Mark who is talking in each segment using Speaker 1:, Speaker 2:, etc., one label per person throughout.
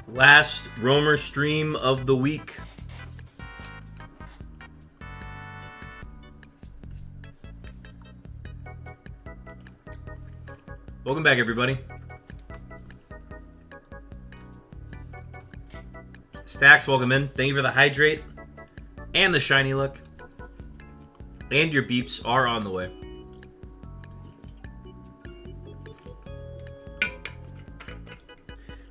Speaker 1: Last Roamer stream of the week. Welcome back, everybody. Stacks, welcome in. Thank you for the hydrate and the shiny look. And your beeps are on the way.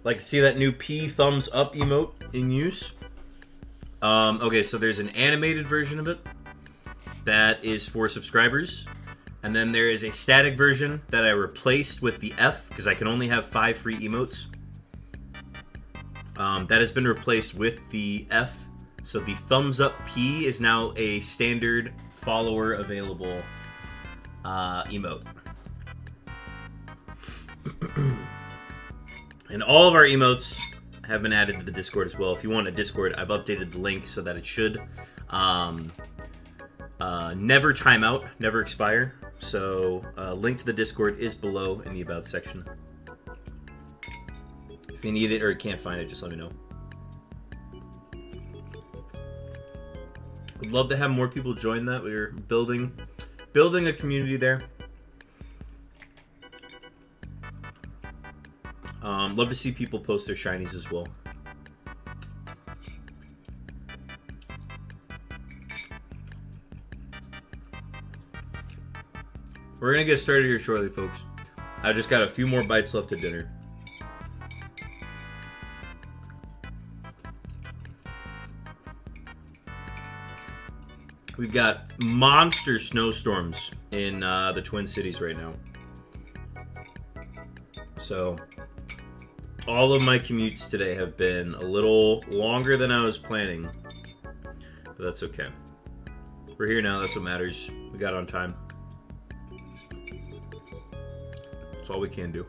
Speaker 1: Like to see that new P thumbs up emote in use. Okay, so there's an animated version of it that is for subscribers. And then there is a static version that I replaced with the F because I can only have 5 free emotes. That has been replaced with the F. So the thumbs up P is now a standard follower available emote. And all of our emotes have been added to the Discord as well. If you want a Discord, I've updated the link so that it should never time out, never expire. So link to the Discord is below in the About section. If you need it or you can't find it, just let me know. I'd love to have more people join that. We're building a community there. Love to see people post their shinies as well. We're gonna get started here shortly, folks. I just got a few more bites left at dinner. We've got monster snowstorms in the Twin Cities right now. So, all of my commutes today have been a little longer than I was planning. But that's okay. We're here now, that's what matters. We got on time. That's all we can do.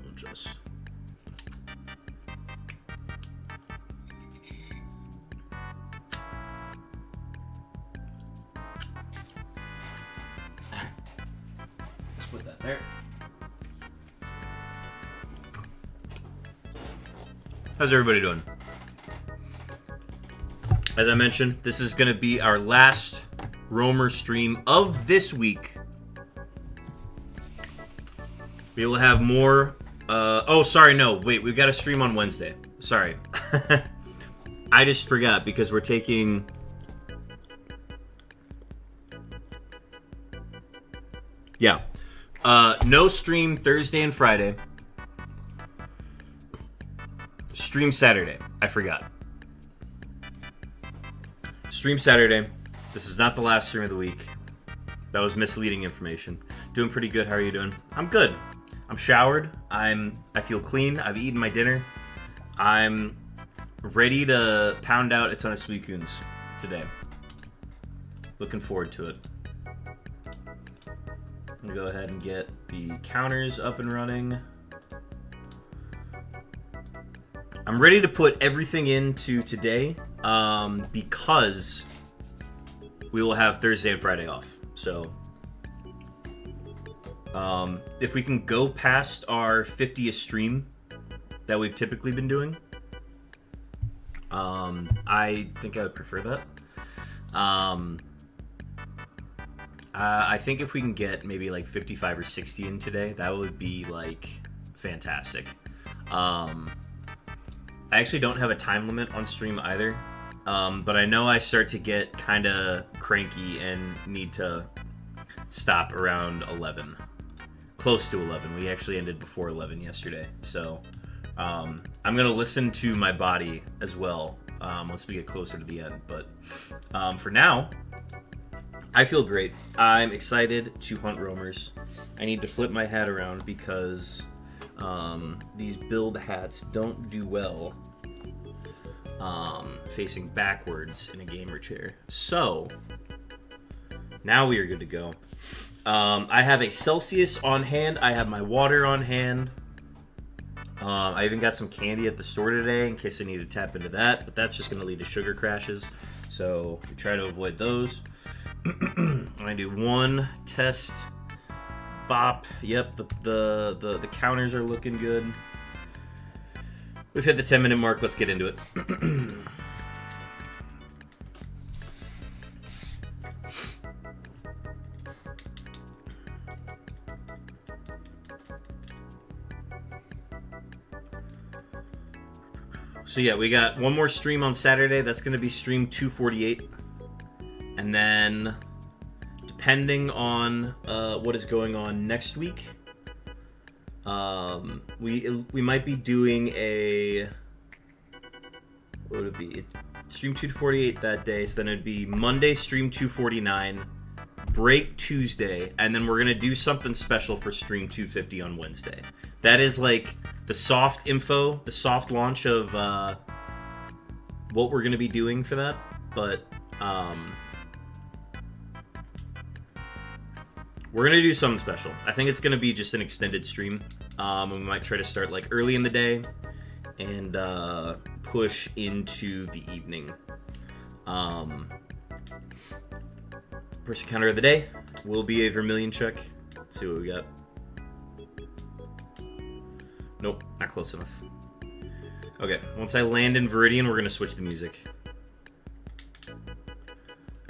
Speaker 1: We'll just... Let's put that there. How's everybody doing? As I mentioned, this is going to be our last Roamer stream of this week. We will have more... oh, sorry, no. Wait, we've got a stream on Wednesday. Sorry. I just forgot because we're taking... Yeah. No stream Thursday and Friday. Stream Saturday. I forgot. Stream Saturday. This is not the last stream of the week. That was misleading information. Doing pretty good. How are you doing? I'm good. I'm showered. I feel clean. I've eaten my dinner. I'm ready to pound out a ton of Suicunes today. Looking forward to it. I'm gonna go ahead and get the counters up and running. I'm ready to put everything into today because we will have Thursday and Friday off. So if we can go past our 50th stream that we've typically been doing, I think I would prefer that. I think if we can get maybe like 55 or 60 in today, that would be like fantastic. I actually don't have a time limit on stream either, but I know I start to get kind of cranky and need to stop around 11. Close to 11. We actually ended before 11 yesterday, so I'm going to listen to my body as well once we get closer to the end. But for now, I feel great. I'm excited to hunt roamers. I need to flip my hat around because... these build hats don't do well facing backwards in a gamer chair. So, now we are good to go. I have a Celsius on hand. I have my water on hand. I even got some candy at the store today in case I need to tap into that, but that's just going to lead to sugar crashes. So we try to avoid those. I do one test bop. Yep, the counters are looking good. We've hit the 10-minute mark. Let's get into it. So yeah, we got one more stream on Saturday. That's going to be stream 248. And then, depending on what is going on next week, we might be doing a... What would it be? Stream 248 that day. So then it'd be Monday, stream 249, break Tuesday, and then we're going to do something special for stream 250 on Wednesday. That is like the soft info, the soft launch of what we're going to be doing for that. But we're going to do something special. I think it's going to be just an extended stream. And we might try to start like early in the day and push into the evening. First encounter of the day will be a Vermilion check. Let's see what we got. Nope, not close enough. Okay, once I land in Viridian, we're going to switch the music.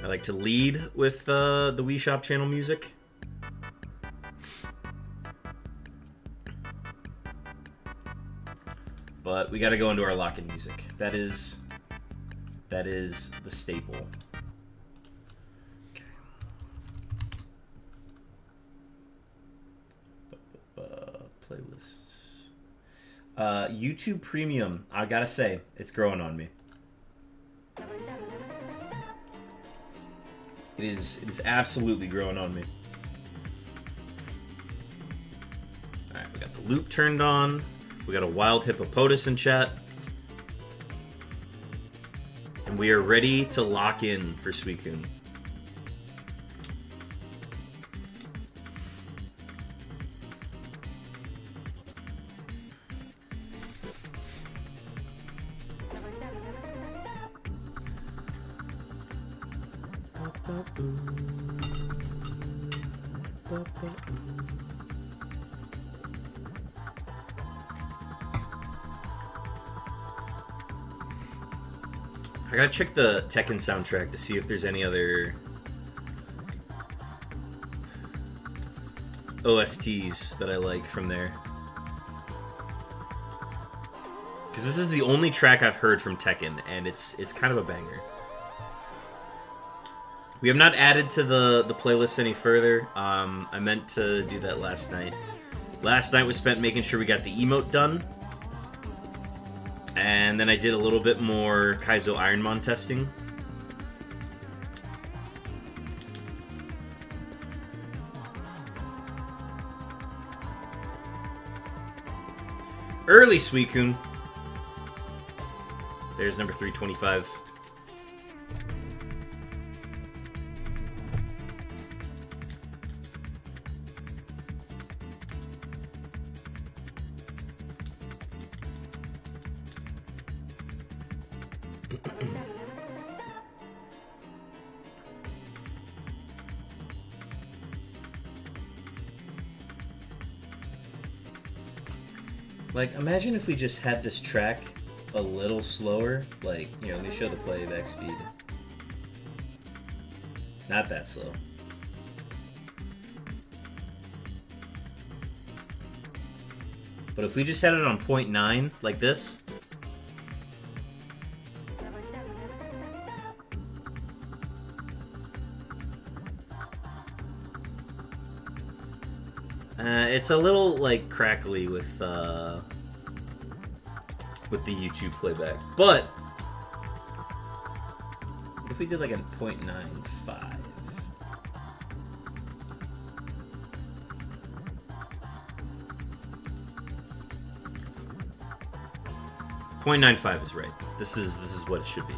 Speaker 1: I like to lead with the Wii Shop channel music. But we got to go into our lock-in music. That is the staple. Okay. Playlists. YouTube Premium. I gotta say, it's growing on me. It is absolutely growing on me. All right, we got the loop turned on. We got a wild hippopotamus in chat. And we are ready to lock in for Suicune. I gotta check the Tekken soundtrack to see if there's any other OSTs that I like from there. Because this is the only track I've heard from Tekken, and it's kind of a banger. We have not added to the playlist any further. I meant to do that last night. Last night was spent making sure we got the emote done. And then I did a little bit more Kaizo Ironmon testing. Early Suicune. There's number 325. Like, imagine if we just had this track a little slower. Like, you know, let me show the playback speed. Not that slow. But if we just had it on 0.9, like this. It's a little, like, crackly with the YouTube playback. But if we did, like, a 0.95. 0.95 is right. This is what it should be.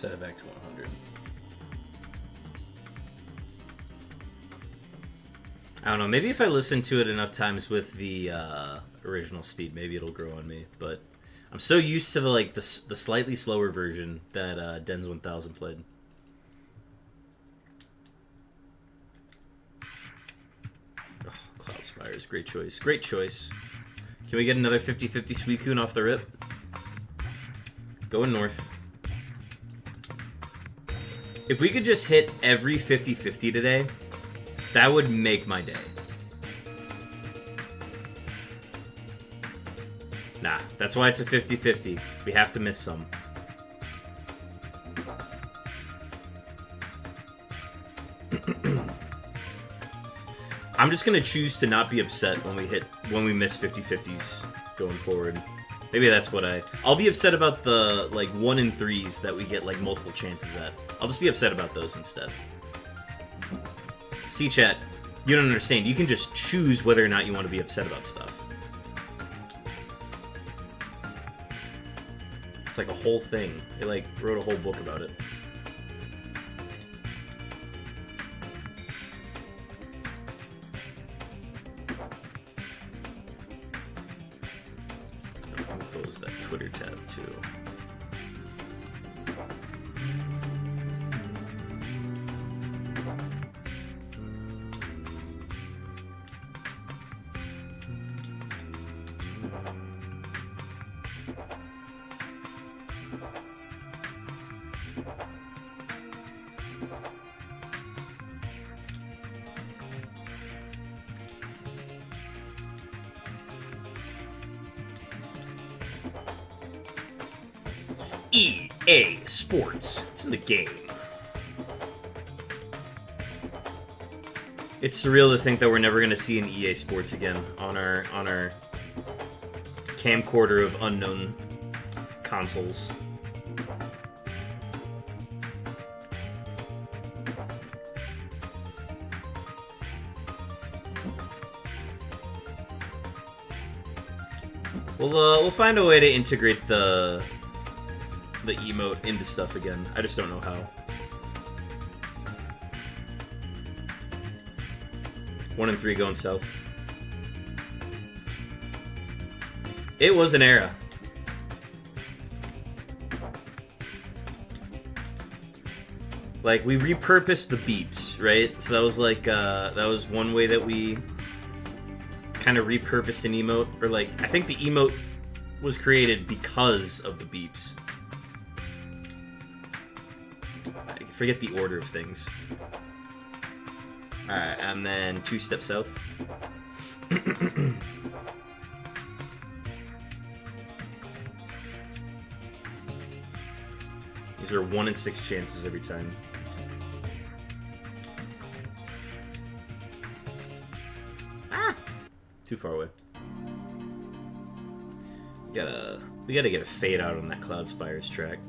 Speaker 1: instead of X 100. I don't know, maybe if I listen to it enough times with the original speed, maybe it'll grow on me, but I'm so used to the slightly slower version that Dens 1000 played. Oh, Cloud Spires, great choice. Great choice. Can we get another 50-50 Suicune off the rip? Going north. If we could just hit every 50-50 today, that would make my day. Nah, that's why it's a 50-50. We have to miss some. I'm just gonna choose to not be upset when we miss 50-50s going forward. Maybe that's what I'll be upset about the 1 in 3s that we get multiple chances at. I'll just be upset about those instead. See, chat, you don't understand. You can just choose whether or not you want to be upset about stuff. It's like a whole thing. They wrote a whole book about it. I'll close that Twitter tab too. EA Sports. It's in the game. It's surreal to think that we're never going to see an EA Sports again on our camcorder of unknown consoles. We'll find a way to integrate the emote into stuff again. I just don't know how. 1 in 3 going south. It was an era. We repurposed the beeps, right? So that was that was one way that we kind of repurposed an emote, or I think the emote was created because of the beeps. I forget the order of things. Alright, and then 2 steps south. These are 1 in 6 chances every time. Ah! Too far away. We gotta get a fade out on that Cloud Spires track.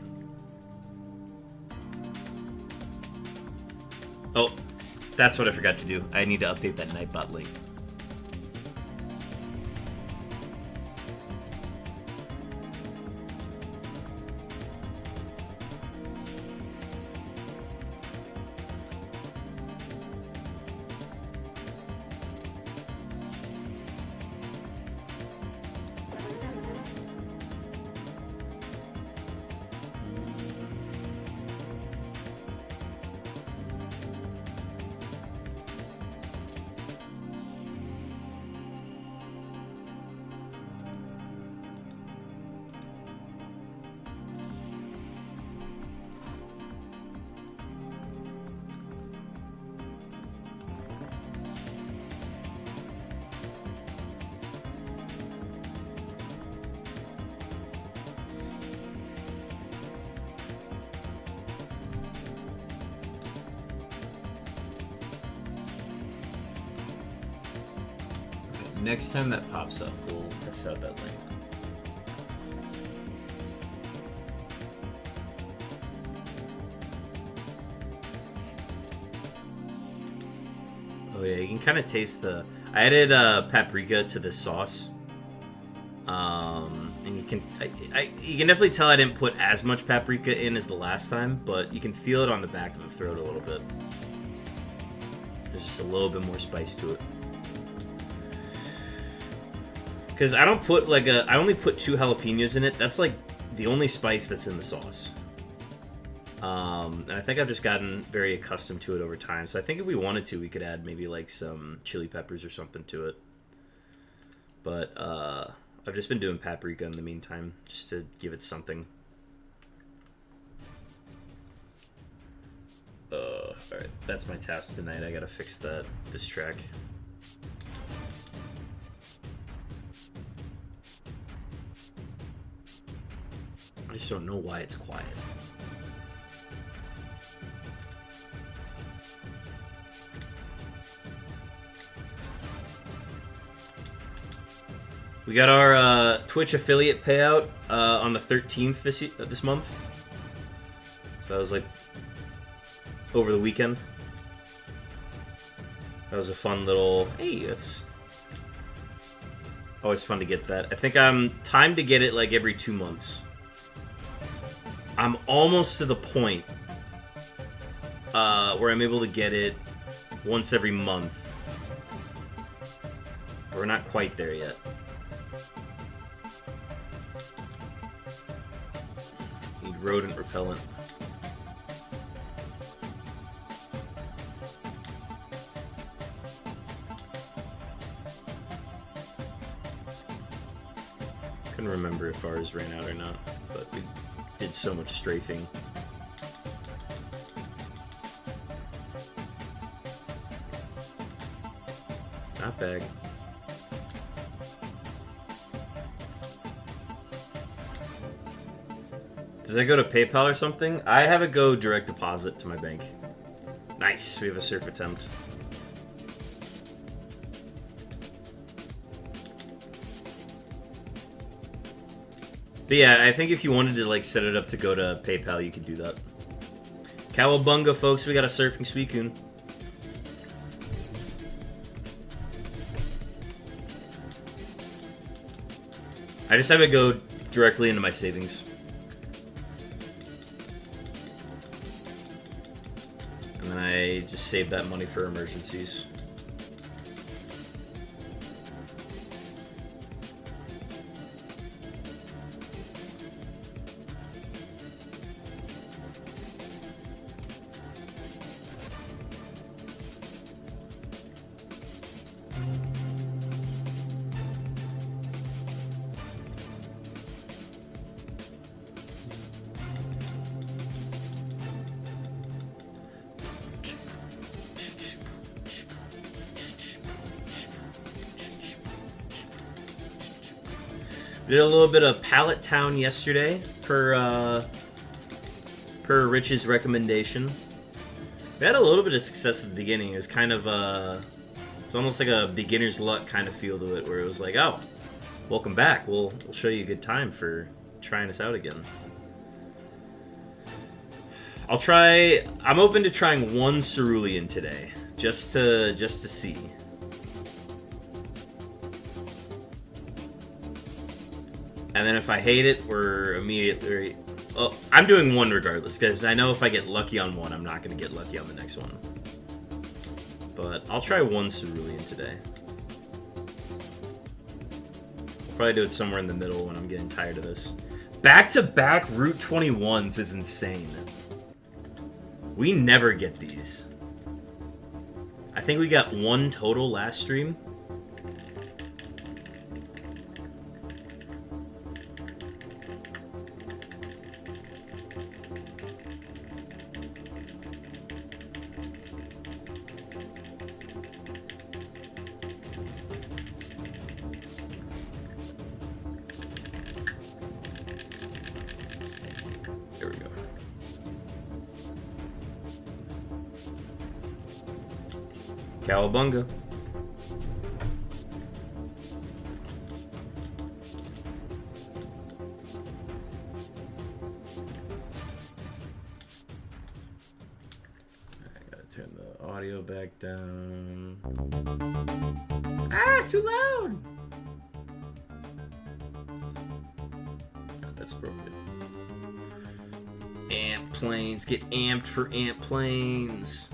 Speaker 1: Oh, that's what I forgot to do. I need to update that Nightbot link. Next time that pops up, we'll test out that link. Oh yeah, you can kind of taste the... I added paprika to this sauce. And And you can, you can definitely tell I didn't put as much paprika in as the last time, but you can feel it on the back of the throat a little bit. There's just a little bit more spice to it. Because I don't put like I only put 2 jalapenos in it. That's like the only spice that's in the sauce. And I think I've just gotten very accustomed to it over time. So I think if we wanted to, we could add maybe like some chili peppers or something to it. But I've just been doing paprika in the meantime, just to give it something. Alright, that's my task tonight. I gotta fix this track. I just don't know why it's quiet. We got our Twitch affiliate payout on the 13th this month. So that was like over the weekend. That was a fun little... Hey, it's always fun to get that. I think I'm timed to get it like every 2 months. I'm almost to the point where I'm able to get it once every month. We're not quite there yet. Need rodent repellent. Couldn't remember if ours ran out or not, but we did so much strafing. Not bad. Does that go to PayPal or something? I have it go direct deposit to my bank. Nice, we have a surf attempt. But yeah, I think if you wanted to like set it up to go to PayPal, you could do that. Cowabunga, folks, we got a surfing Suicune. I just have it go directly into my savings. And then I just save that money for emergencies. We did a little bit of Pallet Town yesterday, per Rich's recommendation. We had a little bit of success at the beginning. It was kind of it's almost like a beginner's luck kind of feel to it, where it was like, oh, welcome back. We'll show you a good time for trying us out again. I'm open to trying one cerulean today, just to see. And then if I hate it, we're immediately... Oh, I'm doing one regardless, because I know if I get lucky on one, I'm not going to get lucky on the next one. But I'll try one cerulean today. I'll probably do it somewhere in the middle when I'm getting tired of this. Back-to-back Route 21s is insane. We never get these. I think we got one total last stream. Cowabunga. I gotta turn the audio back down. Ah, too loud! that's broken. Amp planes, get amped for amp planes.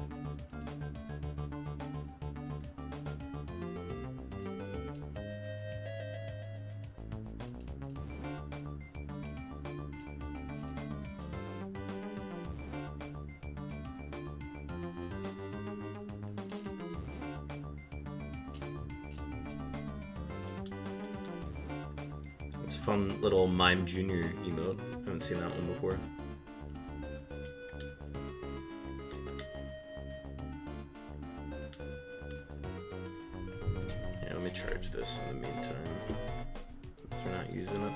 Speaker 1: It's a fun little Mime Jr. emote. I haven't seen that one before. Yeah, let me charge this in the meantime, since we're not using it.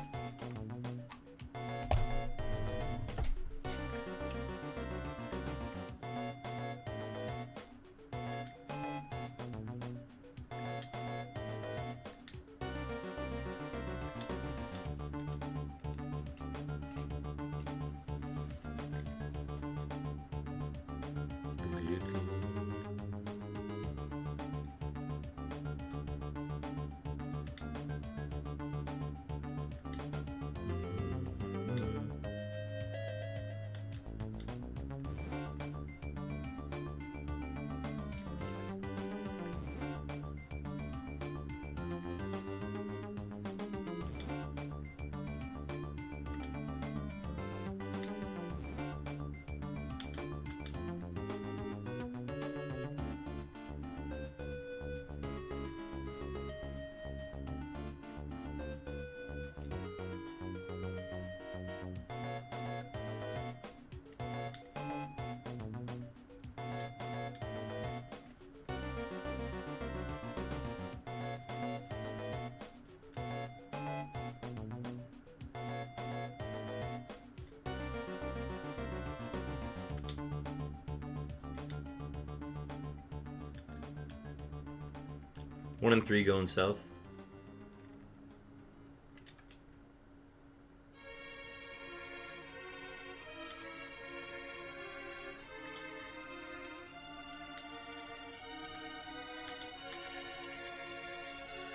Speaker 1: One and three going south.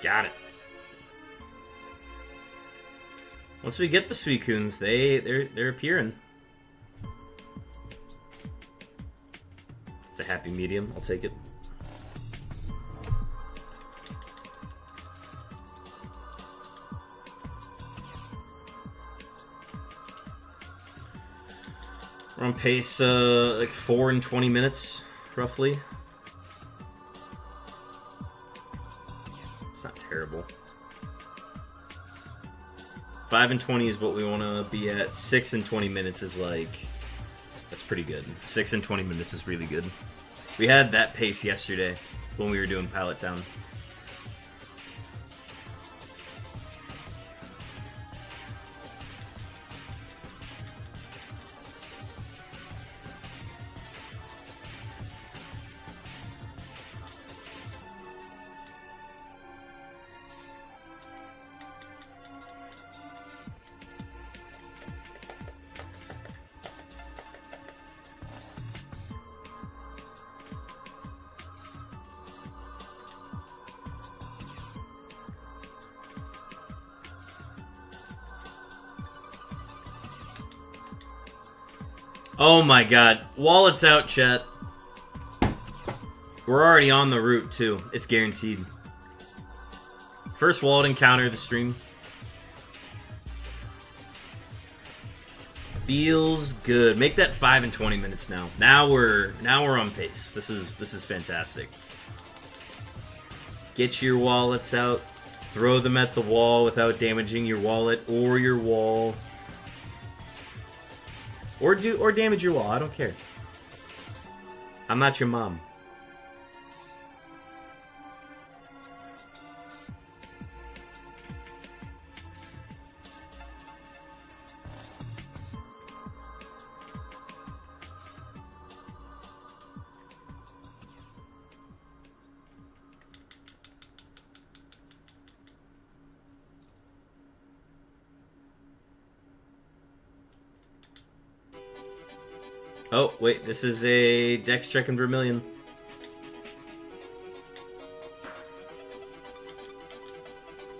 Speaker 1: Got it. Once we get the Suicunes, they're appearing. It's a happy medium. I'll take it. We're on pace, like 4 and 20 minutes, roughly. It's not terrible. 5 and 20 is what we want to be at. 6 and 20 minutes is like, that's pretty good. 6 and 20 minutes is really good. We had that pace yesterday when we were doing Pallet Town. Oh my god. Wallet's out, chat. We're already on the route, too. It's guaranteed. First wallet encounter of the stream. Feels good. Make that 5 and 20 minutes now. Now we're on pace. This is fantastic. Get your wallets out. Throw them at the wall without damaging your wallet or your wall. Or damage your wall. I don't care. I'm not your mom. Oh, wait, this is a Dex check in Vermilion.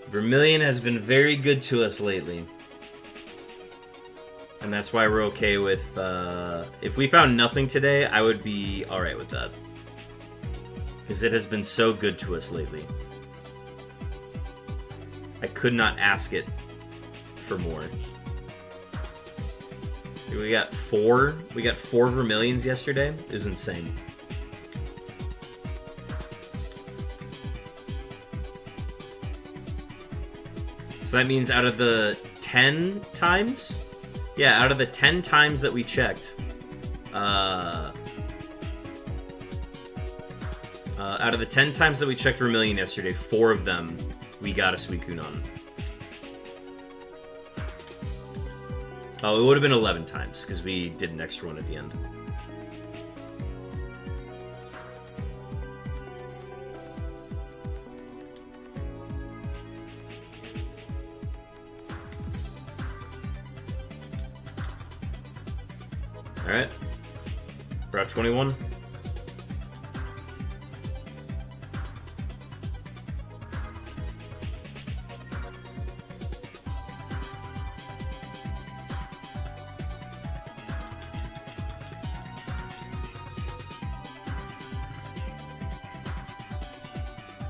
Speaker 1: Vermilion has been very good to us lately. And that's why we're okay with, if we found nothing today, I would be alright with that. Because it has been so good to us lately. I could not ask it for more. We got 4 Vermilions yesterday. It was insane. So that means out of the 10 times? Yeah, out of the 10 times that we checked, out of the 10 times that we checked Vermilion yesterday, 4 of them we got a Suicune on. Oh, it would have been 11 times, because we did an extra one at the end. Alright. Route 21.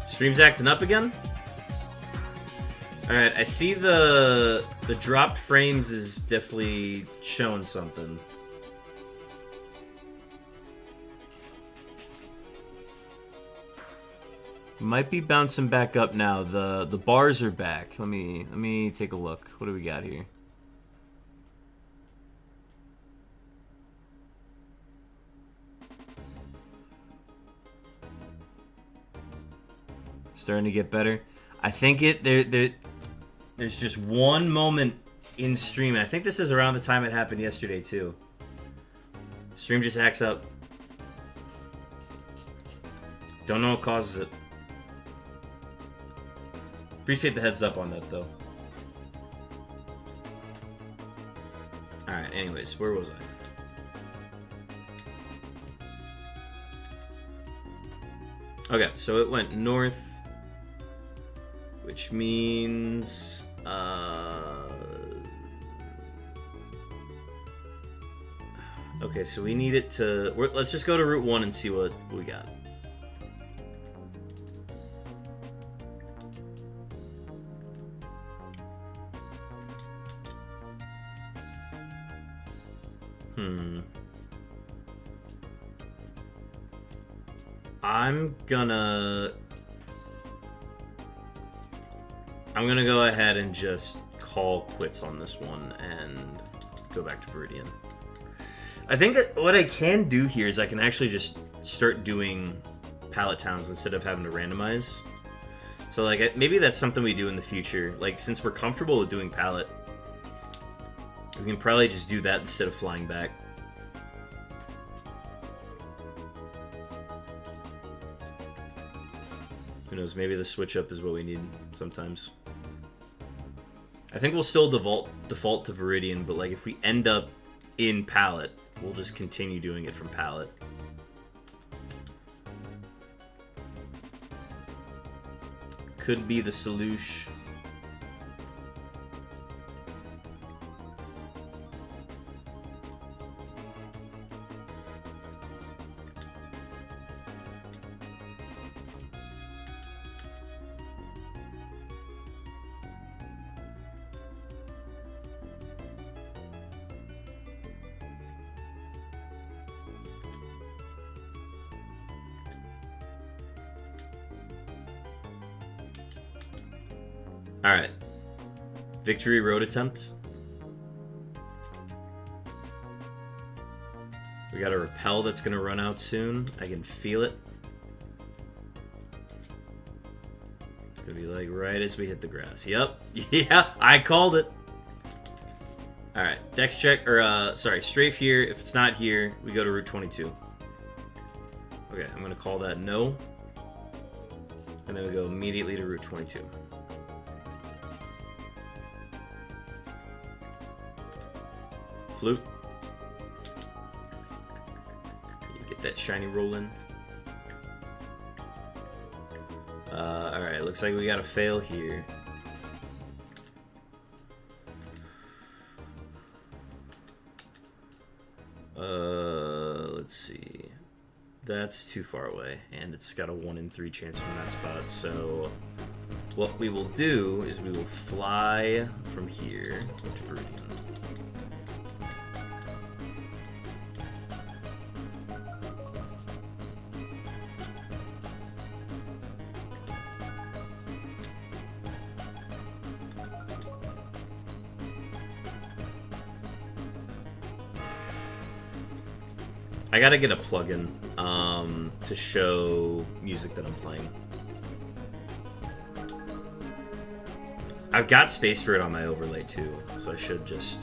Speaker 1: Stream's acting up again? Alright, I see the dropped frames is definitely showing something. Might be bouncing back up now. The bars are back. Let me take a look. What do we got here? Starting to get better. I think there's just one moment in stream. I think this is around the time it happened yesterday too. Stream just hacks up. Don't know what causes it. Appreciate the heads up on that though. Alright, anyways, where was I? Okay, so it went north, which means okay, so we need it to let's just go to Route 1 and see what we got. I'm gonna go ahead and just call quits on this one and go back to Viridian. I think that what I can do here is I can actually just start doing pallet towns instead of having to randomize. So like maybe that's something we do in the future. Like since we're comfortable with doing pallet, we can probably just do that instead of flying back. Who knows, maybe the switch up is what we need sometimes. I think we'll still default to Viridian, but like if we end up in pallet, we'll just continue doing it from pallet. Could be the solution. Alright. Victory road attempt. We got a repel that's going to run out soon. I can feel it. It's going to be like right as we hit the grass. Yep. Yeah, I called it. Alright, dex check, or sorry, strafe here. If it's not here, we go to Route 22. Okay, I'm going to call that no. And then we go immediately to Route 22. Flute. Get that shiny roll in. Alright, looks like we got a fail here. That's too far away, and it's got a 1 in 3 chance from that spot, so what we will do is we will fly from here to Viridian. I gotta get a plugin to show music that I'm playing. I've got space for it on my overlay too, so I should just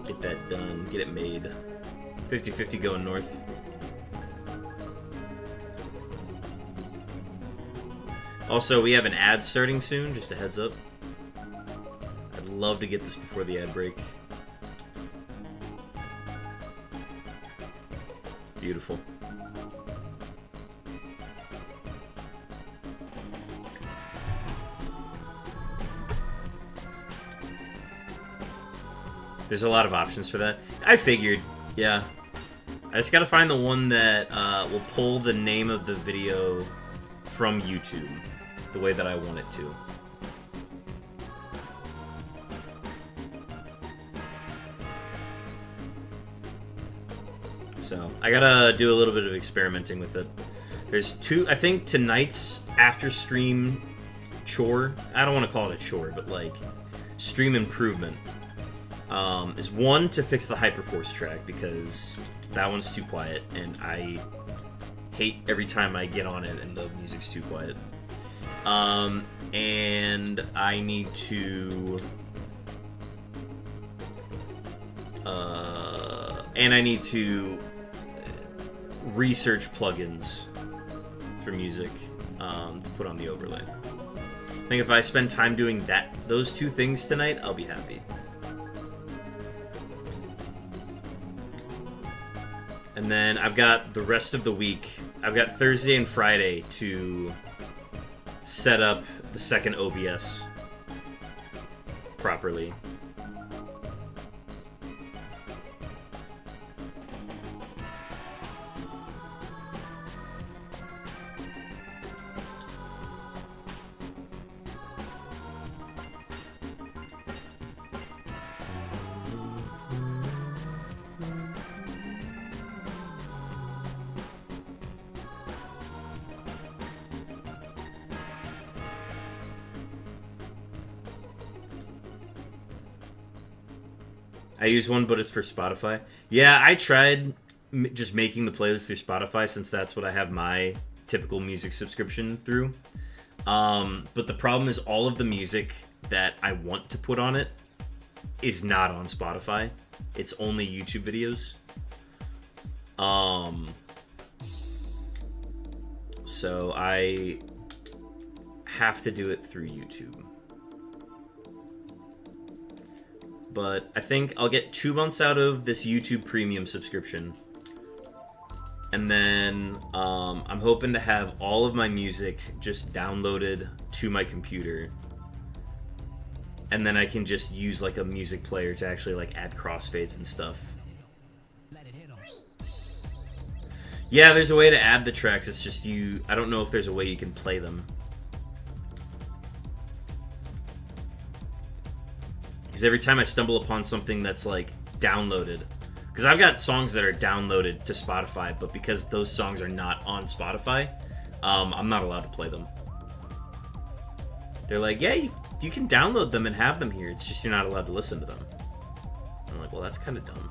Speaker 1: get that done, get it made. 50-50 going north. Also, we have an ad starting soon, just a heads up. I'd love to get this before the ad break. Beautiful. There's a lot of options for that. I figured, yeah. I just gotta find the one that will pull the name of the video from YouTube the way that I want it to. So, I gotta do a little bit of experimenting with it. There's two, I think tonight's after stream chore, I don't want to call it a chore, but like stream improvement, is one, to fix the Hyperforce track, because that one's too quiet, and I hate every time I get on it and the music's too quiet. And I need to... research plugins for music to put on the overlay. I think if I spend time doing those two things tonight, I'll be happy. And then I've got the rest of the week. I've got Thursday and Friday to set up the second OBS properly. I use one, but it's for Spotify. Yeah, I tried just making the playlist through Spotify, since that's what I have my typical music subscription through. But the problem is all of the music that I want to put on it is not on Spotify. It's only YouTube videos. So I have to do it through YouTube. But I think I'll get 2 months out of this YouTube Premium subscription. And then I'm hoping to have all of my music just downloaded to my computer. And then I can just use like a music player to actually like add crossfades and stuff. Yeah, there's a way to add the tracks. It's just I don't know if there's a way you can play them. Because every time I stumble upon something that's like downloaded, because I've got songs that are downloaded to Spotify, but because those songs are not on Spotify, I'm not allowed to play them. They're like, yeah, you can download them and have them here, it's just you're not allowed to listen to them. I'm like, well, that's kind of dumb.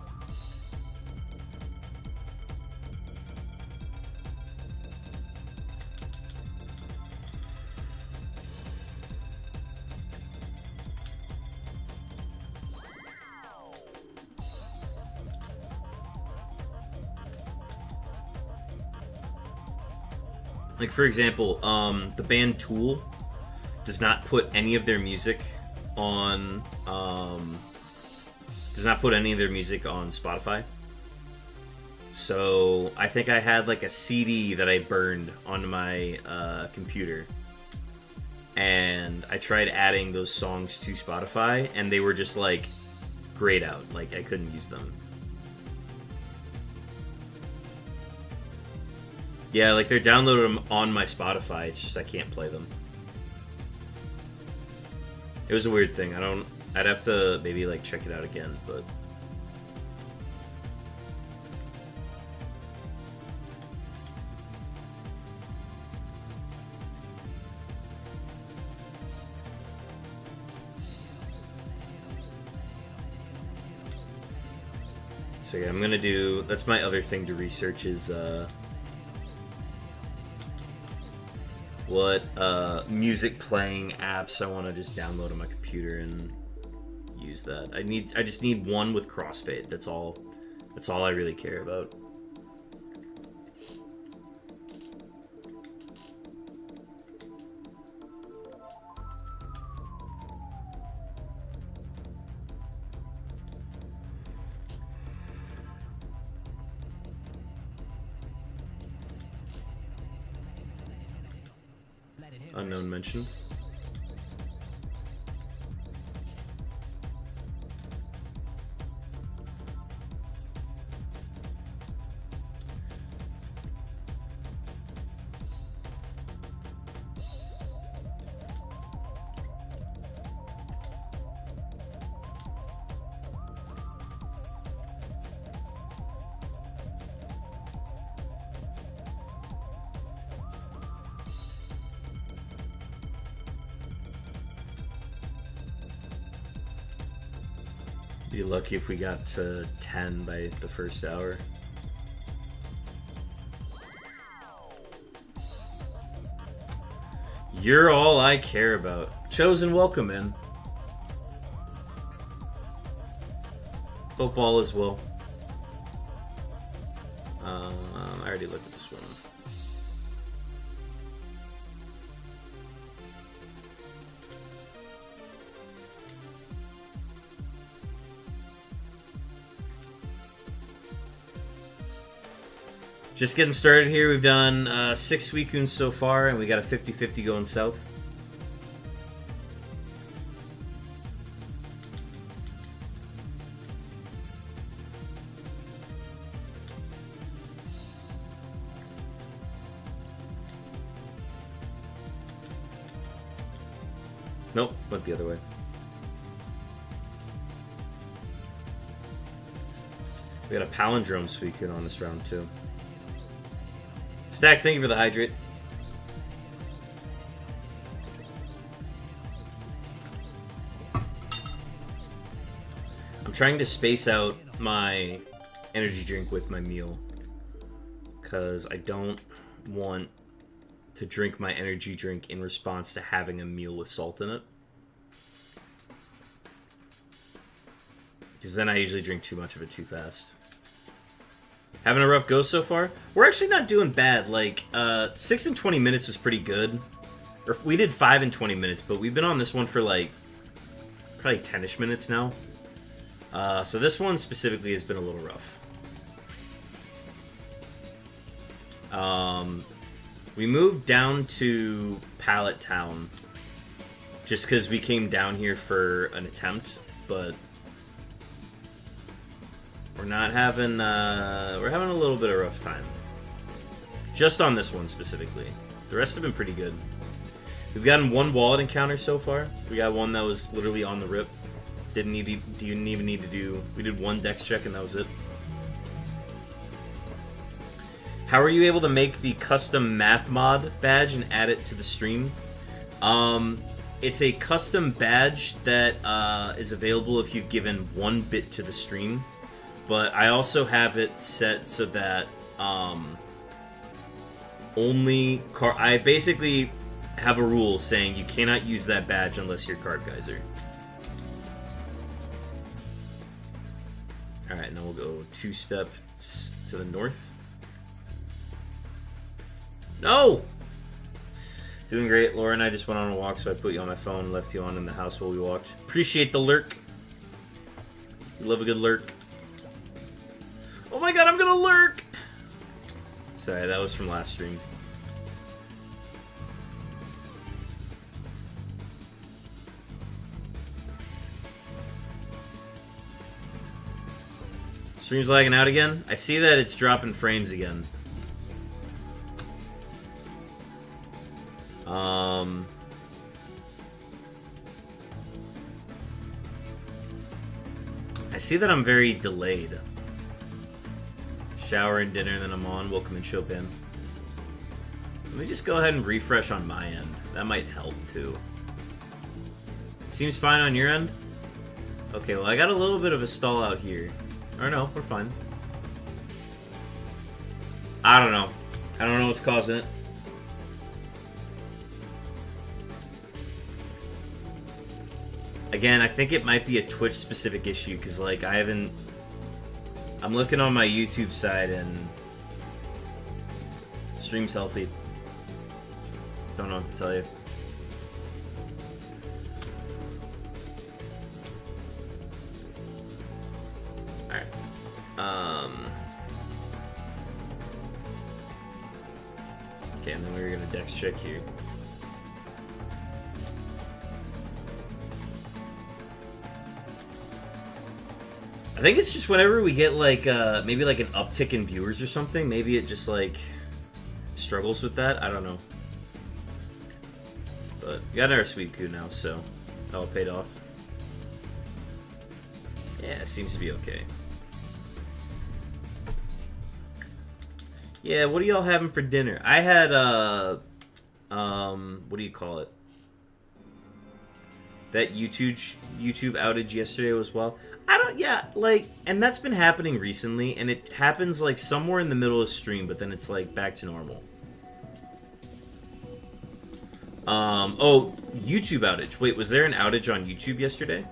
Speaker 1: Like, for example, the band Tool does not put any of their music on Spotify. So I think I had like a CD that I burned onto my computer, and I tried adding those songs to Spotify, and they were just like grayed out. Like I couldn't use them. Yeah, like they're downloaded on my Spotify. It's just I can't play them. It was a weird thing. I'd have to maybe like check it out again, but. So yeah, I'm gonna do. That's my other thing to research is what music playing apps I want to just download on my computer and use that. I just need one with crossfade. That's all. That's all I really care about. Unknown mention. Be lucky if we got to 10 by the first hour. You're all I care about. Chosen, welcome in. Hope all is well. I already looked at this one. Just getting started here. We've done 6 Suicunes so far, and we got a 50-50 going south. Nope, went the other way. We got a palindrome Suicune on this round, too. Stacks, thank you for the hydrate. I'm trying to space out my energy drink with my meal, because I don't want to drink my energy drink in response to having a meal with salt in it. Because then I usually drink too much of it too fast. Having a rough go so far? We're actually not doing bad. Like, 6 and 20 minutes was pretty good. Or we did 5 and 20 minutes, but we've been on this one for like probably 10-ish minutes now. So this one specifically has been a little rough. We moved down to Pallet Town just because we came down here for an attempt, but we're not having, we're having a little bit of a rough time. Just on this one specifically. The rest have been pretty good. We've gotten one wallet encounter so far. We got one that was literally on the rip. Didn't even need to do, we did one dex check and that was it. How are you able to make the custom math mod badge and add it to the stream? It's a custom badge that is available if you've given 1 bit to the stream. But I also have it set so that I basically have a rule saying you cannot use that badge unless you're Card Geyser. Alright, now we'll go 2 steps to the north. No! Doing great. Laura and I just went on a walk, so I put you on my phone, left you on in the house while we walked. Appreciate the lurk. We love a good lurk. Oh my god, I'm gonna lurk! Sorry, that was from last stream. Stream's lagging out again. I see that it's dropping frames again. Um, I see that I'm very delayed. Shower and dinner, then I'm on. Welcome and Chopin. Let me just go ahead and refresh on my end. That might help too. Seems fine on your end? Okay, well I got a little bit of a stall out here. Or no, we're fine. I don't know. I don't know what's causing it. Again, I think it might be a Twitch specific issue because like I'm looking on my YouTube side and stream's healthy. Don't know what to tell you. Alright. Okay, and then we're gonna dex check here. I think it's just whenever we get like maybe like an uptick in viewers or something, maybe it just like struggles with that. I don't know. But we got our Suicune now, so that all paid off. Yeah, it seems to be okay. Yeah, what are y'all having for dinner? I had what do you call it? That YouTube outage yesterday as well. And that's been happening recently, and it happens like somewhere in the middle of stream, but then it's like back to normal. Oh, YouTube outage. Wait, was there an outage on YouTube yesterday?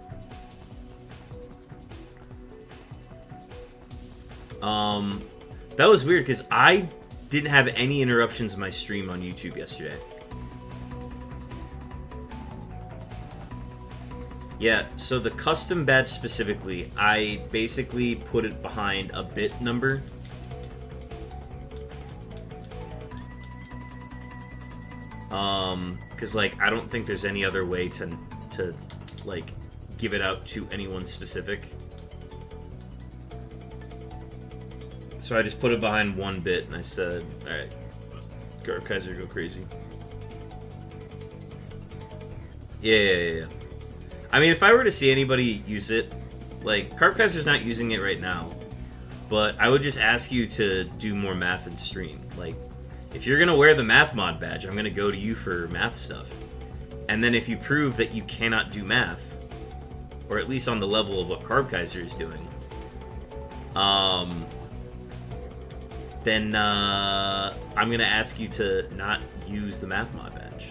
Speaker 1: That was weird because I didn't have any interruptions in my stream on YouTube yesterday. Yeah, so the custom badge specifically, I basically put it behind a bit number. Because like I don't think there's any other way to like give it out to anyone specific. So I just put it behind 1 bit and I said, alright, Kaiser, go crazy. Yeah. I mean, if I were to see anybody use it, like, Kaiser's not using it right now, but I would just ask you to do more math and stream. Like, if you're gonna wear the math mod badge, I'm gonna go to you for math stuff. And then if you prove that you cannot do math, or at least on the level of what Kaiser is doing, then I'm gonna ask you to not use the math mod badge.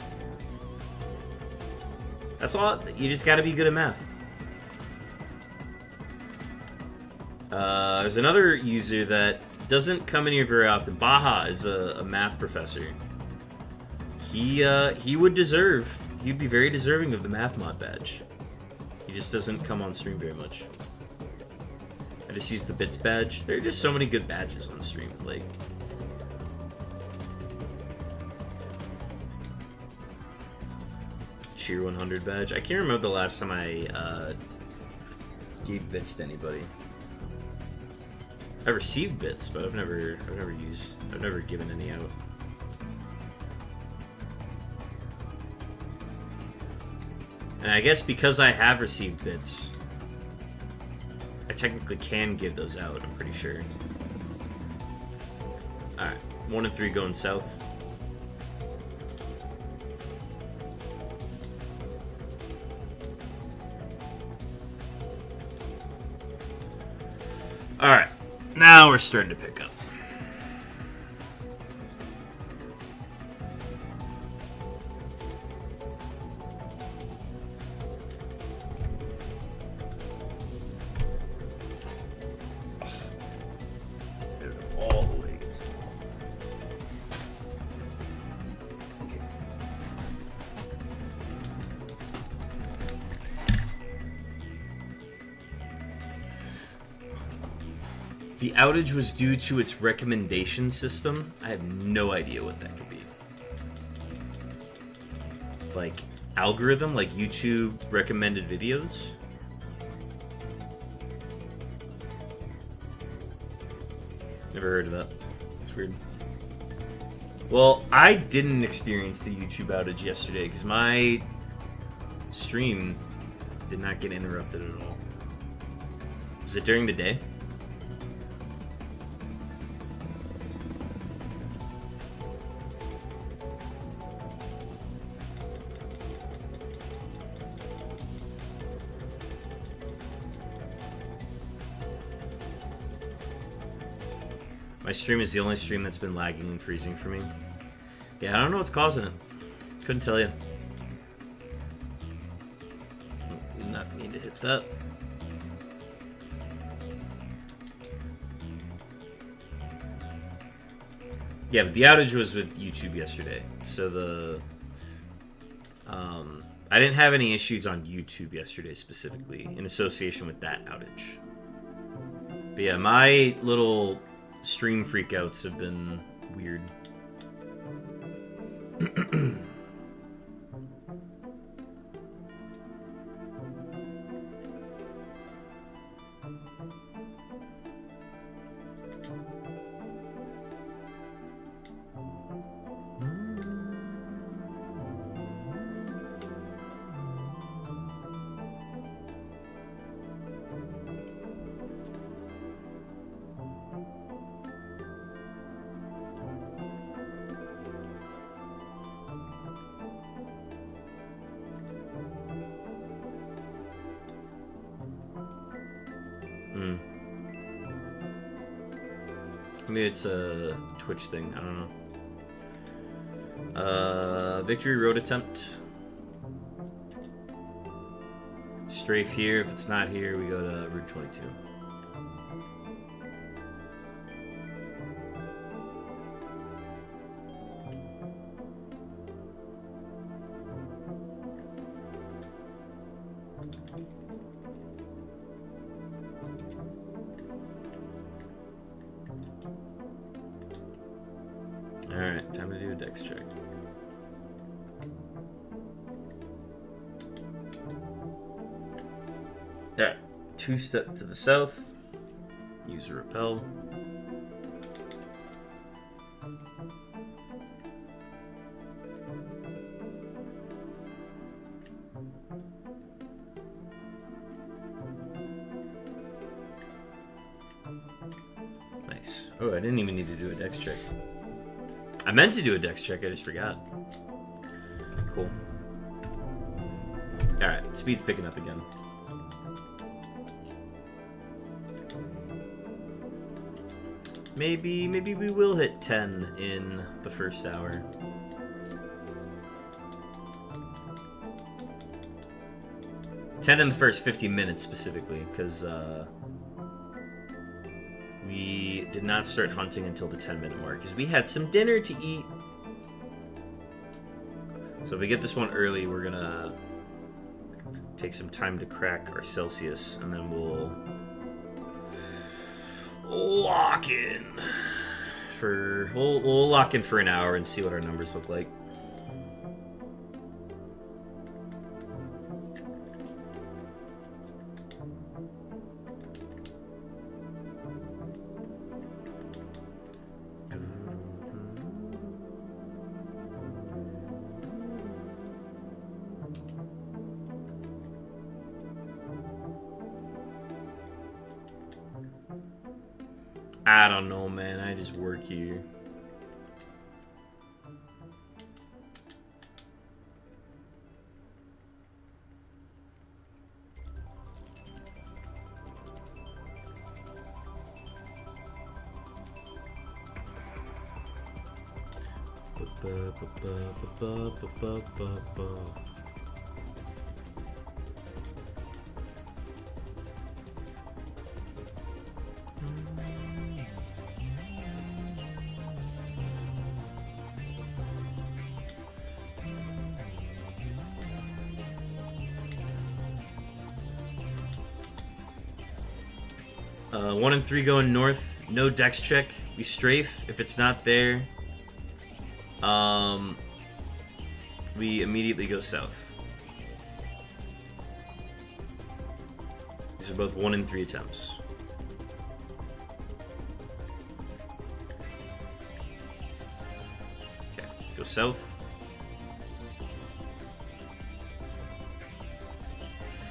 Speaker 1: That's all. You just gotta be good at math. There's another user that doesn't come in here very often. Baha is a math professor. He would deserve. He'd be very deserving of the math mod badge. He just doesn't come on stream very much. I just used the bits badge. There are just so many good badges on stream. Like. Cheer 100 badge. I can't remember the last time I gave bits to anybody. I received bits, but I've never given any out. And I guess because I have received bits, I technically can give those out, I'm pretty sure. Alright, 1 and 3 going south. Alright, now we're starting to pick up. All the legs. Okay. The outage was due to its recommendation system. I have no idea what that could be. Like, algorithm? Like YouTube recommended videos? Never heard of that. It's weird. Well, I didn't experience the YouTube outage yesterday because my stream did not get interrupted at all. Was it during the day? My stream is the only stream that's been lagging and freezing for me. Yeah, I don't know what's causing it. Couldn't tell you. Not need to hit that. Yeah, but the outage was with YouTube yesterday. So the... I didn't have any issues on YouTube yesterday specifically in association with that outage. But yeah, my little stream freakouts have been weird. Maybe it's a Twitch thing, I don't know. Victory road attempt. Strafe here. If it's not here, we go to Route 22. Alright, time to do a dex check. Alright, 2-step to the south. Use a repel. Nice. Oh, I didn't even need to do a dex check. I meant to do a dex check, I just forgot. Cool. Alright, speed's picking up again. Maybe we will hit 10 in the first hour. Ten in the first 50 minutes specifically, because we did not start hunting until the 10-minute mark, because we had some dinner to eat. So if we get this one early, we're gonna take some time to crack our Celsius, and then we'll lock in for we'll lock in for an hour and see what our numbers look like. I don't know, man. I just work here. One and 3 going north. No dex check. We strafe. If it's not there, we immediately go south. These are both 1 and 3 attempts. south.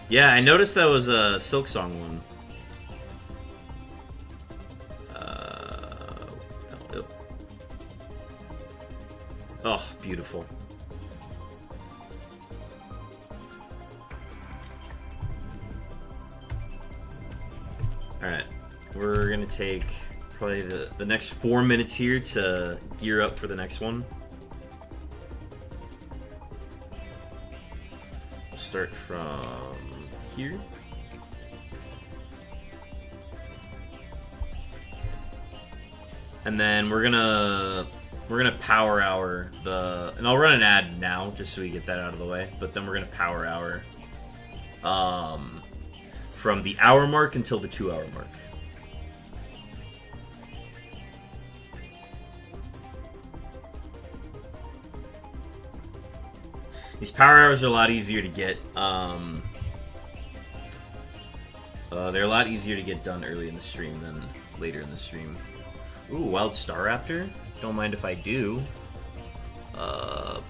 Speaker 1: Yeah, I noticed that was a Silk Song one. Oh, beautiful. Alright, we're gonna take probably the next 4 minutes here to gear up for the next one. We'll start from here. And then we're gonna power hour and I'll run an ad now just so we get that out of the way, but then we're gonna power hour from the hour mark until the 2 hour mark. These power hours are a lot easier to get. They're a lot easier to get done early in the stream than later in the stream. Ooh, Wild Star Raptor. Don't mind if I do.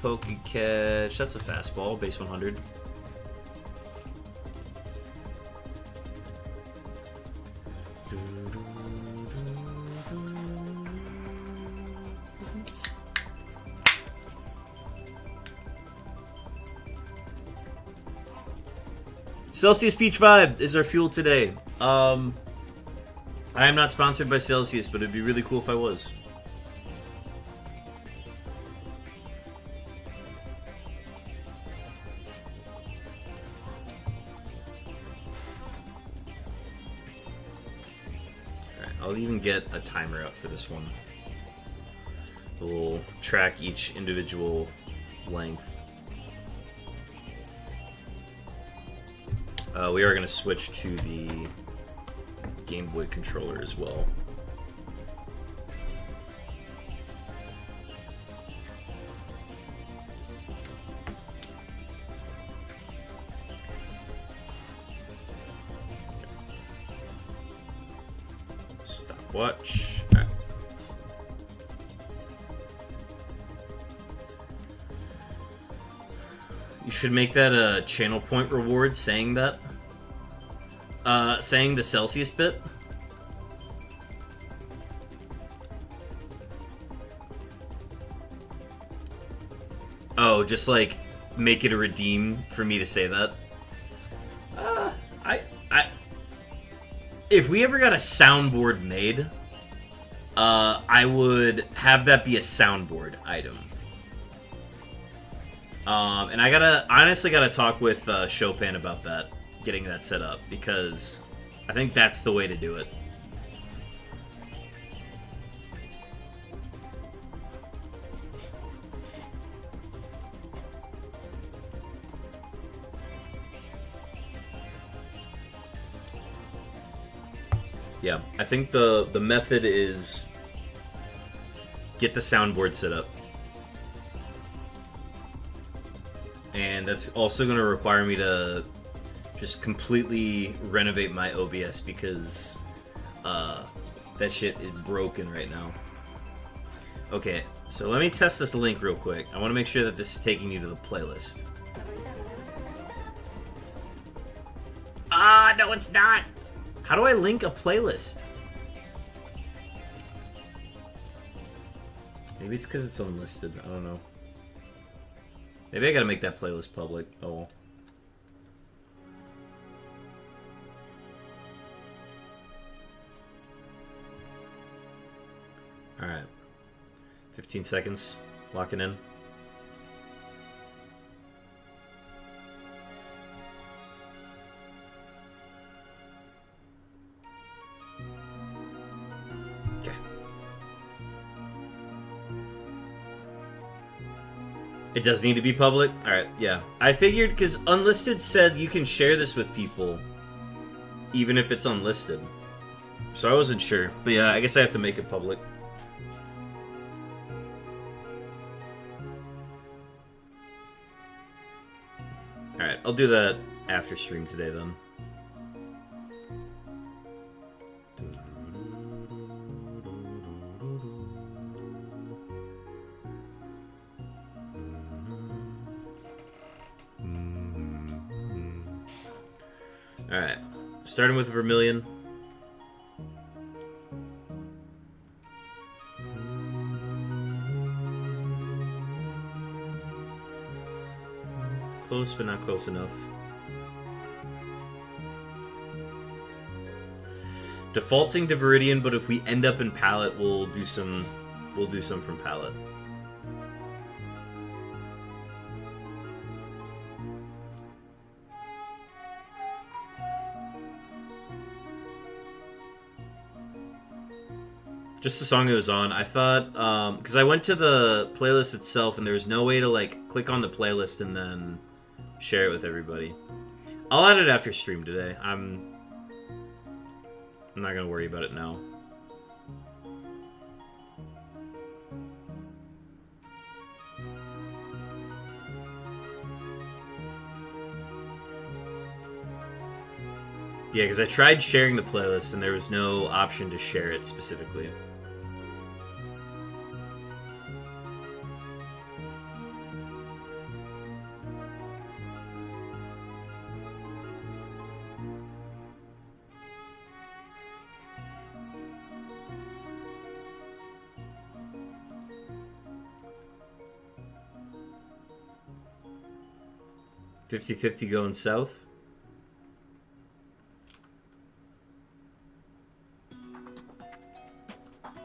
Speaker 1: Pokecatch. That's a fastball. Base 100. Celsius Peach Vibe is our fuel today. I am not sponsored by Celsius, but it'd be really cool if I was. Alright, I'll even get a timer out for this one. We'll track each individual length. We are going to switch to the Game Boy controller as well. Stopwatch. All right. You should make that a channel point reward saying that. Saying the Celsius bit. Oh, just like make it a redeem for me to say that. If we ever got a soundboard made, I would have that be a soundboard item. And I honestly gotta talk with Chopin about that, getting that set up, because I think that's the way to do it. Yeah, I think the method is get the soundboard set up. And that's also going to require me to just completely renovate my OBS because that shit is broken right now. Okay, so let me test this link real quick. I want to make sure that this is taking you to the playlist. No, it's not! How do I link a playlist? Maybe it's because it's unlisted. I don't know. Maybe I gotta make that playlist public. Oh well. Alright. 15 seconds. Locking in. It does need to be public? Alright, yeah. I figured, because Unlisted said you can share this with people, even if it's unlisted. So I wasn't sure. But yeah, I guess I have to make it public. Alright, I'll do that after stream today then. Alright. Starting with Vermilion. Close, but not close enough. Defaulting to Viridian, but if we end up in Palette, we'll do some from Palette. Just the song it was on. I thought, because I went to the playlist itself and there was no way to like click on the playlist and then share it with everybody. I'll add it after stream today. I'm not gonna worry about it now. Yeah, because I tried sharing the playlist and there was no option to share it specifically. $50-50 going south.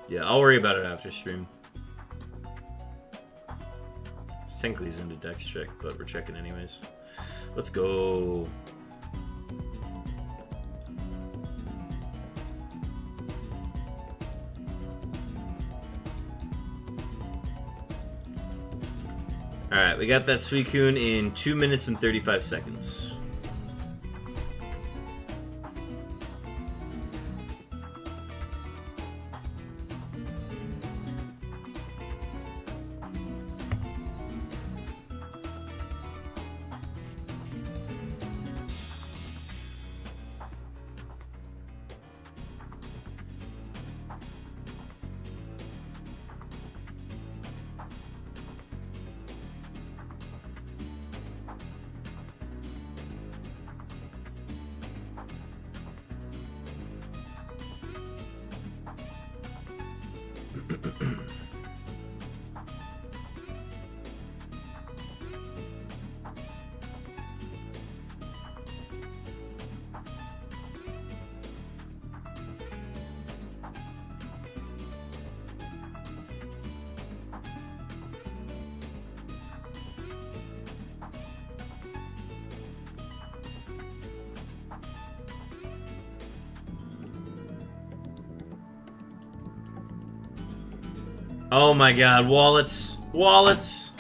Speaker 1: Yeah, I'll worry about it after stream. Technically he's into Dex check, but we're checking anyways. Let's go. Alright, we got that Suicune in 2 minutes and 35 seconds. Oh my god, wallets. Wallets.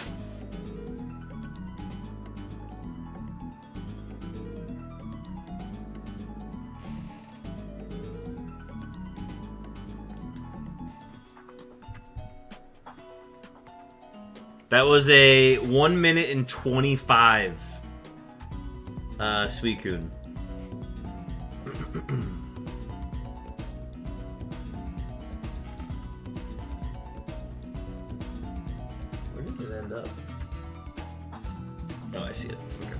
Speaker 1: That was a 1 minute and 25 Suicune. Where did it end up? Oh, I see it. Okay.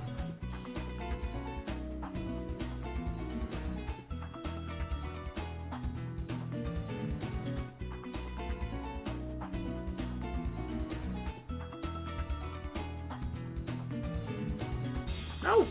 Speaker 1: No.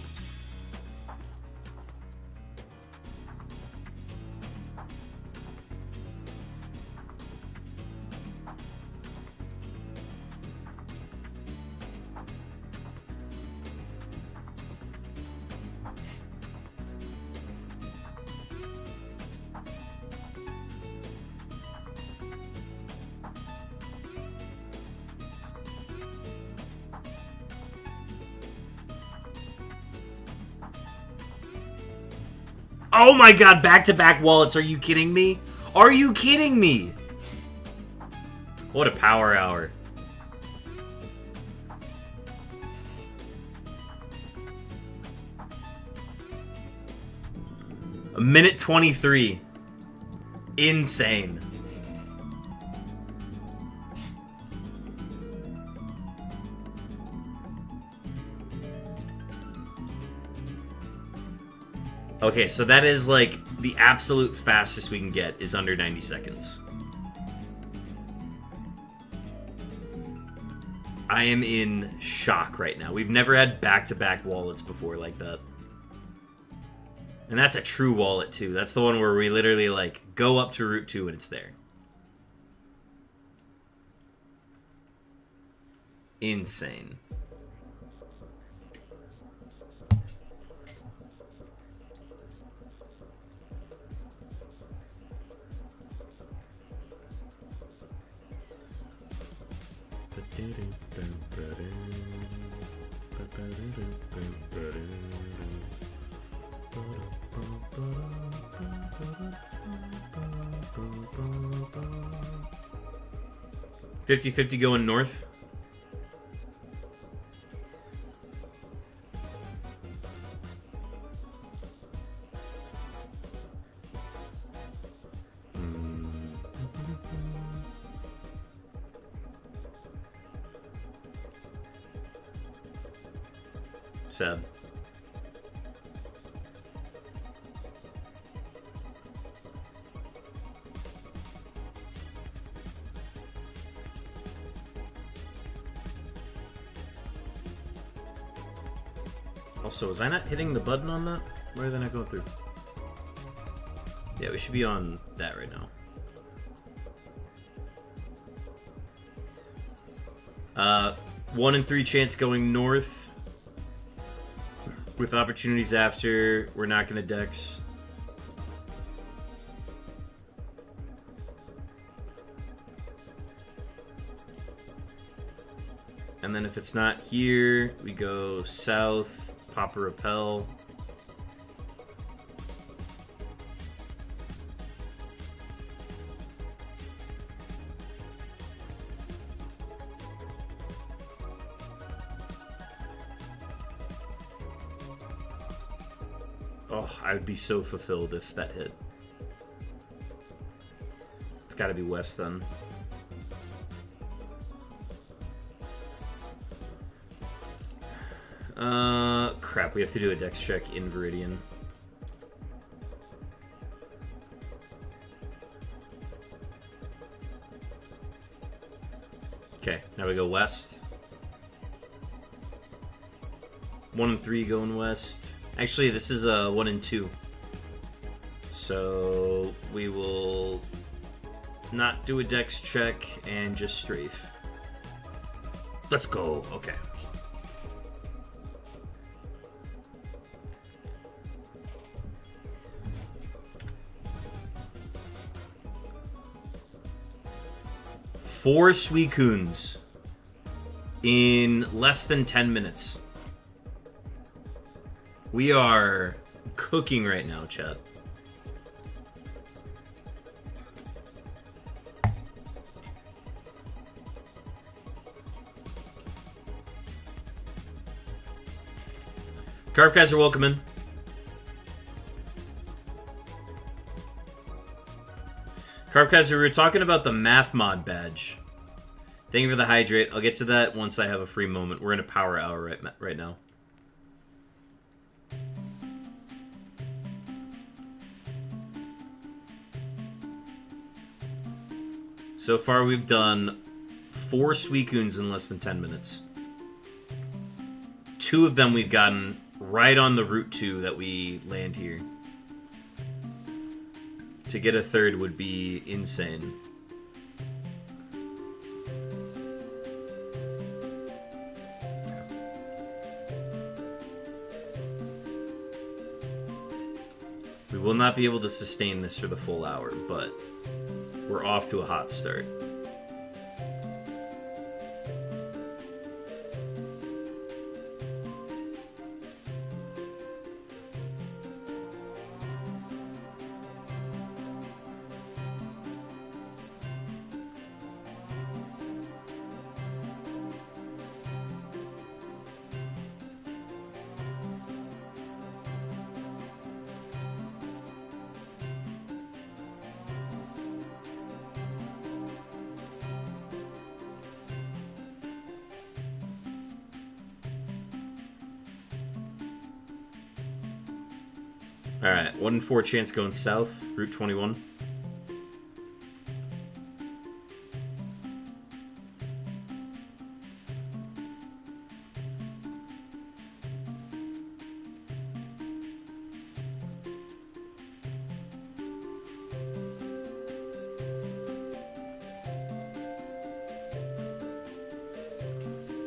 Speaker 1: Oh my god, back-to-back wallets. Are you kidding me? Are you kidding me? What a power hour. A minute 23. Insane. Okay, so that is like the absolute fastest we can get is under 90 seconds. I am in shock right now. We've never had back-to-back wallets before like that. And that's a true wallet, too. That's the one where we literally, like, go up to Route 2 and it's there. Insane. $50-50 going north. Sad. Also, was I not hitting the button on that? Why did I not go through? Yeah, we should be on that right now. 1 in 3 chance going north. With opportunities after, we're not going to dex. And then if it's not here, we go south, pop a repel. Oh, I would be so fulfilled if that hit. It's got to be west then. Crap, we have to do a dex check in Viridian. Okay, now we go west. 1 and 3 going west. Actually, this is a 1 and 2. So we will not do a dex check and just strafe. Let's go. Okay. Four Suicunes in less than 10 minutes. We are cooking right now, chat. Carp guys are welcome in. Carp guys, we were talking about the math mod badge. Thank you for the hydrate. I'll get to that once I have a free moment. We're in a power hour right now. So far, we've done 4 Suicunes in less than 10 minutes. 2 of them we've gotten right on the Route 2 that we land here. To get a third would be insane. We will not be able to sustain this for the full hour, but we're off to a hot start. Alright, 1 in 4 chance going south. Route 21.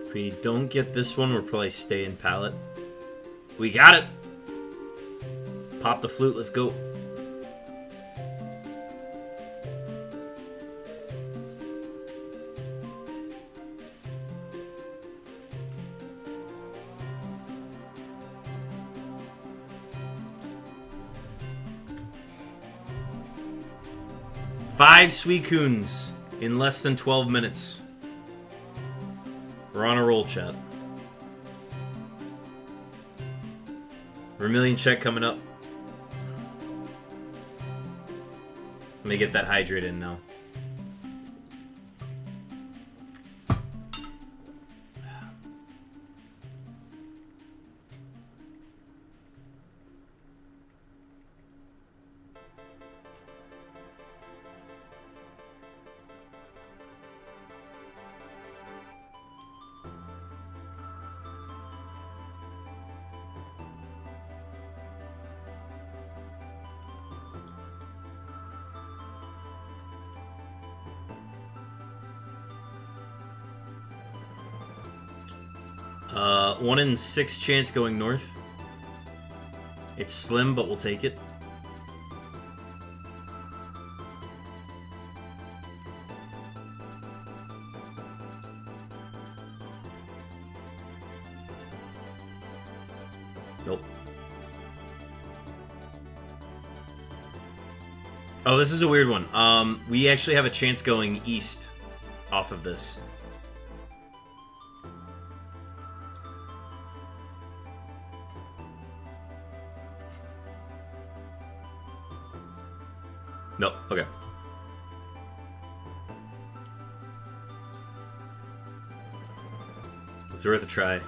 Speaker 1: If we don't get this one, we'll probably stay in pallet. We got it! Pop the flute, let's go. Five Suicunes in less than 12 minutes. We're on a roll, chat. Vermilion check coming up. Let me get that hydrate in now. One in 6 chance going north. It's slim, but we'll take it. Nope. Oh, this is a weird one. We actually have a chance going east off of this. Nope, okay. It's worth a try.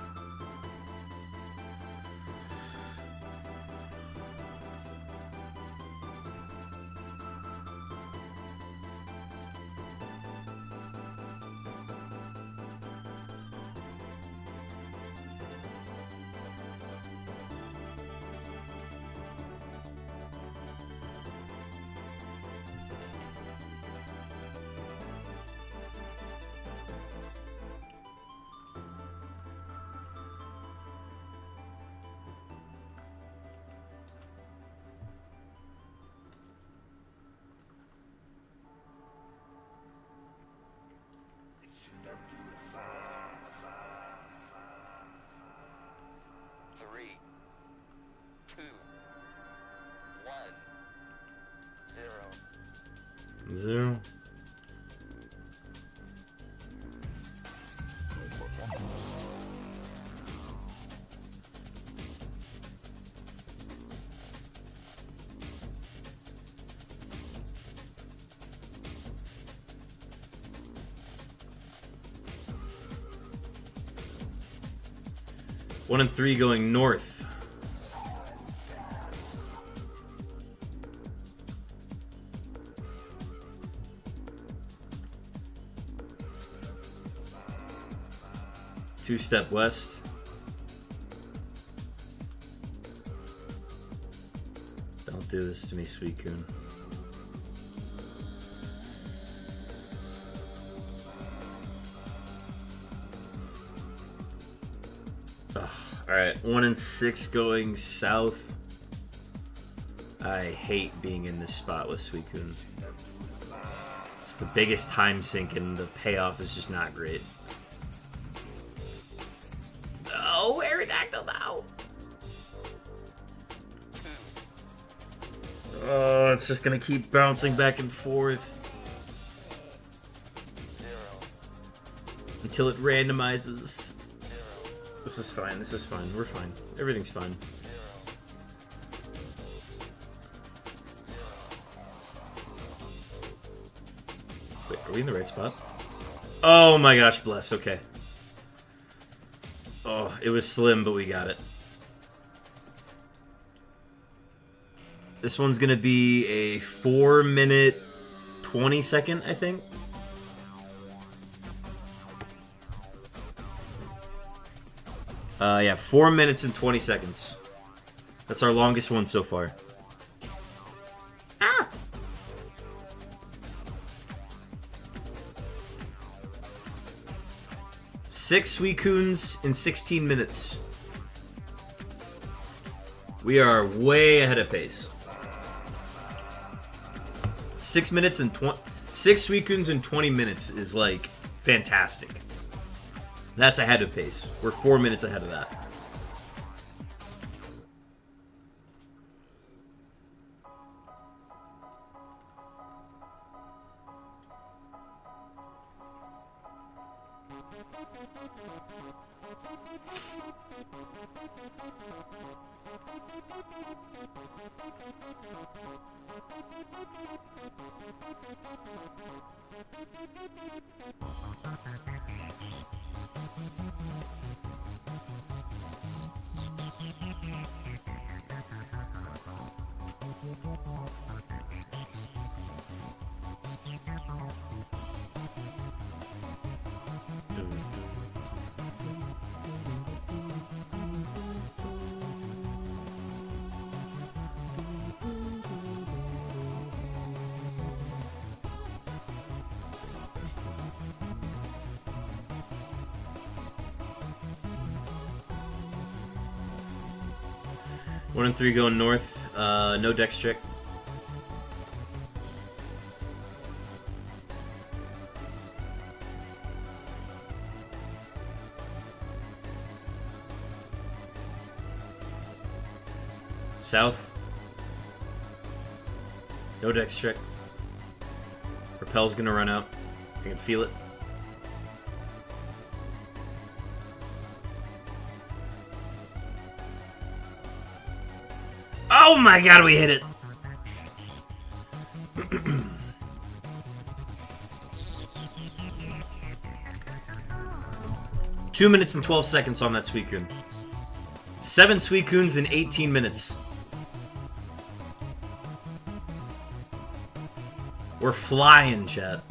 Speaker 1: Zero. One and 3 going north. Two-step west. Don't do this to me, Suicune. Alright, 1 and 6 going south. I hate being in this spot with Suicune. It's the biggest time sink and the payoff is just not great. Oh, Aerodactyl now! Oh, it's just gonna keep bouncing back and forth. Until it randomizes. This is fine, this is fine, we're fine. Everything's fine. Wait, are we in the right spot? Oh my gosh, bless, okay. Oh, it was slim, but we got it. This one's gonna be a 4-minute 20-second, I think. Yeah, 4 minutes and 20 seconds. That's our longest one so far. Ah! Six Suicunes in 16 minutes. We are way ahead of pace. 6 minutes and 6 Suicunes in 20 minutes is like fantastic. That's ahead of pace. We're 4 minutes ahead of that. One and three going north. No dex check. South. No dex check. Repel's gonna run out. I can feel it. Oh my god, we hit it! 2 minutes and 12 seconds on that Suicune. 7 Suicunes in 18 minutes. We're flying, chat.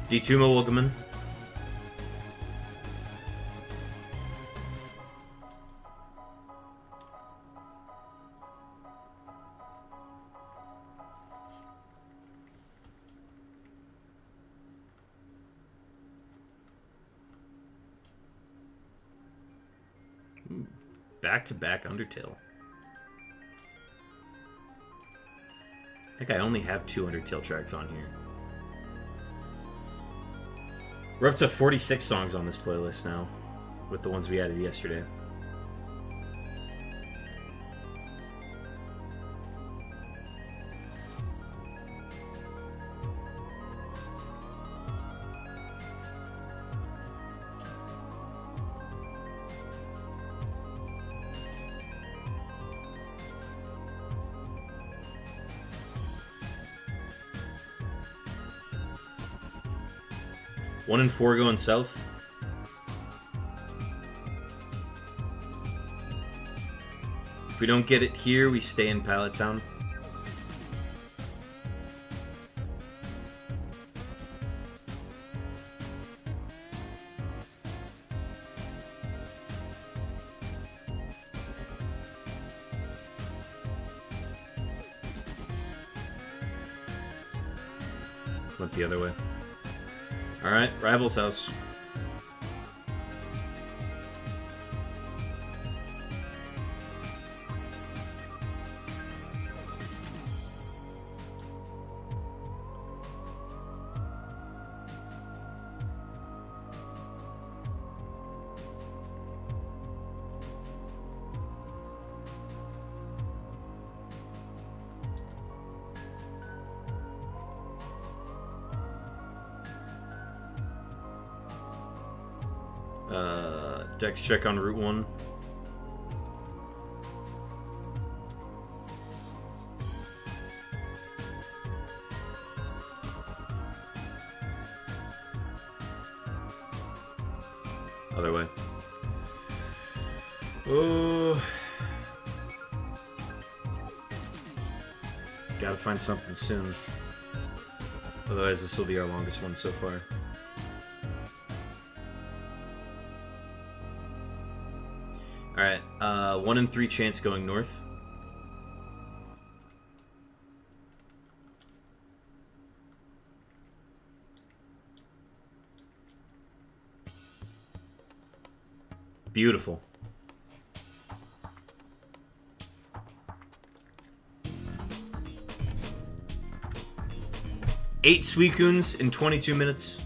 Speaker 1: D2 welcome. Back-to-back Undertale. I think I only have 2 Undertale tracks on here. We're up to 46 songs on this playlist now, with the ones we added yesterday. One and 4 going south. If we don't get it here, we stay in Pallet Town. Went the other way. Alright, Rival's house. Dex check on Route 1. Other way. Oh. Gotta find something soon. Otherwise, this will be our longest one so far. Alright, 1 in 3 chance going north. Beautiful. Eight Suicunes in 22 minutes.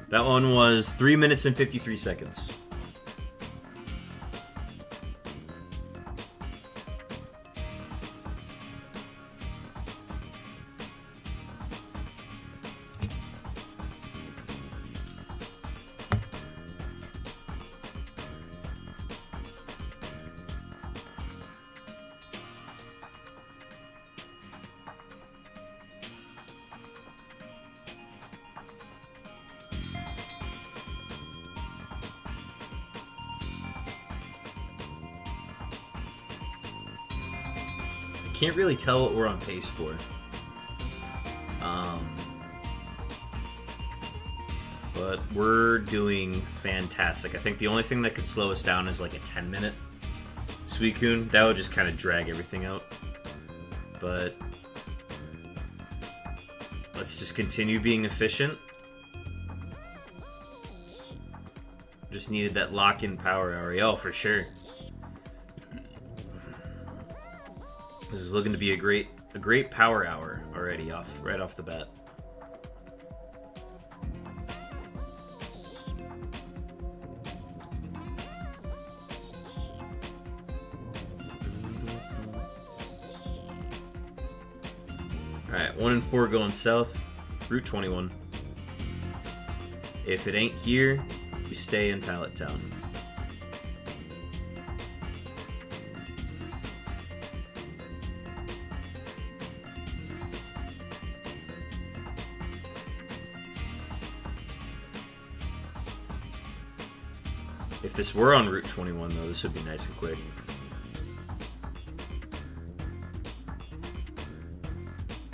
Speaker 1: That one was 3 minutes and 53 seconds. Can't really tell what we're on pace for. But we're doing fantastic. I think the only thing that could slow us down is like a 10-minute Suicune. That would just kind of drag everything out. But let's just continue being efficient. Just needed that lock-in power hour. Oh, for sure. This is looking to be a great power hour already right off the bat. Alright, 1 in 4 going south. Route 21. If it ain't here, we stay in Pallet Town. If this were on Route 21, though, this would be nice and quick.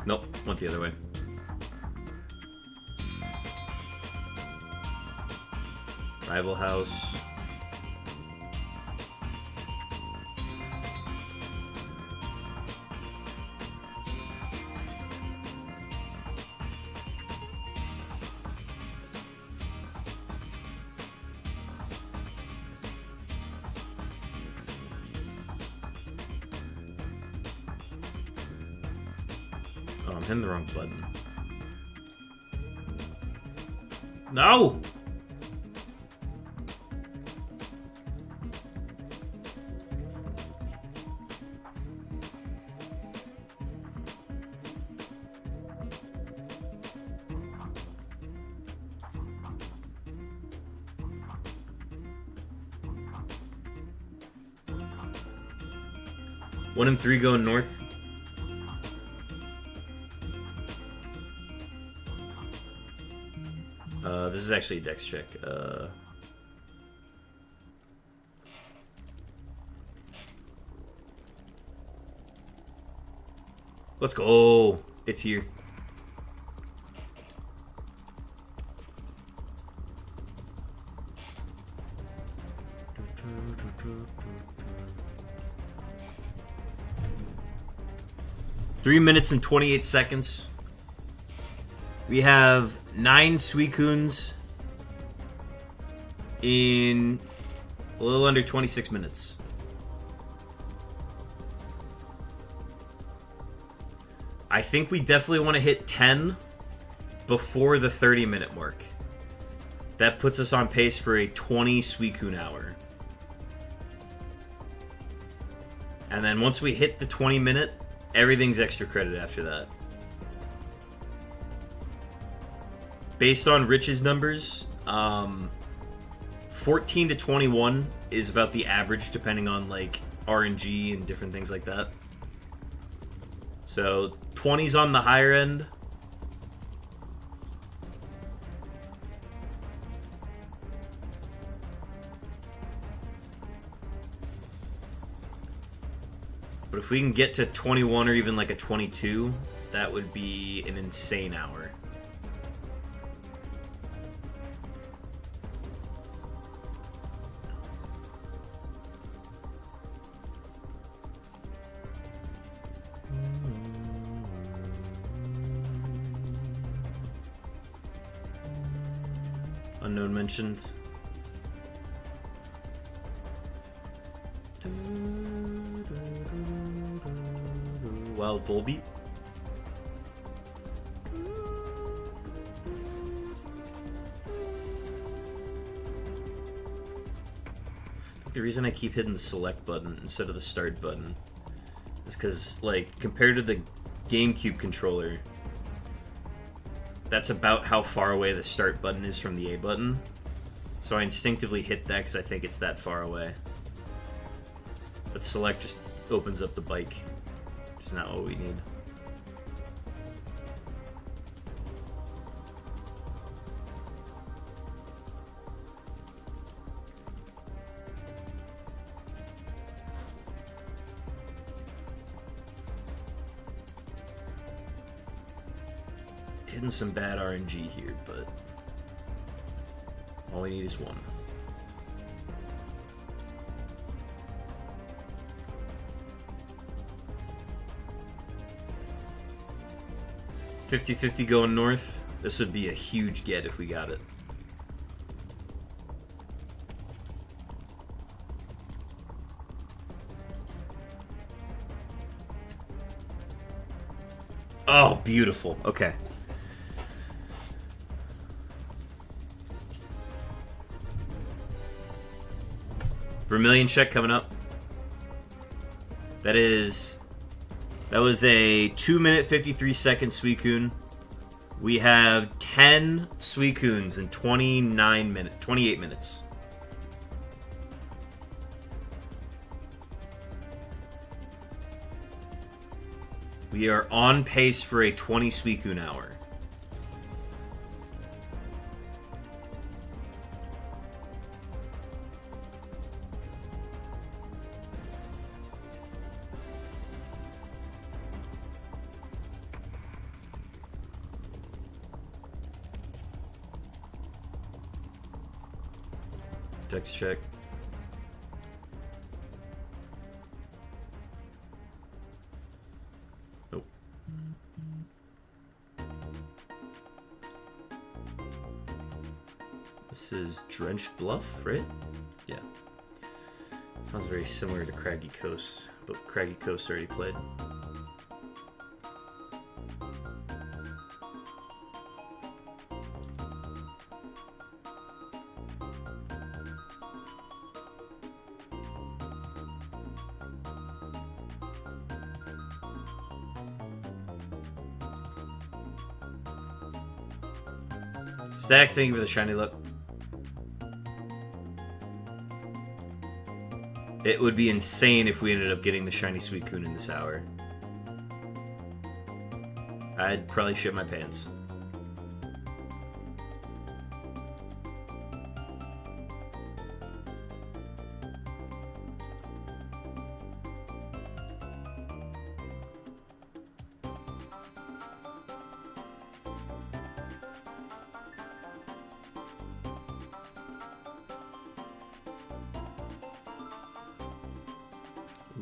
Speaker 1: Nope, went the other way. Rival house. Oh, I'm hitting the wrong button. No! One and 3 going north. This is actually a dex check. Let's go. It's here. Three minutes and 28 seconds. We have 9 Suicunes in a little under 26 minutes. I think we definitely want to hit 10 before the 30-minute mark. That puts us on pace for a 20 Suicune hour. And then once we hit the 20-minute, everything's extra credit after that. Based on Rich's numbers, 14 to 21 is about the average, depending on like RNG and different things like that. So 20's on the higher end. But if we can get to 21 or even like a 22, that would be an insane hour. Unknown mentioned. Wild Volbeat. The reason I keep hitting the select button instead of the start button is because, like, compared to the GameCube controller, that's about how far away the start button is from the A button. So I instinctively hit that because I think it's that far away. But select just opens up the bike, which is not what we need. Hitting some bad RNG here, but all we need is one. $50-50 going north. This would be a huge get if we got it. Oh, beautiful. Okay. Vermilion check coming up. That was a 2-minute 53-second Suicune. We have 10 Suicunes in 28 minutes. We are on pace for a 20 Suicune hour. Dex check. Nope. This is Drenched Bluff, right? Yeah. Sounds very similar to Craggy Coast, but Craggy Coast already played. Stacks, thank you for the shiny luck. It would be insane if we ended up getting the shiny Suicune in this hour. I'd probably shit my pants.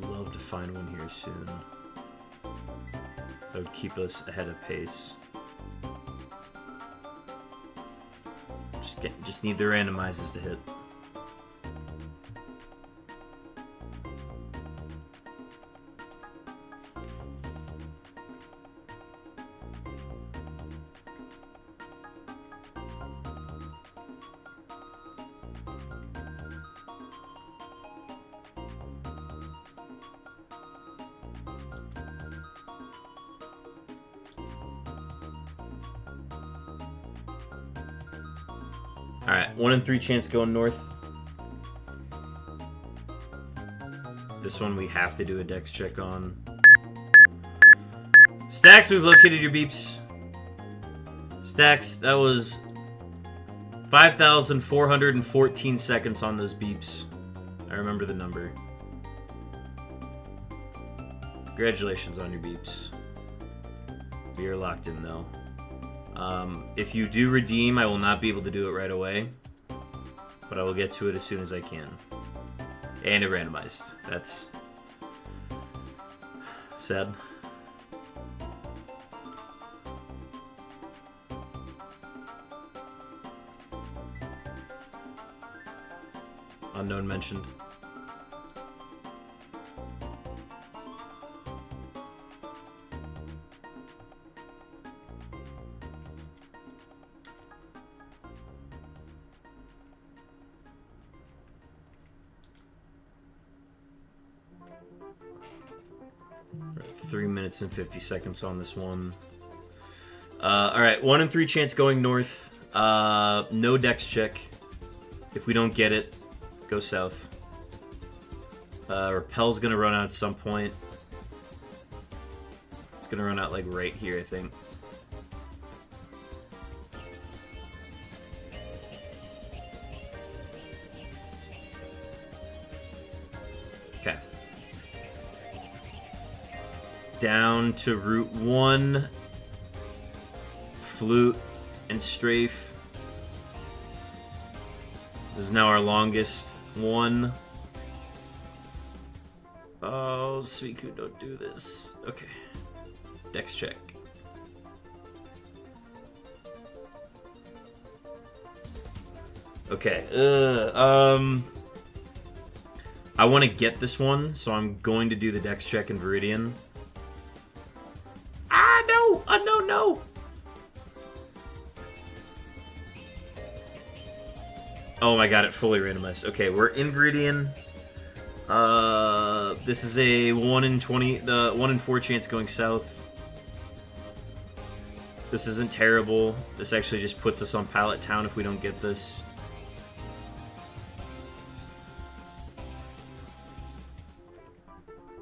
Speaker 1: Love to find one here soon. That would keep us ahead of pace. Just need the randomizers to hit. Alright, 1 in 3 chance going north. This one we have to do a dex check on. Stacks, we've located your beeps. Stacks, that was 5,414 seconds on those beeps. I remember the number. Congratulations on your beeps. We are locked in, though. If you do redeem, I will not be able to do it right away. But I will get to it as soon as I can. And it randomized. That's sad. Unknown mentioned. We're at 3 minutes and 50 seconds on this one. Alright, 1 in 3 chance going north. No dex check. If we don't get it, go south. Repel's gonna run out at some point. It's gonna run out like right here, I think. Okay. Down to Route 1. Flute and Strafe. This is now our longest one. Oh, Suicune, don't do this. Okay. Dex check. Okay. I want to get this one, so I'm going to do the dex check in Viridian. Ah, no! No! Oh my god, it fully randomized. Okay, we're in Viridian. This is a 1 in 20, the 1 in 4 chance going south. This isn't terrible. This actually just puts us on Pallet Town if we don't get this.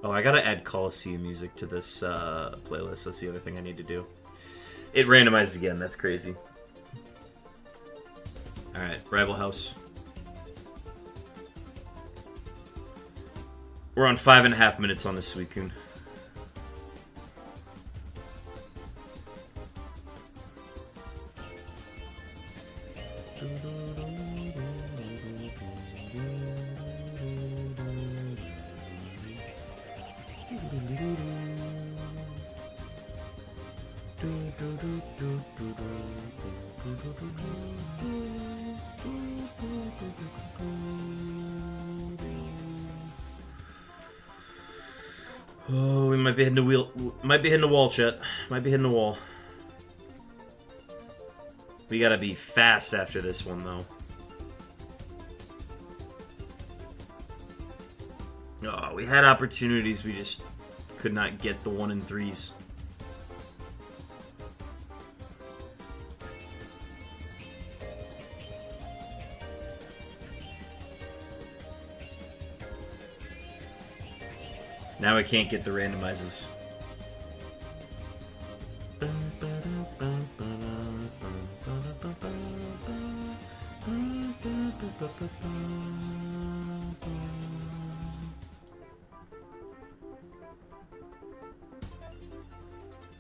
Speaker 1: Oh, I gotta add Coliseum music to this playlist. That's the other thing I need to do. It randomized again. That's crazy. Alright, Rival House. We're on 5.5 minutes on this Suicune. Oh, we might be hitting the wheel. Might be hitting the wall, chat. Might be hitting the wall. We gotta be fast after this one, though. Oh, we had opportunities. We just could not get the 1 in 3s. Now I can't get the randomizes.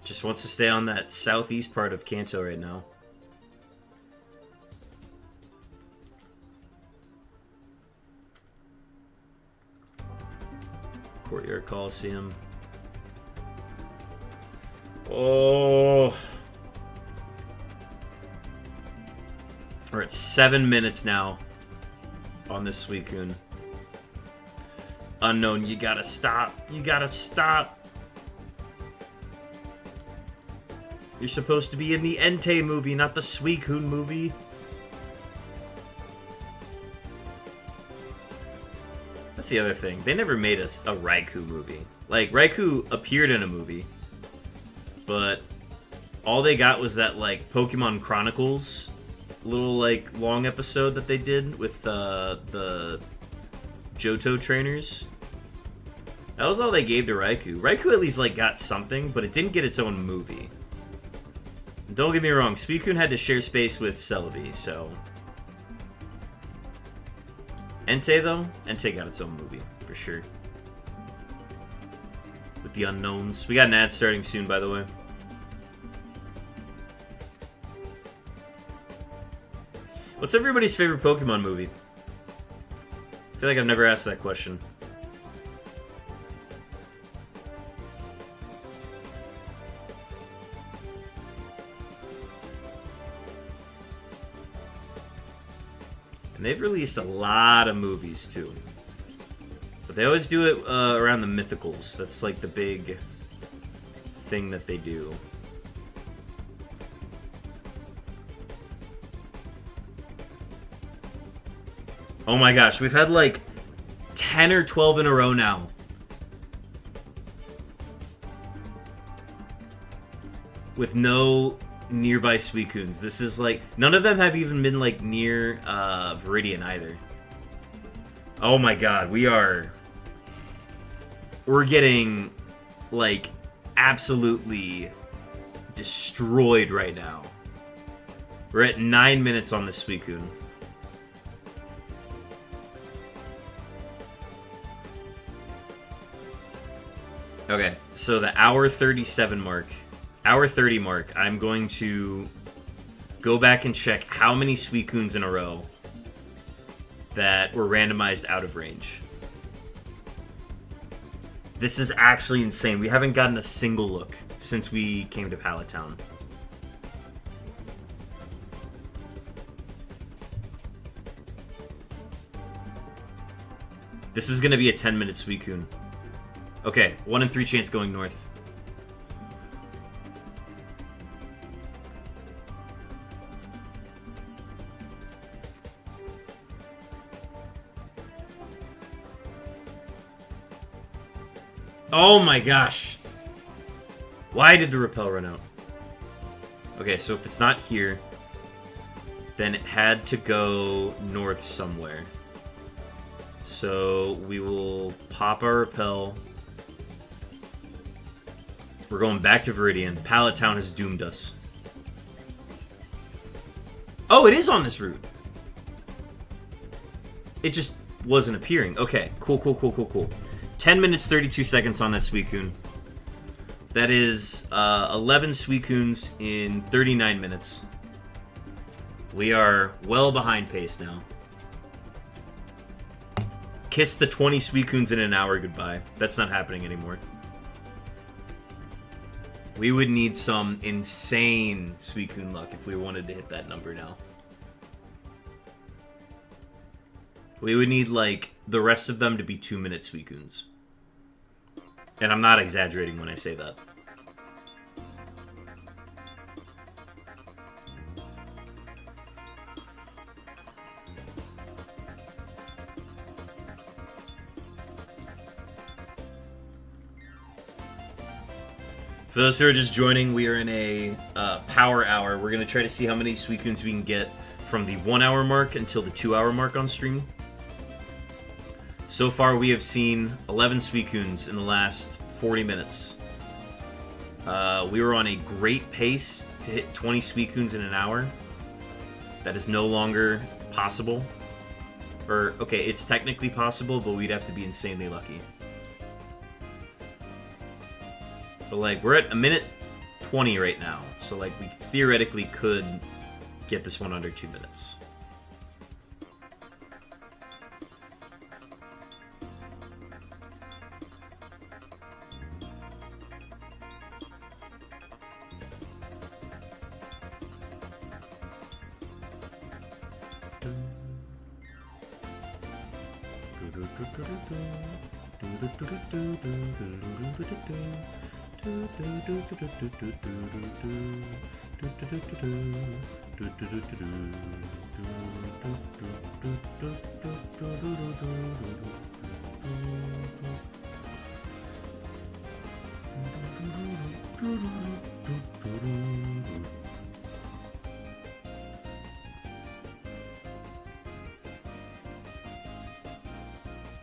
Speaker 1: Just wants to stay on that southeast part of Kanto right now. Courtyard Coliseum. Oh. We're at 7 minutes now on this Suicune. Unknown, you gotta stop. You gotta stop. You're supposed to be in the Entei movie, not the Suicune movie. That's the other thing. They never made us a Raikou movie. Like, Raikou appeared in a movie, but all they got was that, like, Pokemon Chronicles little, like, long episode that they did with the Johto trainers. That was all they gave to Raikou. Raikou at least, like, got something, but it didn't get its own movie. Don't get me wrong, Suicune had to share space with Celebi, so... Entei, though? Entei got its own movie, for sure. With the unknowns. We got an ad starting soon, by the way. What's everybody's favorite Pokemon movie? I feel like I've never asked that question. And they've released a lot of movies, too. But they always do it around the mythicals. That's like the big thing that they do. Oh my gosh, we've had like 10 or 12 in a row now. With no nearby Suicunes. This is like... None of them have even been like near Viridian either. Oh my god, we're getting like absolutely destroyed right now. We're at 9 minutes on the Suicune. Okay, so the hour 37 mark, hour 30 mark, I'm going to go back and check how many Suicunes in a row that were randomized out of range. This is actually insane. We haven't gotten a single look since we came to Pallet Town. This is going to be a 10-minute Suicune. Okay, 1 in 3 chance going north. Oh my gosh! Why did the repel run out? Okay, so if it's not here, then it had to go north somewhere. So we will pop our repel. We're going back to Viridian. Pallet Town has doomed us. Oh, it is on this route. It just wasn't appearing. Okay, cool. 10 minutes, 32 seconds on that Suicune. That is 11 Suicunes in 39 minutes. We are well behind pace now. Kiss the 20 Suicunes in an hour goodbye. That's not happening anymore. We would need some insane Suicune luck if we wanted to hit that number now. We would need, like, the rest of them to be 2-minute Suicunes. And I'm not exaggerating when I say that. For those who are just joining, we are in a power hour. We're going to try to see how many Suicunes we can get from the 1 hour mark until the 2 hour mark on stream. So far, we have seen 11 Suicunes in the last 40 minutes. We were on a great pace to hit 20 Suicunes in an hour. That is no longer possible. Or, okay, it's technically possible, but we'd have to be insanely lucky. But, like, we're at 1:20 right now. So, like, we theoretically could get this one under 2 minutes.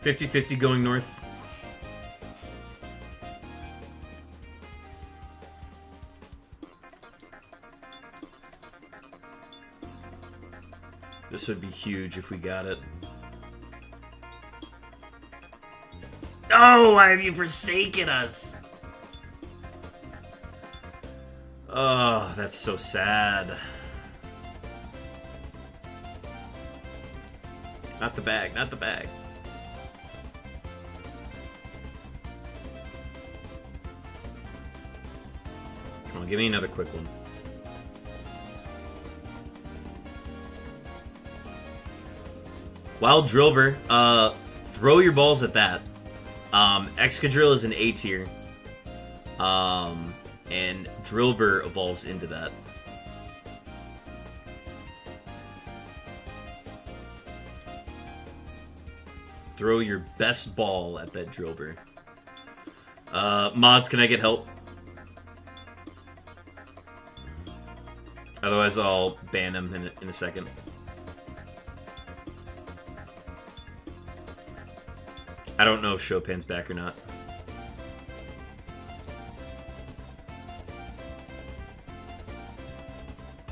Speaker 1: .50 going north. This would be huge if we got it. Oh, why have you forsaken us? Oh, that's so sad. Not the bag, not the bag. Come on, give me another quick one. Wild Drillbur, throw your balls at that. Excadrill is an A tier. And Drillbur evolves into that. Throw your best ball at that Drillbur. Mods, can I get help? Otherwise, I'll ban him in a second. I don't know if Chopin's back or not.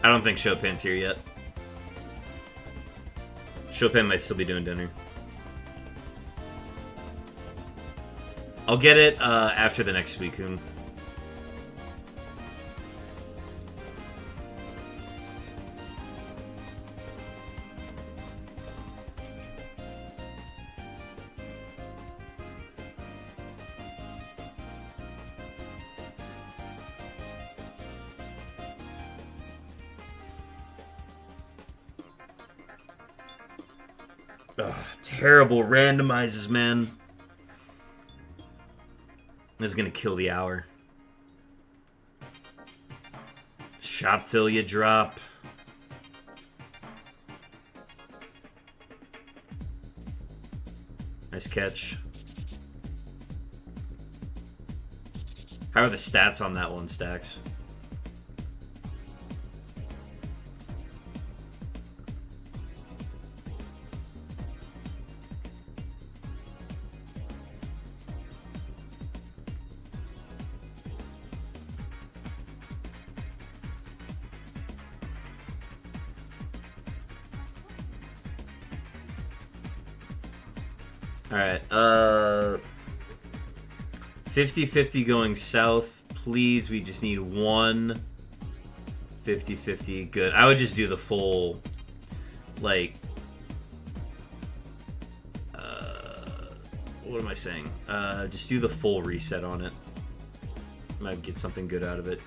Speaker 1: I don't think Chopin's here yet. Chopin might still be doing dinner. I'll get it after the next Suicune. Ugh, terrible randomizes, man. This is gonna kill the hour. Shop till you drop. Nice catch. How are the stats on that one, Stacks? Alright, 50-50 going south. Please, we just need one 50-50. Good. I would just do the full, like, what am I saying? Just do the full reset on it. Might get something good out of it.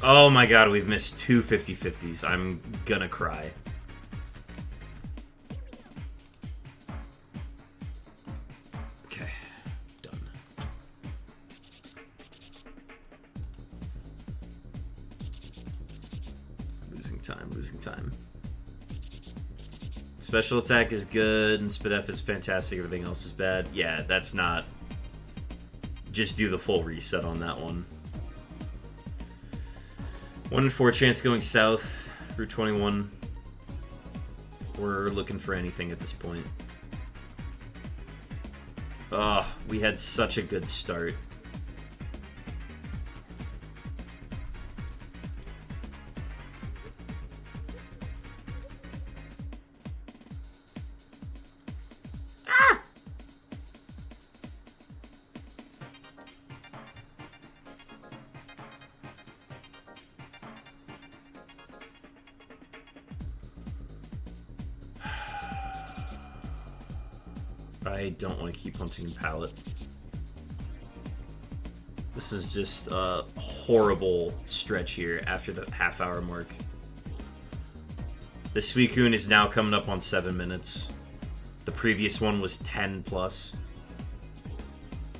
Speaker 1: Oh my god, we've missed two 50-50s. I'm gonna cry. Okay, done. Losing time, losing time. Special attack is good, and Spadef is fantastic, everything else is bad. Yeah, that's not... Just do the full reset on that one. 1 in 4 chance going south, Route 21. We're looking for anything at this point. Oh, we had such a good start. I don't want to keep hunting Pallet. This is just a horrible stretch here after the half-hour mark. The Suicune is now coming up on 7 minutes. The previous one was 10 plus.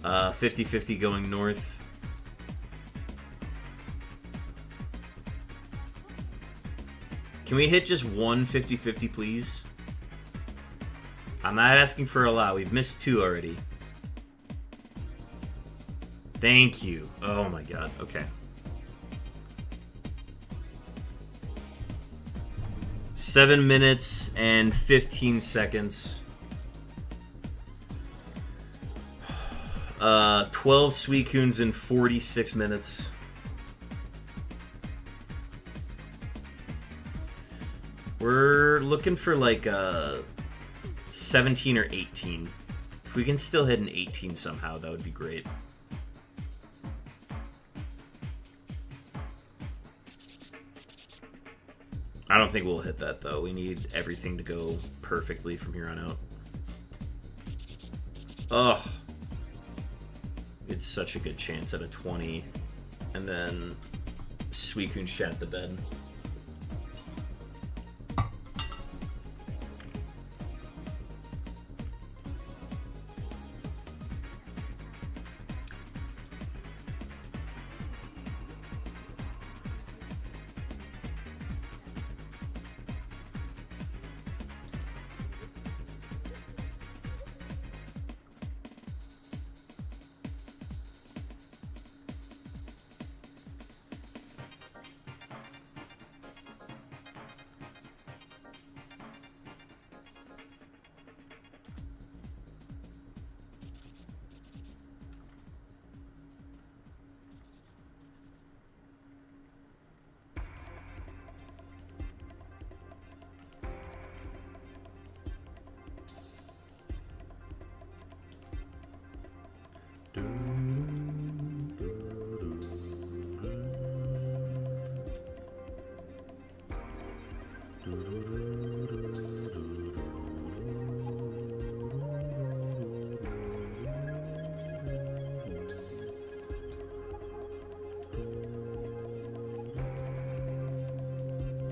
Speaker 1: 50-50 going north. Can we hit just one 50-50, please? I'm not asking for a lot. We've missed 2 already. Thank you. Oh my god. Okay. 7 minutes and 15 seconds. 12 Suicunes in 46 minutes. We're looking for like 17 or 18. If we can still hit an 18 somehow, that would be great. I don't think we'll hit that, though. We need everything to go perfectly from here on out. Ugh. It's such a good chance at a 20. And then Suicune shat the bed.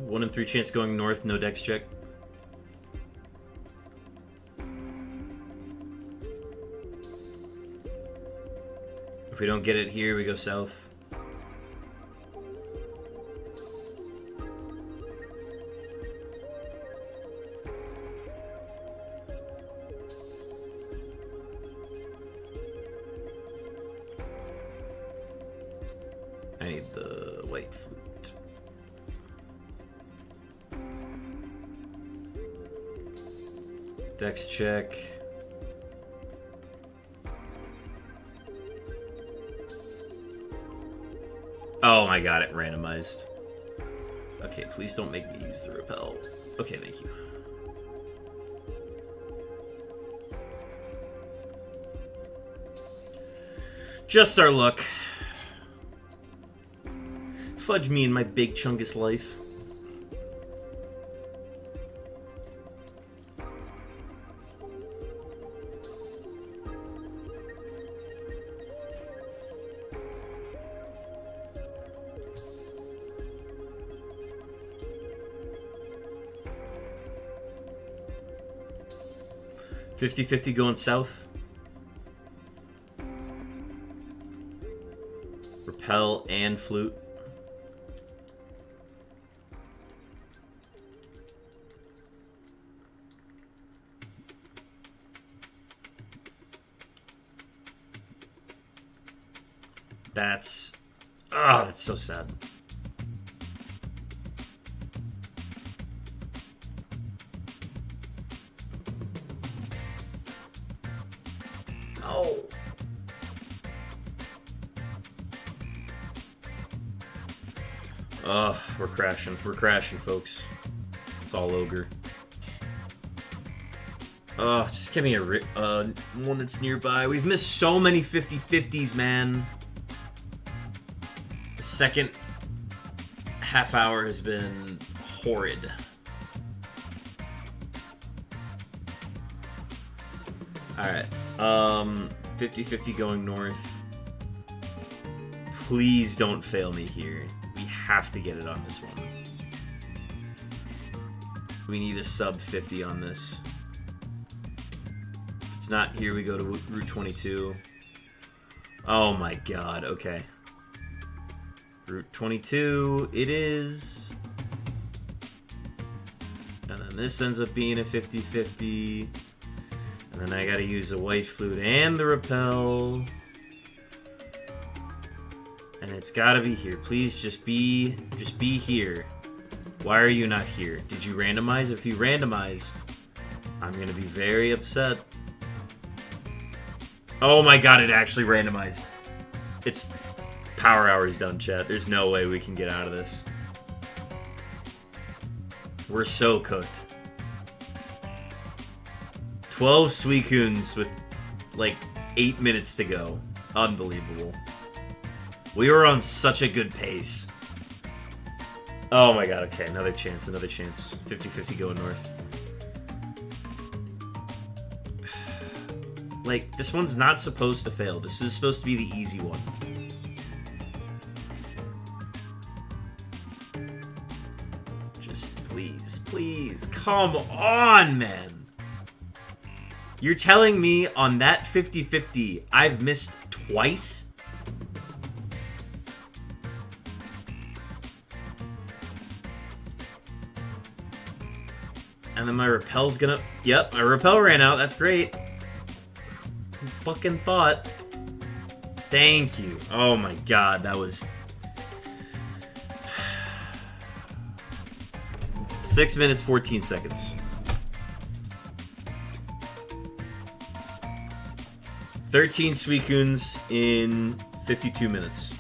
Speaker 1: One in 3 chance going north, no dex check. If we don't get it here, we go south. I need the white flute. Dex check. Oh my god, it randomized. Okay, please don't make me use the repel. Okay, thank you. Just our luck. Fudge me in my big chungus life. $50-50 going south. Repel and flute. That's... oh, that's so sad. Oh. We're crashing. We're crashing, folks. It's all ogre. Just give me a one that's nearby. We've missed so many 50-50s, man. The second half hour has been horrid. Alright. 50-50 going north. Please don't fail me here. We have to get it on this one. We need a sub 50 on this. If it's not here, we go to Route 22. Oh my god, okay. Route 22, it is. And then this ends up being a 50-50. And then I gotta use a white flute and the repel. And it's gotta be here. Please just be here. Why are you not here? Did you randomize? If you randomized, I'm gonna be very upset. Oh my god, it actually randomized. It's power hour's done, chat. There's no way we can get out of this. We're so cooked. 12 Suicunes with like 8 minutes to go. Unbelievable. We were on such a good pace. Oh my god, okay, another chance, another chance. 50-50 going north. Like, this one's not supposed to fail. This is supposed to be the easy one. Just please, please, come on, man. You're telling me on that 50-50 I've missed twice? And then my repel's gonna... Yep, my repel ran out. That's great. Who fucking thought? Thank you. Oh my god, that was... 6 minutes, 14 seconds. 13 Suicunes in 52 minutes.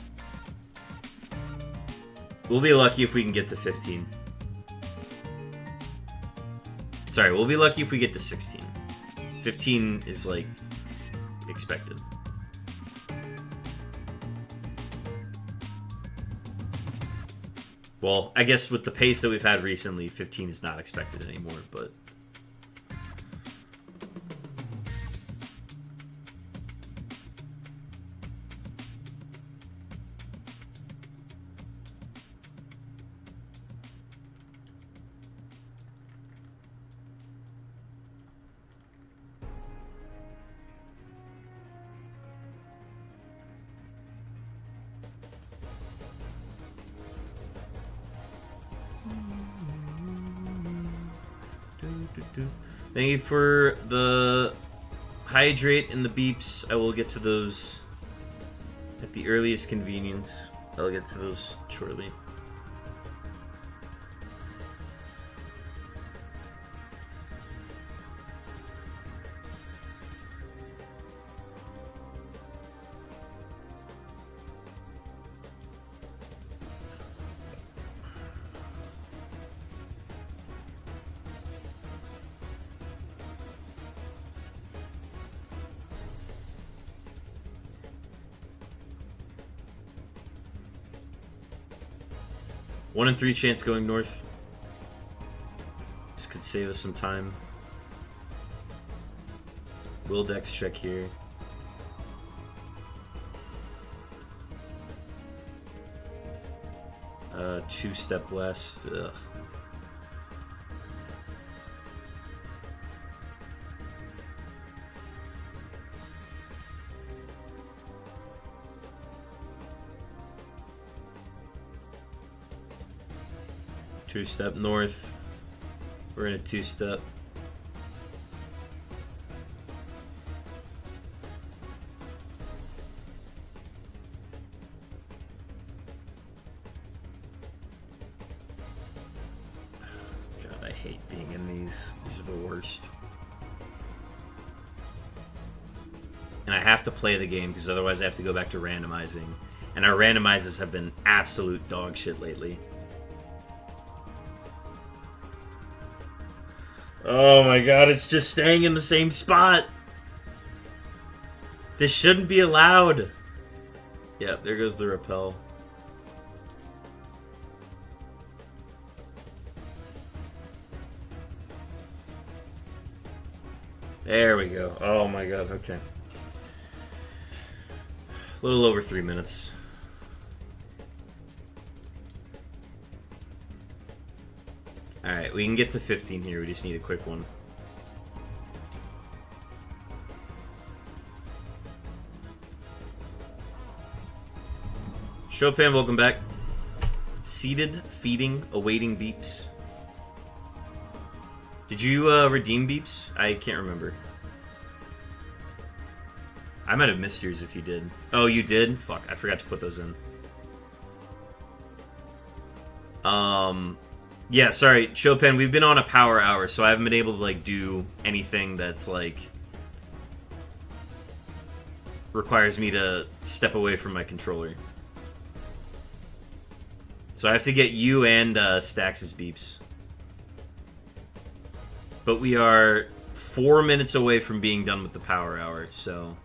Speaker 1: We'll be lucky if we can get to 15. Sorry, we'll be lucky if we get to 16. 15 is, like, expected. Well, I guess with the pace that we've had recently, 15 is not expected anymore, but... Thank you for the hydrate and the beeps. I will get to those at the earliest convenience. I'll get to those shortly. One in 3 chance going north. This could save us some time. Will Dex check here. Two-step west. Ugh. Two-step north. We're in a two-step. God, I hate being in these. These are the worst. And I have to play the game because otherwise I have to go back to randomizing. And our randomizers have been absolute dog shit lately. Oh my god, it's just staying in the same spot. This shouldn't be allowed. Yeah, there goes the repel. There we go. Oh my god, okay. A little over 3 minutes. Alright, we can get to 15 here, we just need a quick one. Chopin, welcome back. Seated, feeding, awaiting beeps. Did you redeem beeps? I can't remember. I might have missed yours if you did. Oh, you did? Fuck, I forgot to put those in. Yeah, sorry, Chopin, we've been on a power hour, so I haven't been able to, like, do anything that's, like... requires me to step away from my controller. So I have to get you and Stax's beeps. But we are 4 minutes away from being done with the power hour, so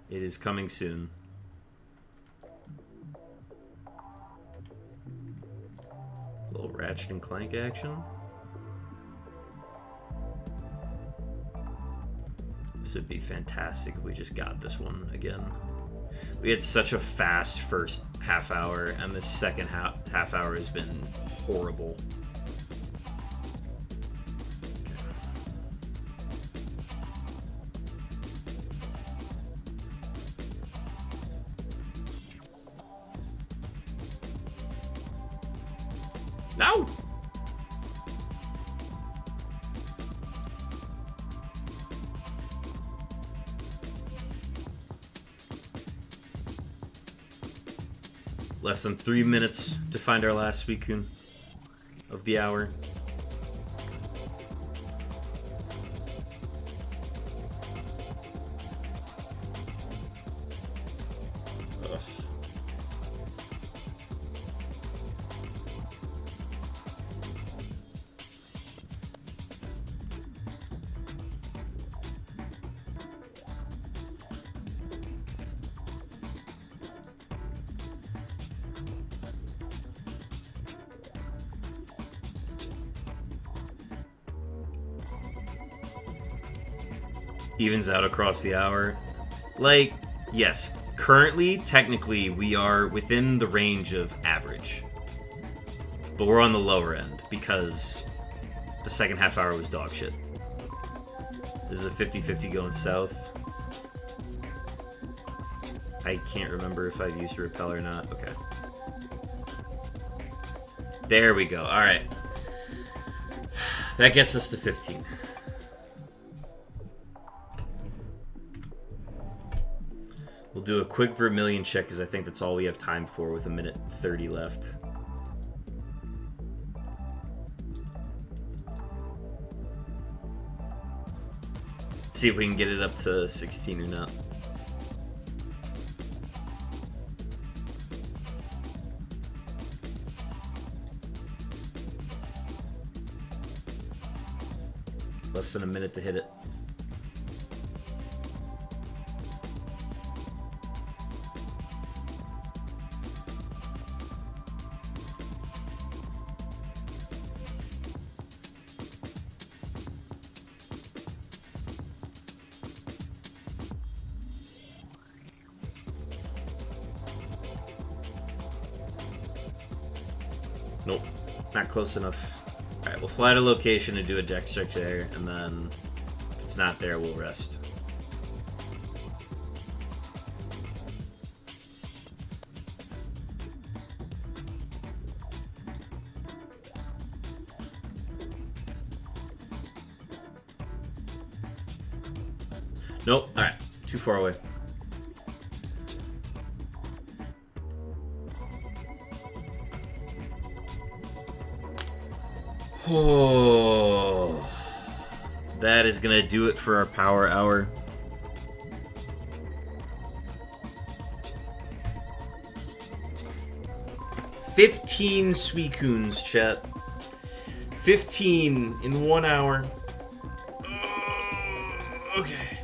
Speaker 1: it is coming soon. A little Ratchet and Clank action. This would be fantastic if we just got this one again. We had such a fast first half hour, and the second half hour has been horrible. No! Less than 3 minutes to find our last Suicune of the hour. Ugh. Evens out across the hour. Like, yes, currently, technically, we are within the range of average. But we're on the lower end, because the second half hour was dog shit. This is a 50-50 going south. I can't remember if I've used a repel or not. Okay. There we go. Alright. That gets us to 15. We'll do a quick Vermilion check, because I think that's all we have time for with 1:30 left. See if we can get it up to 16 or not. Less than a minute to hit it. Nope, not close enough. Alright, we'll fly to location and do a deck stretch there, and then if it's not there, we'll rest. Nope, alright, too far away. Oh, that is gonna do it for our power hour. $15 Suicunes, chat. 15 in 1 hour. Okay.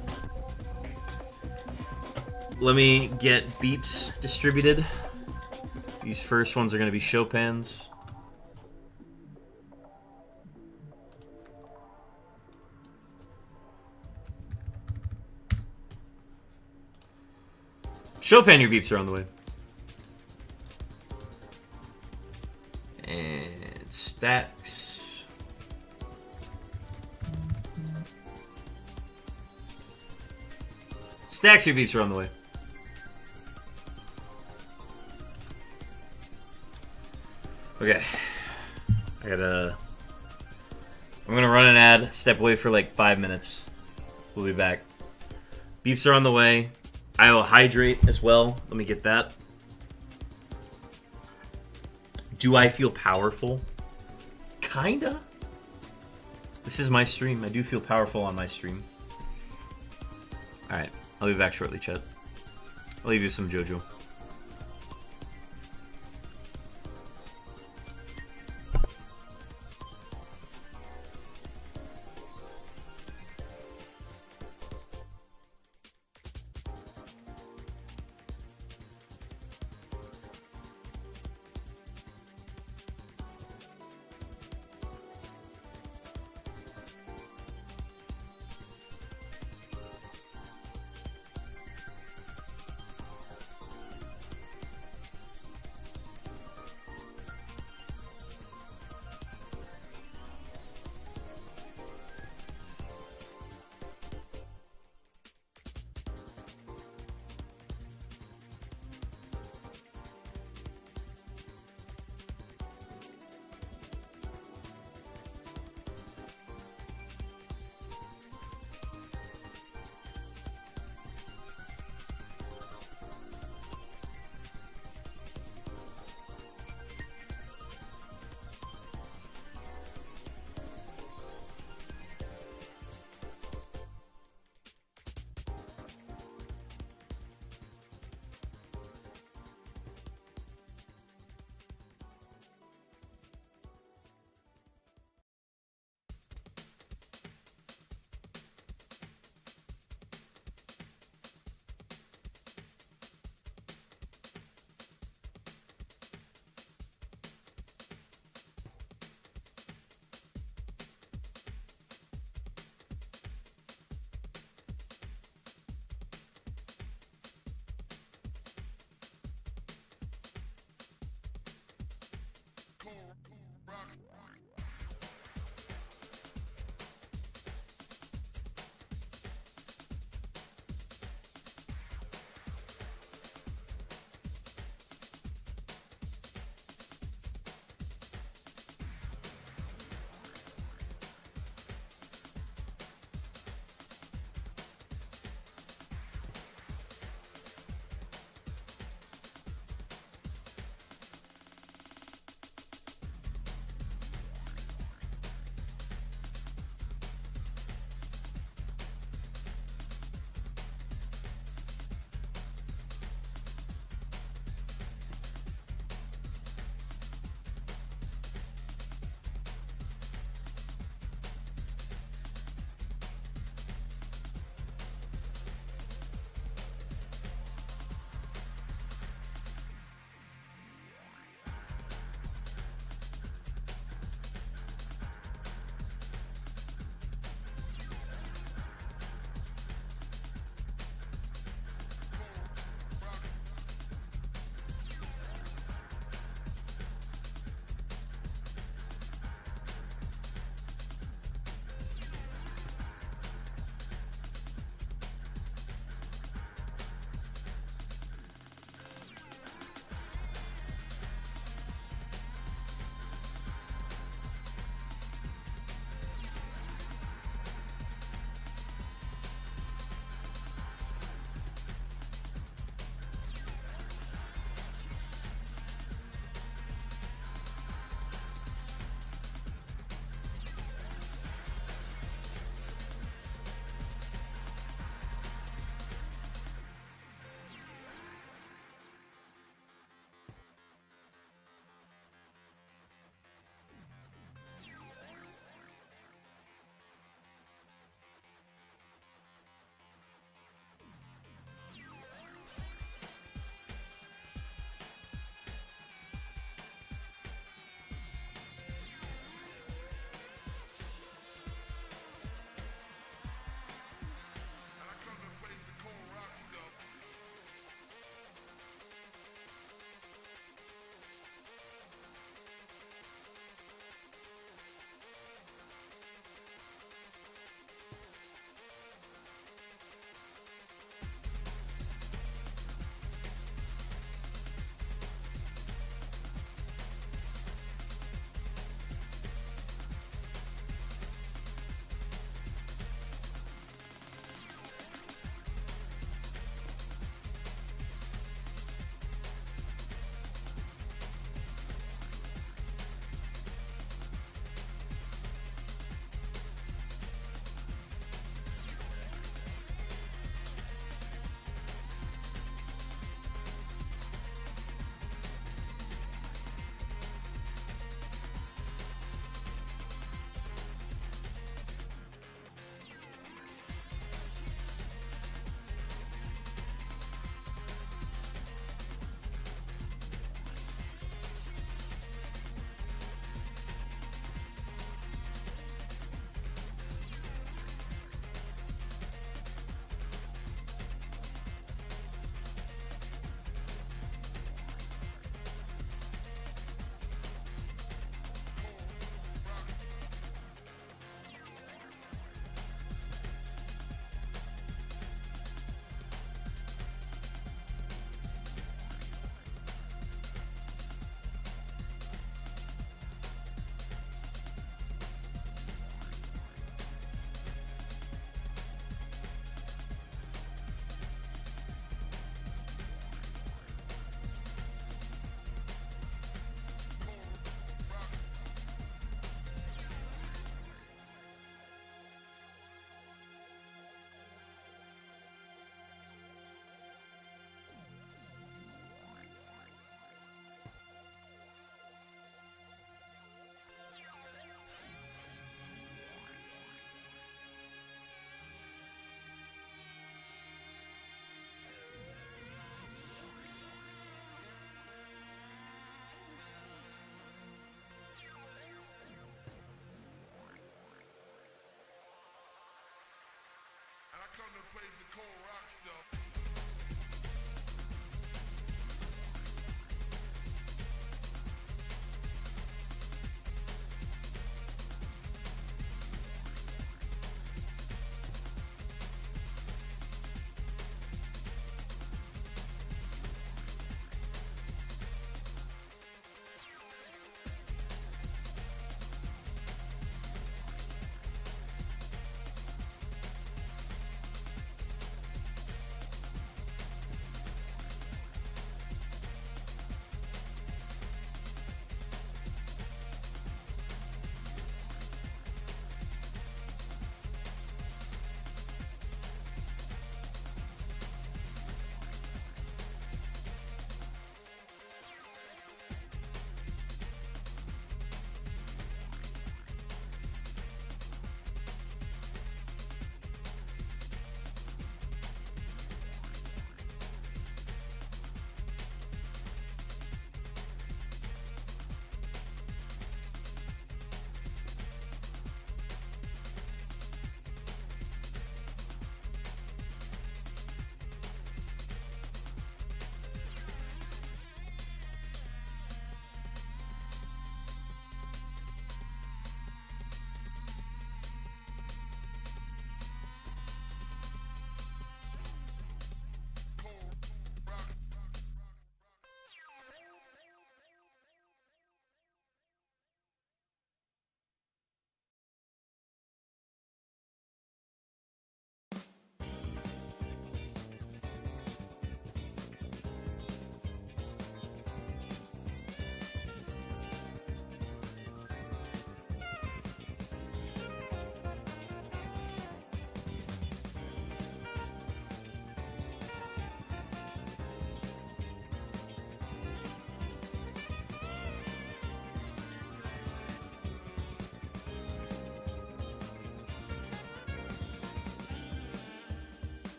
Speaker 1: Let me get beeps distributed. These first ones are gonna be Chopin's. Chopin, your beeps are on the way. And Stacks. Stacks, your beeps are on the way. Okay. I'm gonna run an ad, step away for like 5 minutes. We'll be back. Beeps are on the way. I will hydrate as well. Let me get that. Do I feel powerful? Kinda. This is my stream. I do feel powerful on my stream. Alright, I'll be back shortly, chat. I'll leave you some JoJo.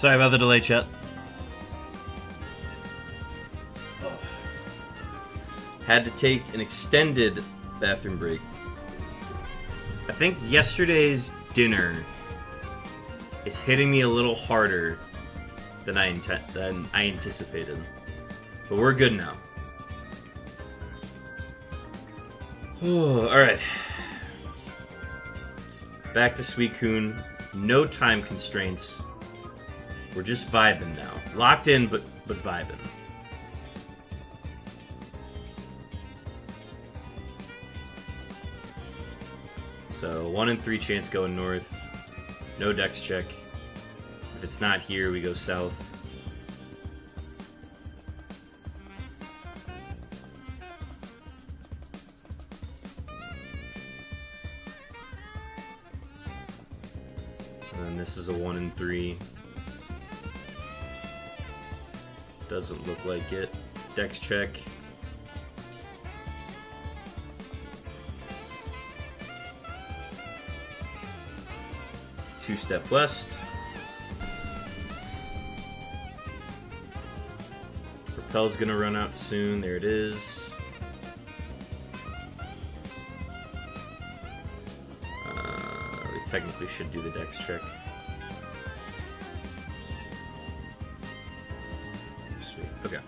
Speaker 1: Sorry about the delay, chat. Had to take an extended bathroom break. I think yesterday's dinner is hitting me a little harder than I anticipated. But we're good now. Alright. Back to Suicune. No time constraints. We're just vibing now. Locked in, but vibing. So 1 in 3 chance going north. No dex check. If it's not here, we go south. And then this is a 1 in 3. Doesn't look like it. Dex check. Two-step west. Repel's gonna run out soon. There it is. We technically should do the dex check. Sweet. Okay.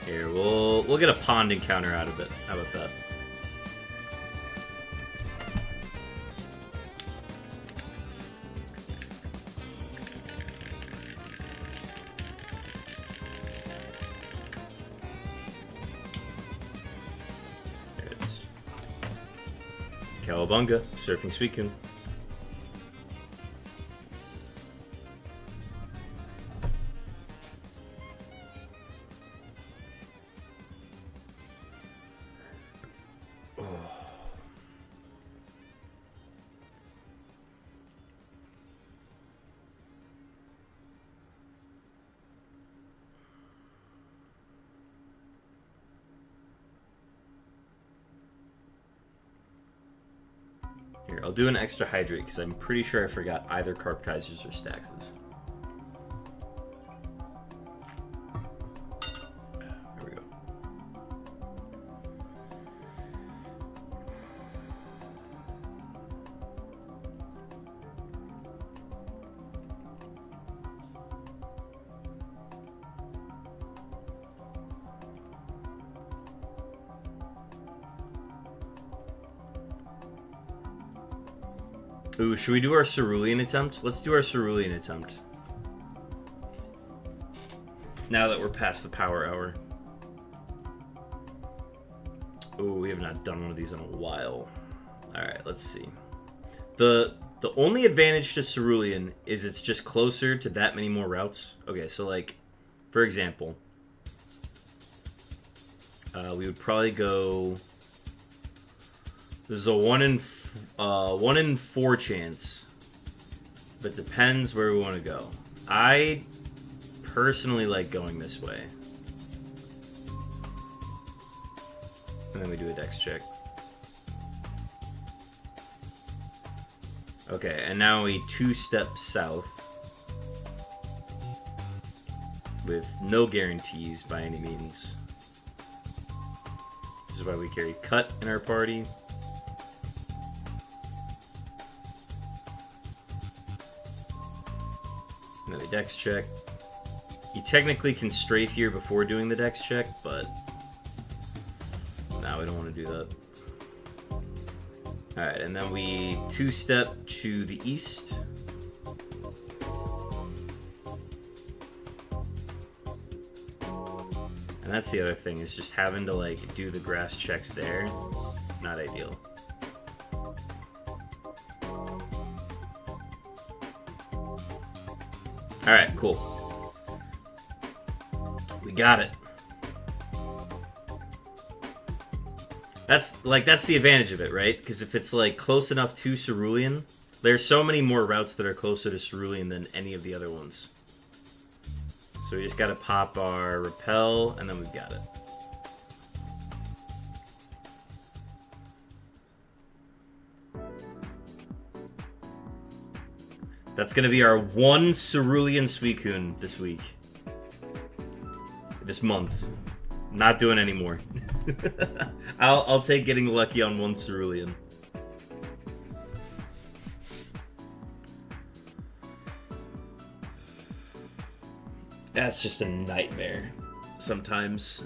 Speaker 1: Here, we'll get a pond encounter out of it. How about that? There it is. Cowabunga, surfing Suicune. Here, I'll do an extra hydrate because I'm pretty sure I forgot either Carp Kaisers or Staxes. There we go. Ooh, should we do our Cerulean attempt? Let's do our Cerulean attempt. Now that we're past the power hour. Ooh, we have not done one of these in a while. Alright, let's see. The only advantage to Cerulean is it's just closer to that many more routes. Okay, so like, for example, we would probably go... This is a 1 in 4 chance, but depends where we want to go. I personally like going this way. And then we do a dex check. Okay, and now we 2-step south with no guarantees by any means. This is why we carry Cut in our party. Another dex check. You technically can strafe here before doing the dex check, but no, we don't want to do that. Alright, and then we 2-step to the east. And that's the other thing, is just having to like do the grass checks there. Not ideal. Alright, cool. We got it. That's the advantage of it, right? Because if it's like close enough to Cerulean, there's so many more routes that are closer to Cerulean than any of the other ones. So we just gotta pop our Repel, and then we've got it. That's gonna be our one Cerulean Suicune this week. This month. Not doing any more. I'll take getting lucky on one Cerulean. That's just a nightmare. Sometimes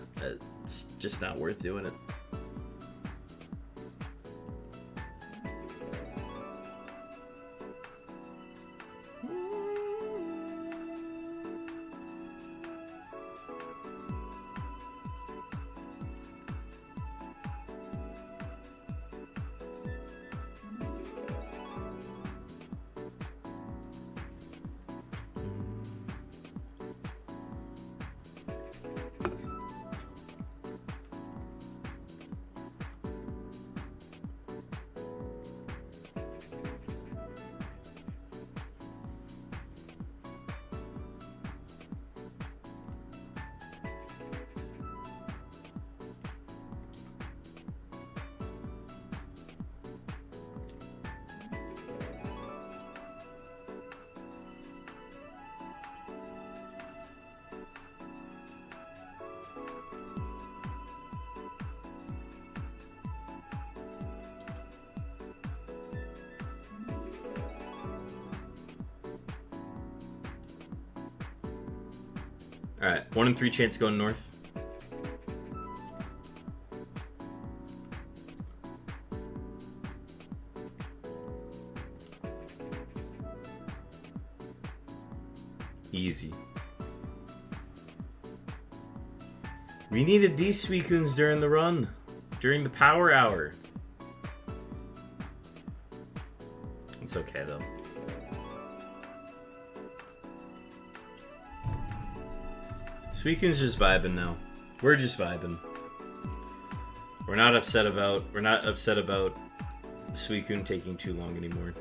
Speaker 1: it's just not worth doing it. Alright, 1 in 3 chance going north. Easy. We needed these Suicunes during the run. During the power hour. It's okay though. Suicune's just vibing now. We're just vibing. We're not upset about Suicune taking too long anymore.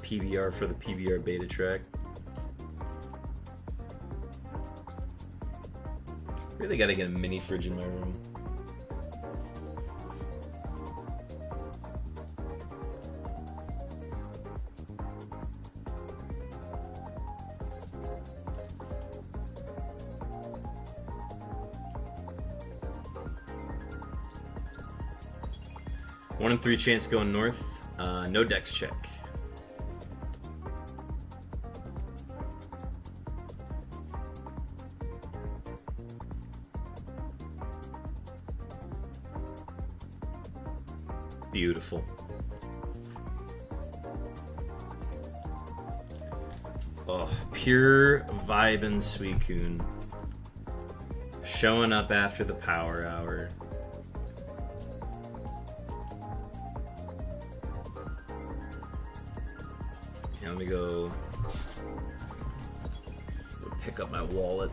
Speaker 1: PBR for the PBR beta track. Really gotta get a mini fridge in my room. One in 3 chance going north. No dex check. Beautiful. Oh, pure vibin' Suicune. Showing up after the power hour. Let me go pick up my wallet.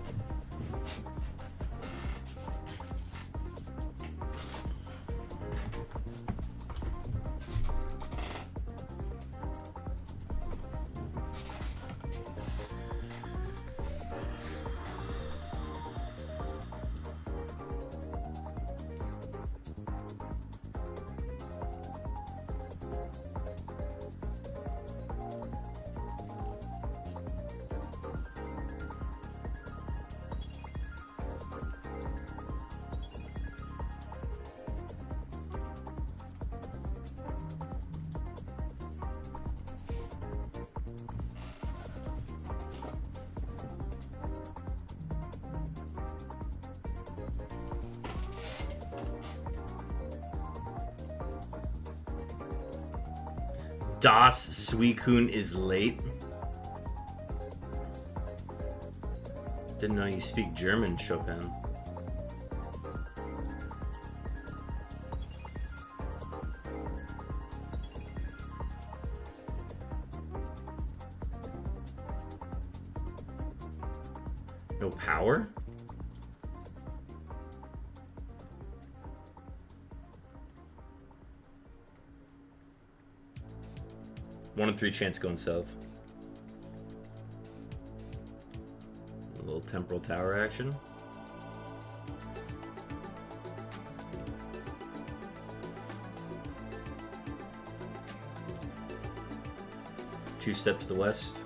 Speaker 1: Das Suicune is late. Didn't know you speak German, Chopin. No power? One in 3 chance going south. A little temporal tower action. Two step to the west.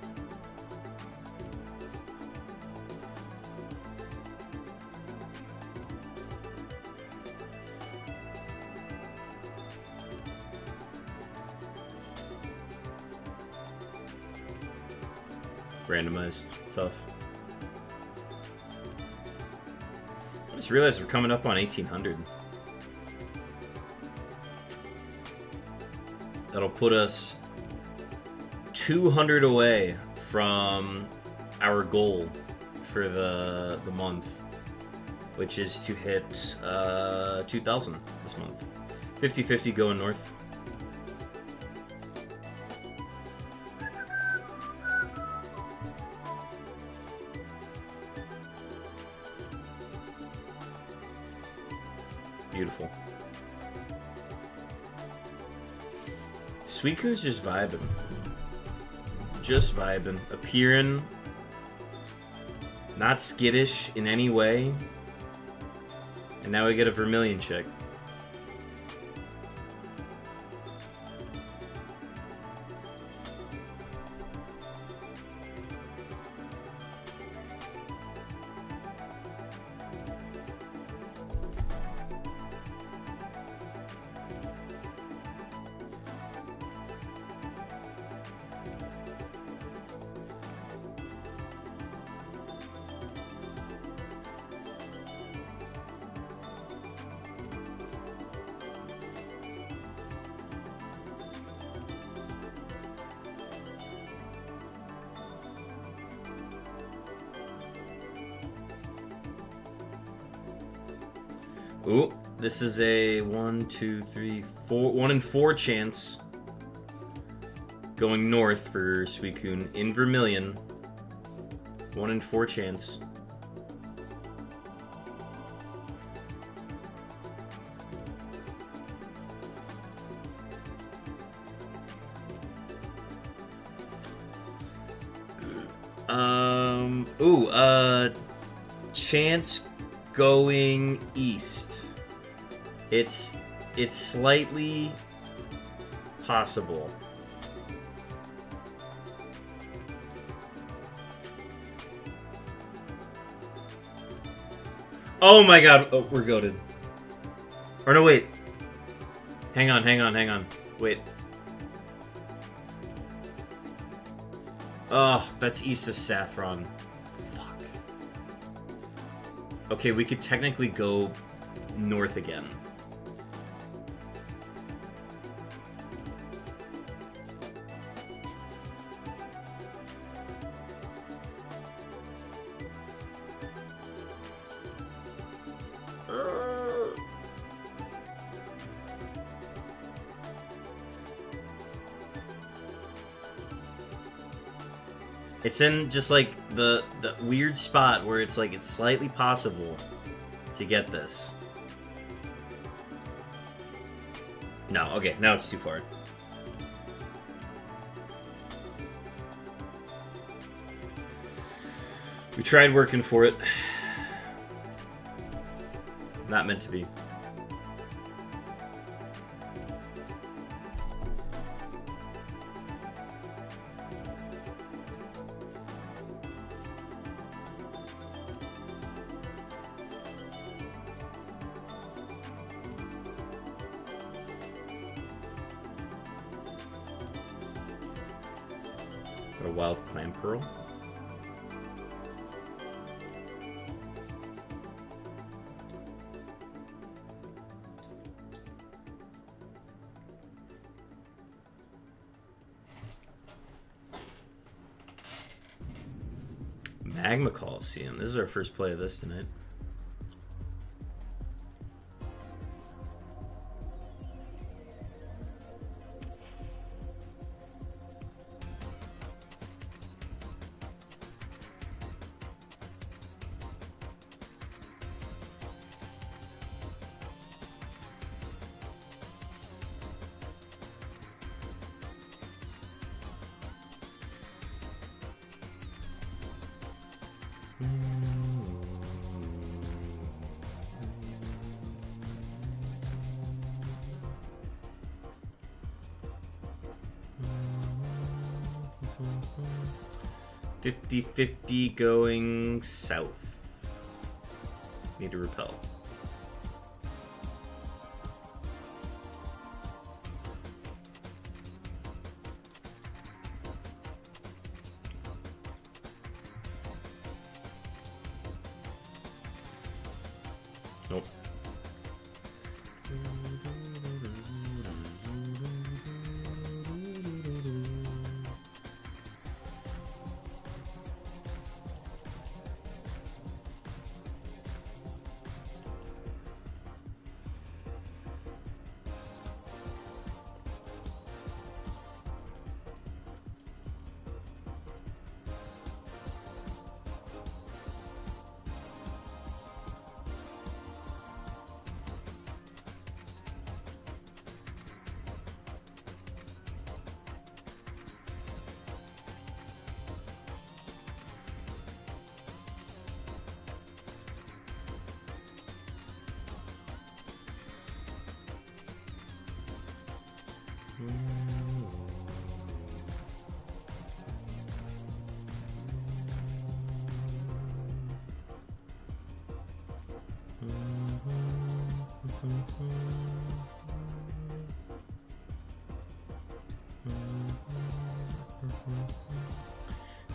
Speaker 1: Randomized. Tough. I just realized we're coming up on 1800. That'll put us 200 away from our goal for the month, which is to hit 2,000 this month. 50-50 going north. Beautiful. Suicune's just vibing. Just vibing. Appearing. Not skittish in any way. And now we get a Vermilion check. Ooh, this is a 1 in 4 chance going north for Suicune in Vermilion. 1 in 4 chance. Chance going east. It's slightly possible. Oh my god. Oh, we're goated. Or no, wait. Hang on. Wait. Oh, that's east of Saffron. Fuck. Okay, we could technically go north again. It's in just like the weird spot where it's like it's slightly possible to get this. No, okay, now it's too far. We tried working for it. Not meant to be. Got a wild clam pearl. Magma Coliseum. This is our first play of this tonight. $50-50 going south. Need to repel. Nope.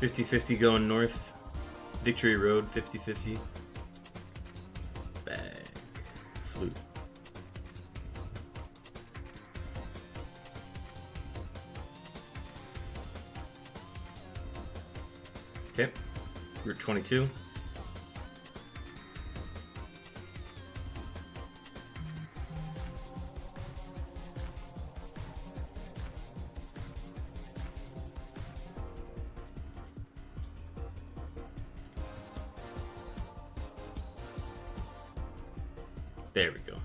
Speaker 1: $50-50 going north. Victory Road, 50-50. Bag. Flute. Okay. Route 22. There we go.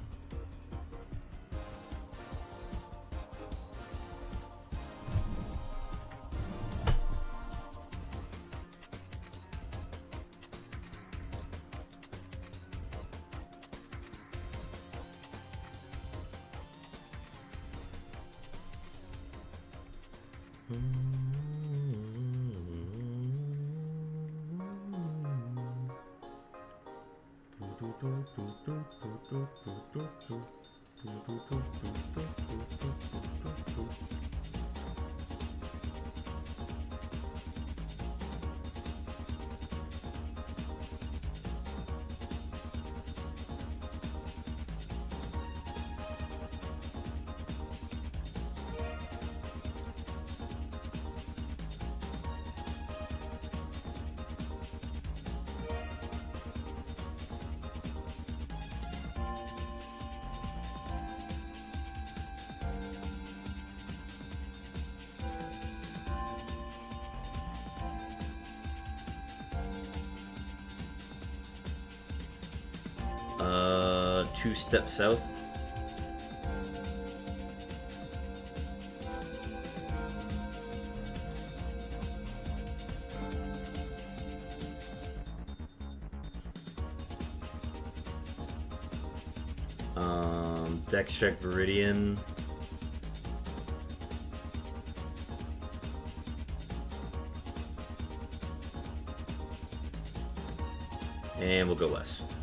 Speaker 1: Two steps south. Dex check Viridian. And we'll go west.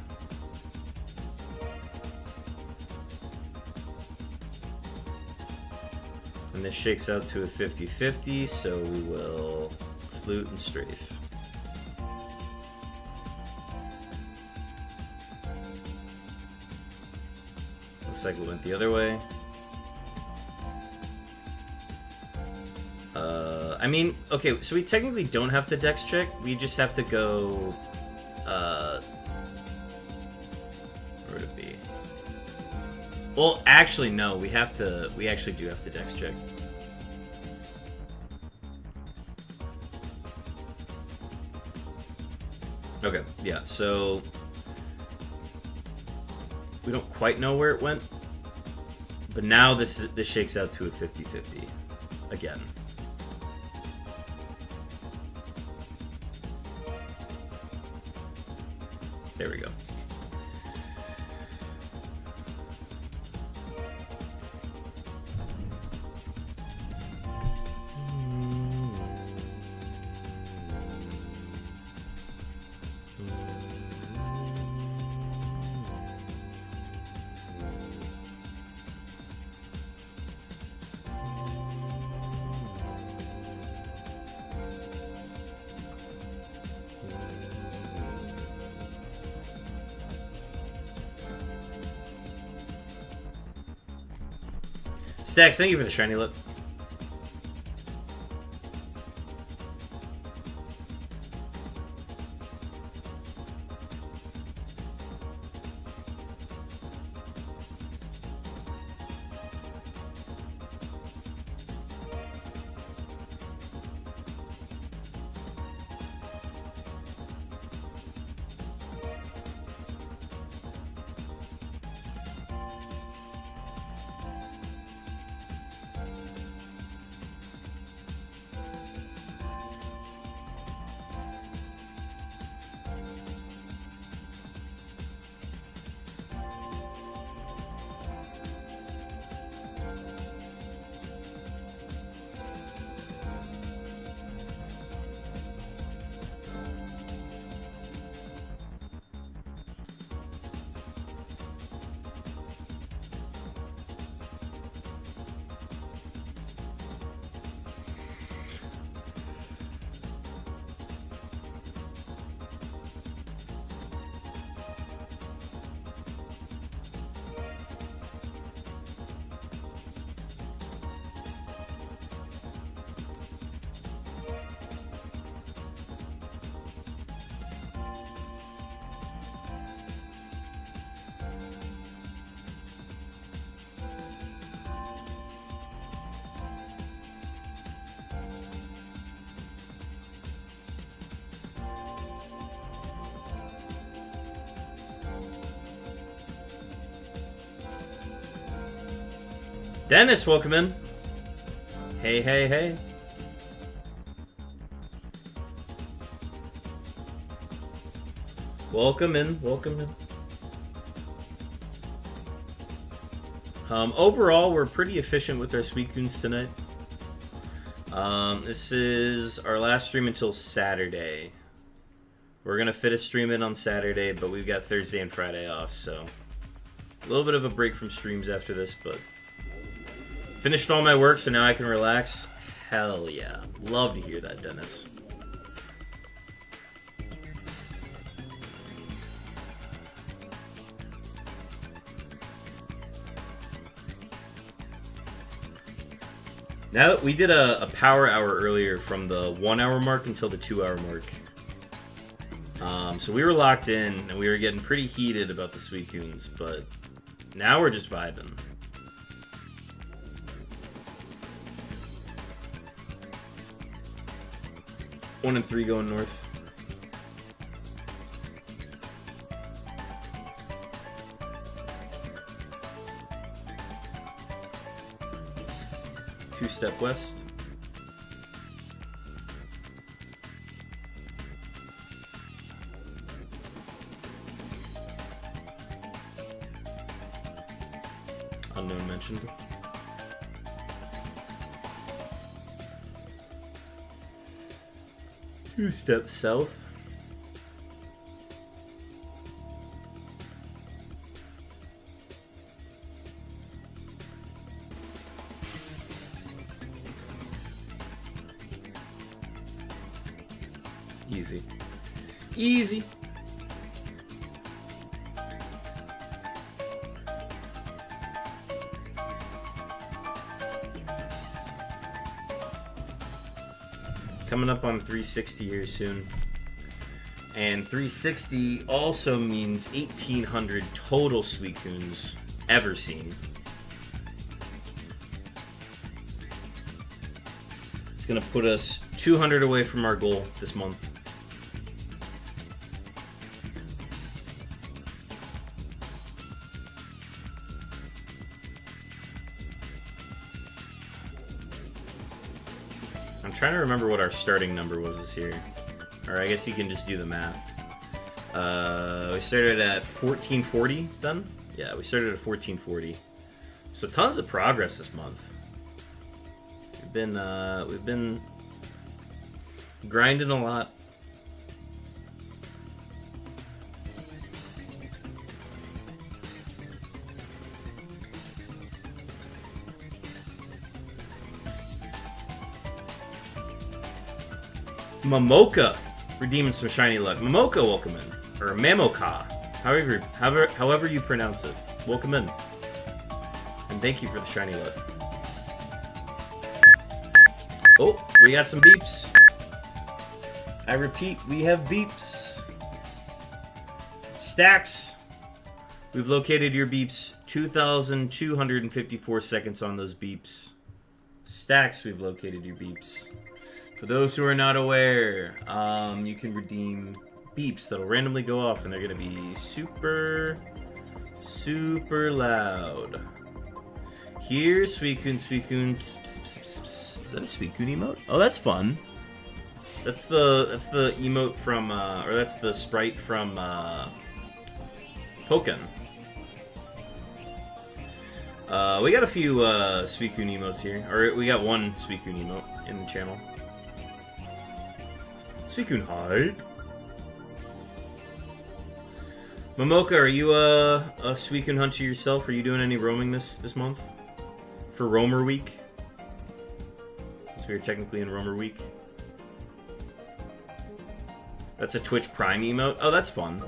Speaker 1: And this shakes out to a 50-50, so we will flute and strafe. Looks like we went the other way. I mean, okay, so we technically don't have to dex check. We just have to go, where would it be? Well, actually, no, we actually do have to dex check. Okay, yeah, so we don't quite know where it went, but now this shakes out to a 50-50 again. There we go. Stacks, thank you for the shiny lip. Dennis, welcome in. Hey, hey, hey. Welcome in, welcome in. Overall, we're pretty efficient with our Suicunes tonight. This is our last stream until Saturday. We're gonna fit a stream in on Saturday, but we've got Thursday and Friday off, so a little bit of a break from streams after this, but finished all my work, so now I can relax. Hell yeah. Love to hear that, Dennis. Now, we did a power hour earlier from the 1 hour mark until the 2 hour mark. So we were locked in, and we were getting pretty heated about the Suicunes, but now we're just vibing. One and 3 going north. Two-step west. Unknown mentioned. Two-step south. Easy. Easy. Coming up on 360 here soon. And 360 also means 1,800 total Suicunes ever seen. It's going to put us 200 away from our goal this month. I'm trying to remember what our starting number was this year. Or I guess you can just do the math. We started at 1440 then? Yeah, we started at 1440. So tons of progress this month. We've been grinding a lot. Mamoka redeeming some shiny luck. Mamoka, welcome in. Or Mamoka. However you pronounce it. Welcome in. And thank you for the shiny luck. Oh, we got some beeps. I repeat, we have beeps. Stacks. We've located your beeps. 2,254 seconds on those beeps. Stacks, we've located your beeps. For those who are not aware, you can redeem beeps that'll randomly go off, and they're going to be super, super loud. Here's Suicune, Suicune. Pss, pss, pss, pss, pss. Is that a Suicune emote? Oh, that's fun. That's the emote from, or that's the sprite from Pokken. We got a few Suicune emotes here, or we got one Suicune emote in the channel. Suicune hype. Momoka, are you a Suicune hunter yourself? Are you doing any roaming this month? For Roamer Week? Since we are technically in Roamer Week. That's a Twitch Prime emote? Oh, that's fun.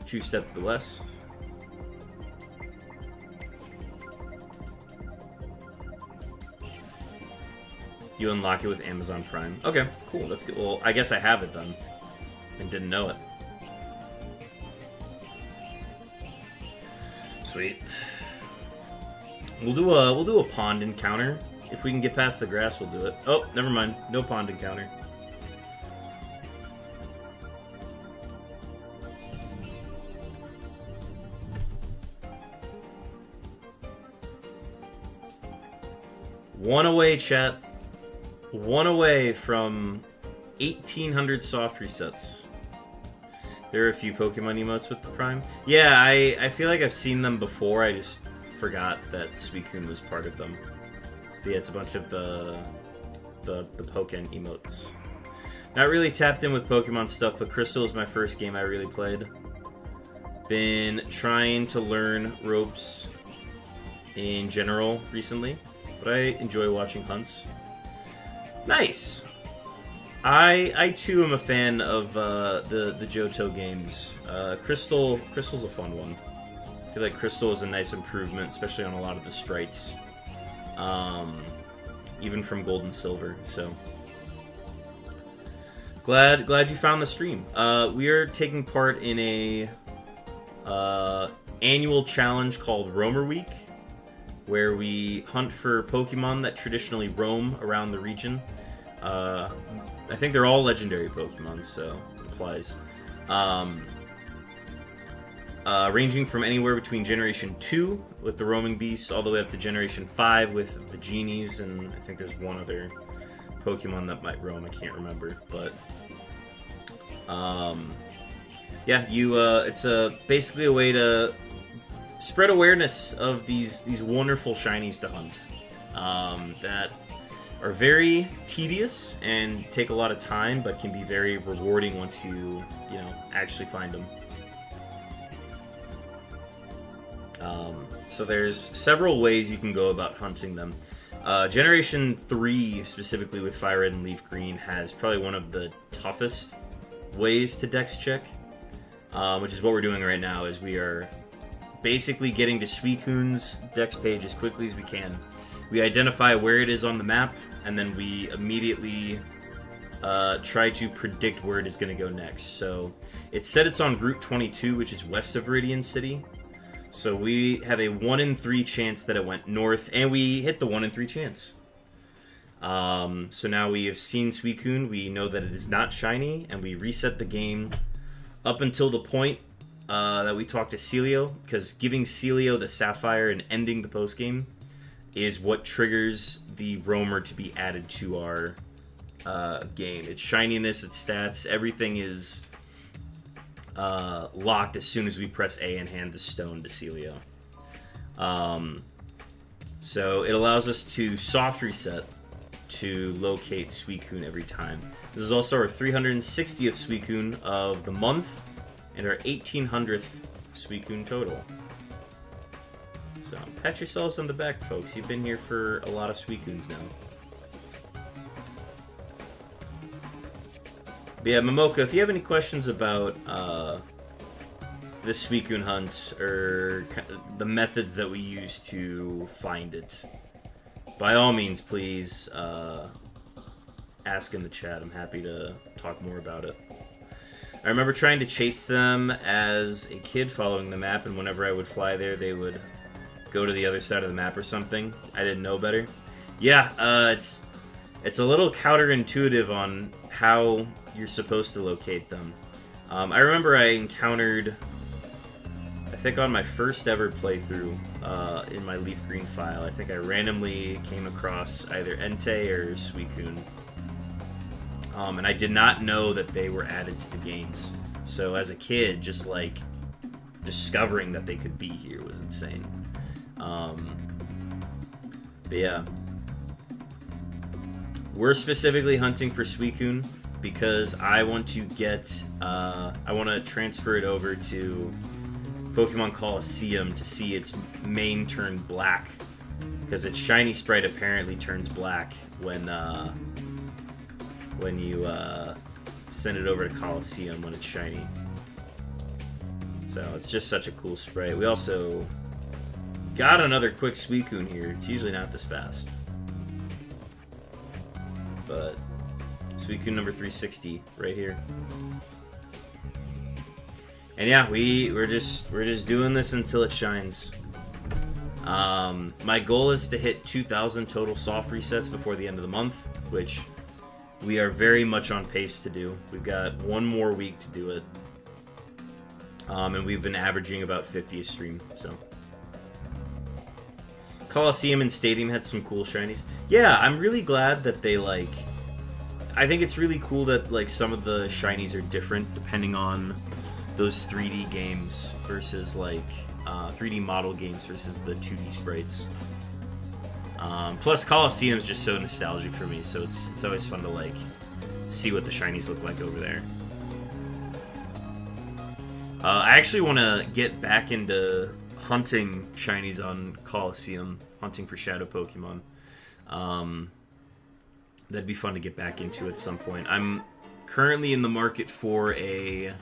Speaker 1: Two step to the west. You unlock it with Amazon Prime. Okay, cool. That's good. Well, I guess I have it then, and didn't know it. Sweet. We'll do a pond encounter. If we can get past the grass, we'll do it. Oh, never mind. No pond encounter. One away, chat. One away from 1,800 soft resets. There are a few Pokemon emotes with the Prime. Yeah, I feel like I've seen them before. I just forgot that Suicune was part of them. But yeah, it's a bunch of the Pokken emotes. Not really tapped in with Pokemon stuff, but Crystal is my first game I really played. Been trying to learn ropes in general recently, but I enjoy watching hunts. Nice. I too am a fan of the Johto games. Crystal's a fun one. I feel like Crystal is a nice improvement, especially on a lot of the sprites, even from Gold and Silver. So glad you found the stream. We are taking part in a annual challenge called Roamer Week, where we hunt for Pokemon that traditionally roam around the region. I think they're all legendary Pokemon, so it applies. Ranging from anywhere between Generation 2 with the roaming beasts all the way up to Generation 5 with the genies, and I think there's one other Pokemon that might roam, I can't remember, but yeah, it's basically a way to spread awareness of these wonderful shinies to hunt that are very tedious and take a lot of time, but can be very rewarding once you actually find them. So there's several ways you can go about hunting them. Generation 3, specifically with FireRed&LeafGreen, has probably one of the toughest ways to dex check, which is what we're doing right now, is we are basically getting to Suicune's dex page as quickly as we can. We identify where it is on the map, and then we immediately try to predict where it is going to go next. So it said it's on Route 22, which is west of Viridian City. So we have a 1 in 3 chance that it went north, and we hit the 1 in 3 chance. So now we have seen Suicune, we know that it is not shiny, and we reset the game up until the point that we talked to Celio, because giving Celio the Sapphire and ending the postgame is what triggers the roamer to be added to our game. Its shininess, its stats, everything is locked as soon as we press A and hand the stone to Celio. So it allows us to soft reset to locate Suicune every time. This is also our 360th Suicune of the month and our 1800th Suicune total. So pat yourselves on the back, folks. You've been here for a lot of Suicunes now. But yeah, Momoka, if you have any questions about this Suicune hunt or the methods that we use to find it, by all means, please ask in the chat. I'm happy to talk more about it. I remember trying to chase them as a kid following the map, and whenever I would fly there, they would go to the other side of the map or something. I didn't know better. Yeah, it's a little counterintuitive on how you're supposed to locate them. I remember I encountered, I think on my first ever playthrough in my LeafGreen file, I think I randomly came across either Entei or Suicune. And I did not know that they were added to the games. So as a kid, just like discovering that they could be here was insane. But yeah. We're specifically hunting for Suicune because I want to get, I want to transfer it over to Pokemon Coliseum to see its mane turn black, because its shiny sprite apparently turns black when you send it over to Coliseum when it's shiny. So it's just such a cool sprite. We also got another quick Suicune here. It's usually not this fast, but Suicune number 360 right here. And yeah, we're just doing this until it shines. My goal is to hit 2,000 total soft resets before the end of the month, which we are very much on pace to do. We've got one more week to do it. And we've been averaging about 50 a stream, so. Coliseum and Stadium had some cool shinies. Yeah, I'm really glad that they, like... I think it's really cool that, like, some of the shinies are different depending on those 3D games versus, like, 3D model games versus the 2D sprites. Plus, Coliseum is just so nostalgic for me, so it's always fun to, like, see what the shinies look like over there. I actually want to get back into hunting shinies on Coliseum, hunting for shadow Pokemon. That'd be fun to get back into at some point. I'm currently in the market for a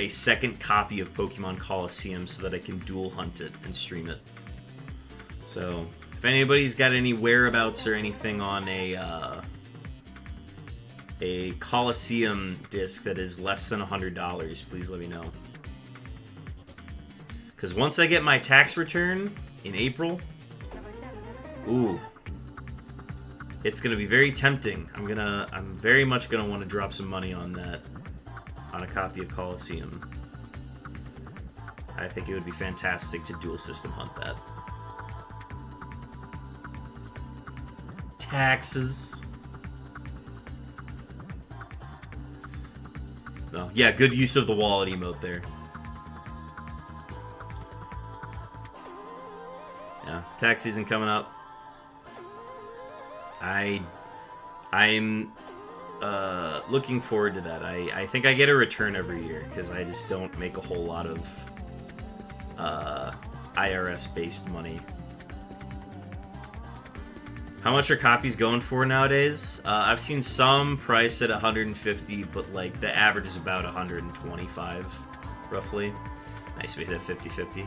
Speaker 1: second copy of Pokemon Coliseum so that I can dual hunt it and stream it. So, if anybody's got any whereabouts or anything on a Coliseum disc that is less than $100, please let me know. Because once I get my tax return in April, ooh, it's gonna be very tempting. I'm very much gonna want to drop some money on that, on a copy of Coliseum. I think it would be fantastic to dual system hunt that. Taxes. No, yeah, good use of the wallet emote there. Yeah, tax season coming up. I'm looking forward to that. I think I get a return every year because I just don't make a whole lot of IRS-based money. How much are copies going for nowadays? I've seen some price at 150, but like the average is about 125. roughly. Nice, we hit a 50-50.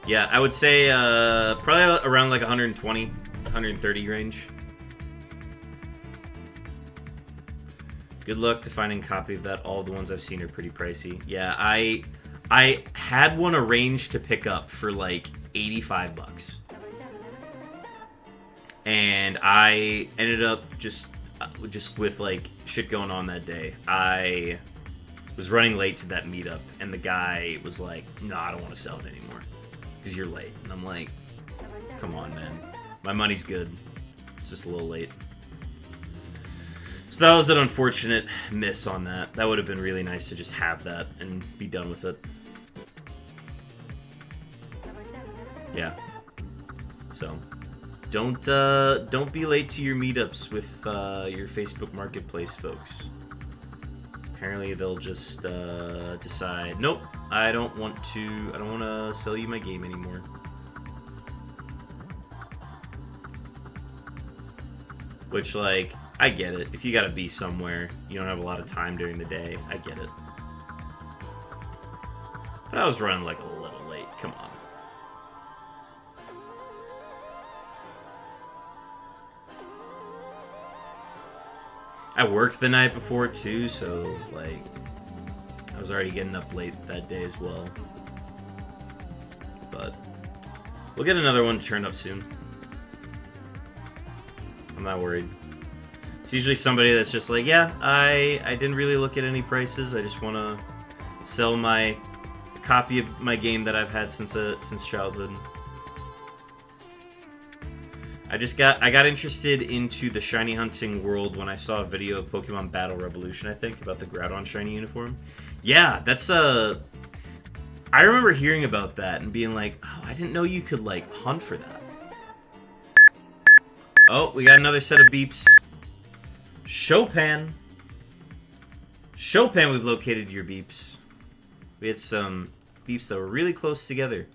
Speaker 1: Yeah, I would say probably around like 120, 130 range. Good luck to finding a copy of that. All the ones I've seen are pretty pricey. Yeah, I had one arranged to pick up for like 85 bucks. And I ended up just with like shit going on that day. I was running late to that meetup, and the guy was like, "No, I don't want to sell it anymore because you're late." And I'm like, "Come on, man. My money's good. It's just a little late." So that was an unfortunate miss on that. That would have been really nice to just have that and be done with it. Yeah. So don't be late to your meetups with your Facebook Marketplace folks. Apparently they'll just decide, nope, I don't want to sell you my game anymore. Which, like, I get it. If you gotta be somewhere, you don't have a lot of time during the day. I get it. But I was running like a little late. Come on. I worked the night before too, so like I was already getting up late that day as well. But we'll get another one turned up soon. I'm not worried. It's usually somebody that's just like, yeah, I didn't really look at any prices. I just want to sell my copy of my game that I've had since childhood. I got interested into the shiny hunting world when I saw a video of Pokemon Battle Revolution, I think, about the Groudon shiny uniform. Yeah, that's I remember hearing about that and being like, oh, I didn't know you could, like, hunt for that. Oh, we got another set of beeps. Chopin. Chopin, we've located your beeps. We had some beeps that were really close together.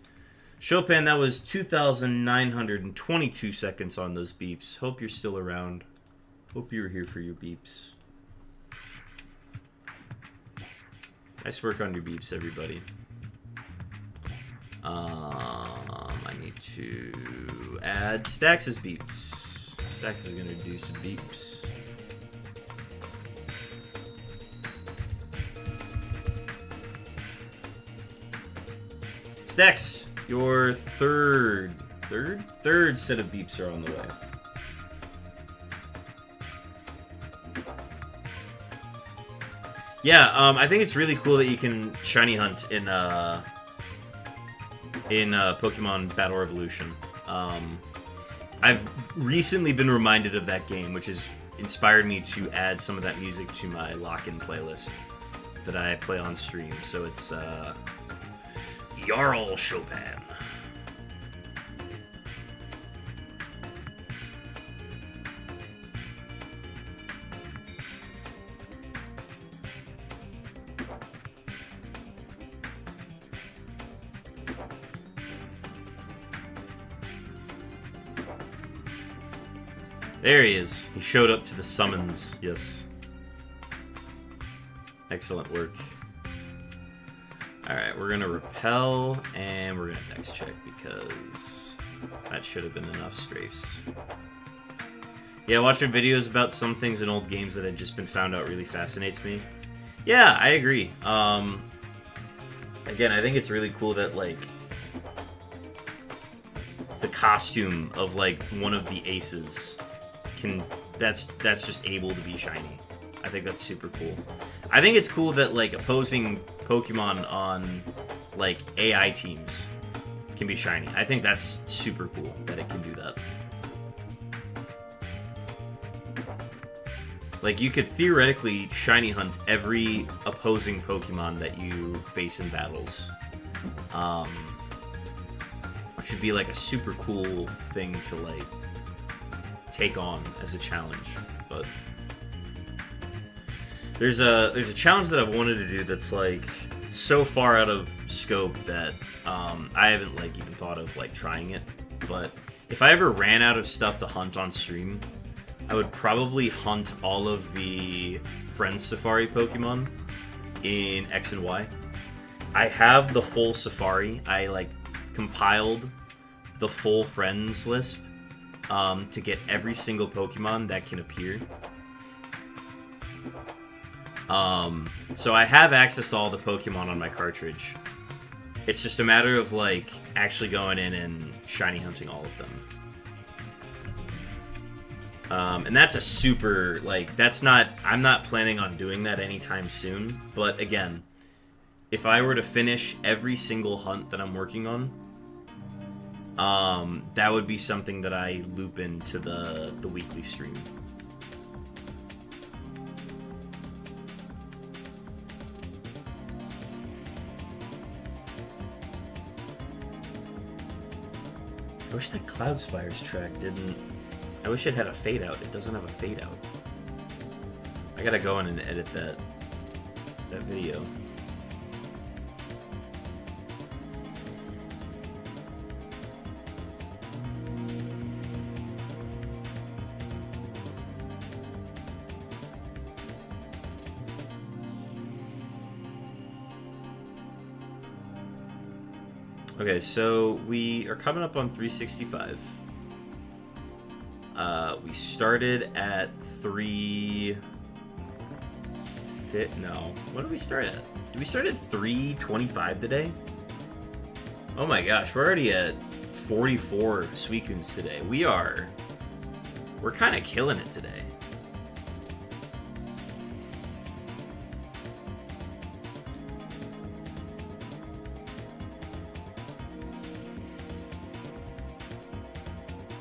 Speaker 1: Chopin, that was 2,922 seconds on those beeps. Hope you're still around. Hope you were here for your beeps. Nice work on your beeps, everybody. I need to add Stax's beeps. Stax is going to do some beeps. Stax, your third set of beeps are on the way. Yeah, I think it's really cool that you can shiny hunt in Pokemon Battle Revolution. I've recently been reminded of that game, which has inspired me to add some of that music to my lock-in playlist that I play on stream. So it's Jarl Chopin. There he is. He showed up to the summons. Yes. Excellent work. Alright, we're going to repel, and we're going to dex check, because that should have been enough strafes. Yeah, watching videos about some things in old games that had just been found out really fascinates me. Yeah, I agree. Again, I think it's really cool that, like, the costume of, like, one of the aces that's just able to be shiny. I think that's super cool. I think it's cool that, like, opposing Pokemon on, like, AI teams can be shiny. I think that's super cool that it can do that. Like, you could theoretically shiny hunt every opposing Pokemon that you face in battles. Which would be, like, a super cool thing to, like, take on as a challenge. But there's a challenge that I've wanted to do that's, like, so far out of scope that I haven't, like, even thought of, like, trying it. But if I ever ran out of stuff to hunt on stream, I would probably hunt all of the Friend Safari Pokemon in X and Y. I have the full Safari. I like compiled the full friends list to get every single Pokemon that can appear. So I have access to all the Pokemon on my cartridge. It's just a matter of like actually going in and shiny hunting all of them. And that's a super, like, that's not, I'm not planning on doing that anytime soon. But again, if I were to finish every single hunt that I'm working on, that would be something that I loop into the weekly stream. I wish that Cloud Spires track didn't... I wish it had a fade out. It doesn't have a fade out. I gotta go in and edit that video. Okay, so we are coming up on 365. We started at 3... No. What did we start at? Did we start at 325 today? Oh my gosh, we're already at 44 Suicunes today. We're kind of killing it today.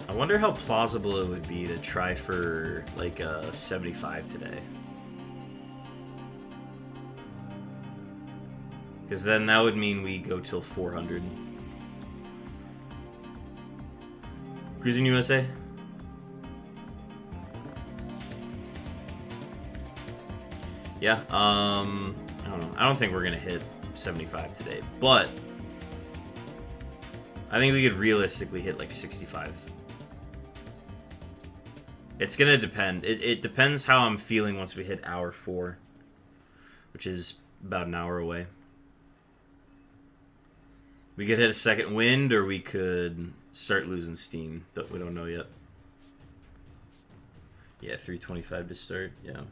Speaker 1: I wonder how plausible it would be to try for like a 75 today. Because then that would mean we go till 400. Cruising USA? Yeah, I don't know. I don't think we're going to hit 75 today, but I think we could realistically hit like 65. It's going to depend. It depends how I'm feeling once we hit hour 4, which is about an hour away. We could hit a second wind, or we could start losing steam. We don't know yet. Yeah, 325 to start, yeah.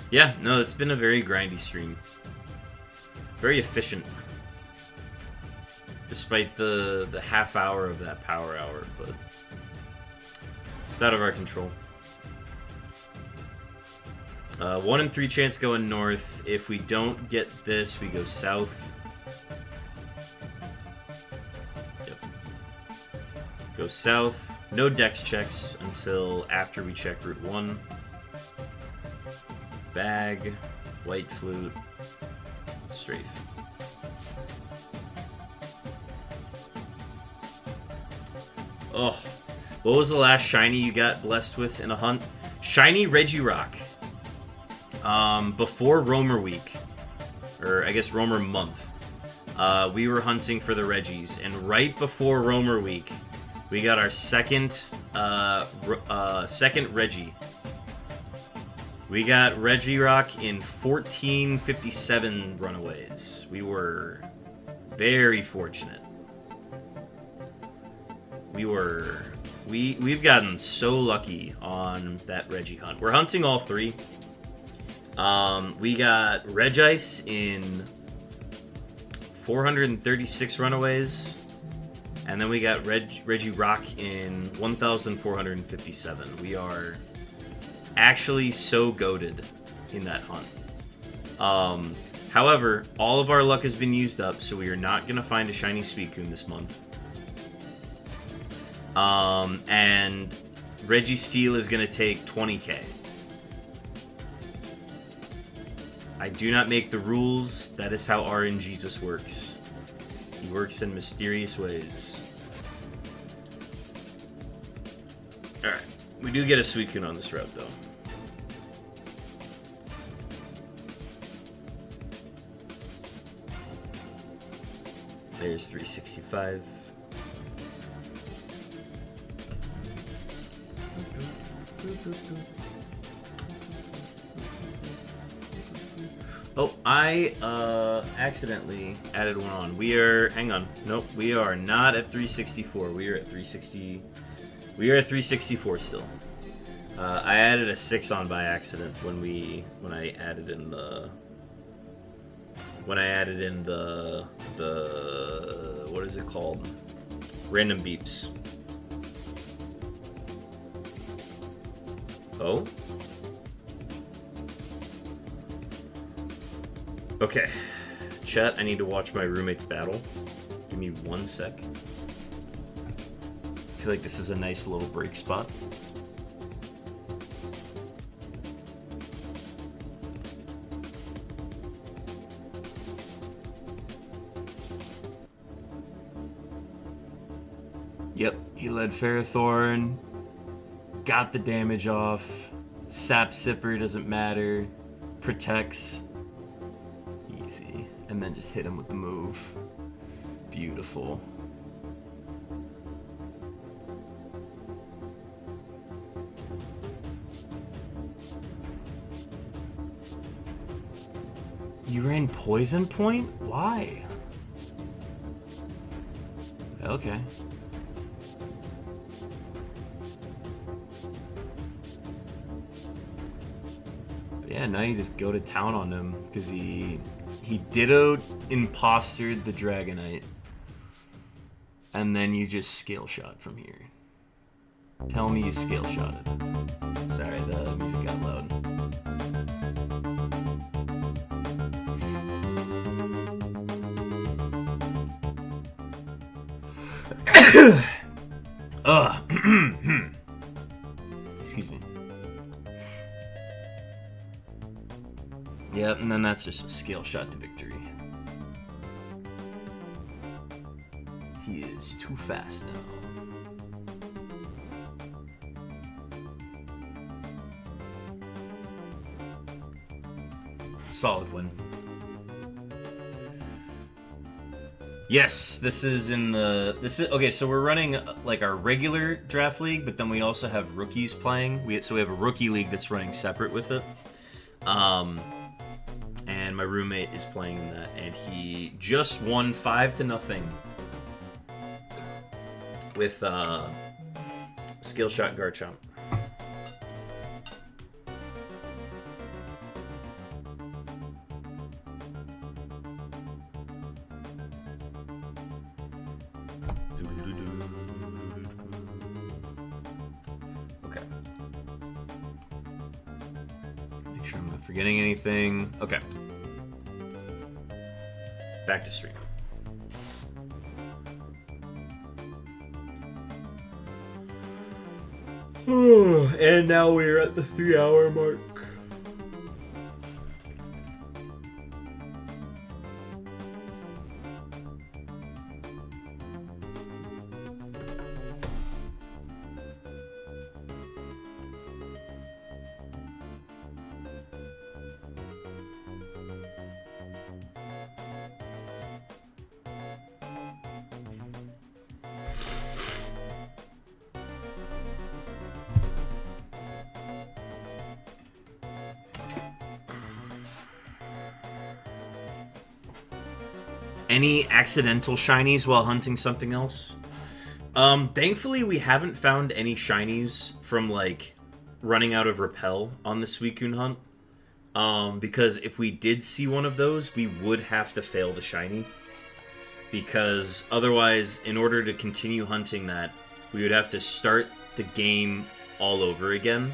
Speaker 1: Yeah, no, it's been a very grindy stream. Very efficient. Despite the half hour of that power hour, but it's out of our control. 1 in 3 chance going north. If we don't get this, we go south. Yep. Go south. No dex checks until after we check Route 1. Bag, white flute, strafe. Oh, what was the last shiny you got blessed with in a hunt? Shiny Regirock. Before Roamer Week, or I guess Roamer Month, we were hunting for the Regis, and right before Roamer Week, we got our second Regi. We got Regirock in 1457 runaways. We were very fortunate. We've gotten so lucky on that Regi hunt. We're hunting all 3. We got Regice in 436 runaways, and then we got Regirock in 1457. We are actually so goated in that hunt. However, all of our luck has been used up, so we are not going to find a shiny Suicune this month. And Registeel is going to take 20k. I do not make the rules. That is how RNGesus works. He works in mysterious ways. Alright. We do get a Suicune on this route, though. There's 365. Oh, I accidentally added one on. We are, hang on. Nope, we are not at 364. We are at 360. We are at 364 still. I added a 6 on by accident when I added in the what is it called? Random beeps. Oh? Okay. Chat, I need to watch my roommate's battle. Give me 1 sec. I feel like this is a nice little break spot. Yep, he led Ferrothorn, got the damage off, Sap Sipper doesn't matter, protects, easy, and then just hit him with the move. Beautiful. You ran Poison Point? Why? Okay. Yeah, now you just go to town on him because he dittoed impostered the Dragonite, and then you just scale shot from here. Tell me you scale shotted. Sorry, the music got loud. Excuse me. Yep, and then that's just a scale shot to victory. He is too fast now. Solid win. Yes, this is okay, so we're running like our regular draft league, but then we also have rookies playing. So we have a rookie league that's running separate with it. And my roommate is playing in that, and he just won 5-0 with skill shot Garchomp. Okay. Make sure I'm not forgetting anything. Okay. Back to stream. And now we're at the 3-hour mark. Any accidental shinies while hunting something else? Thankfully, we haven't found any shinies from, like, running out of Repel on the Suicune hunt. Because if we did see one of those, we would have to fail the shiny. Because otherwise, in order to continue hunting that, we would have to start the game all over again.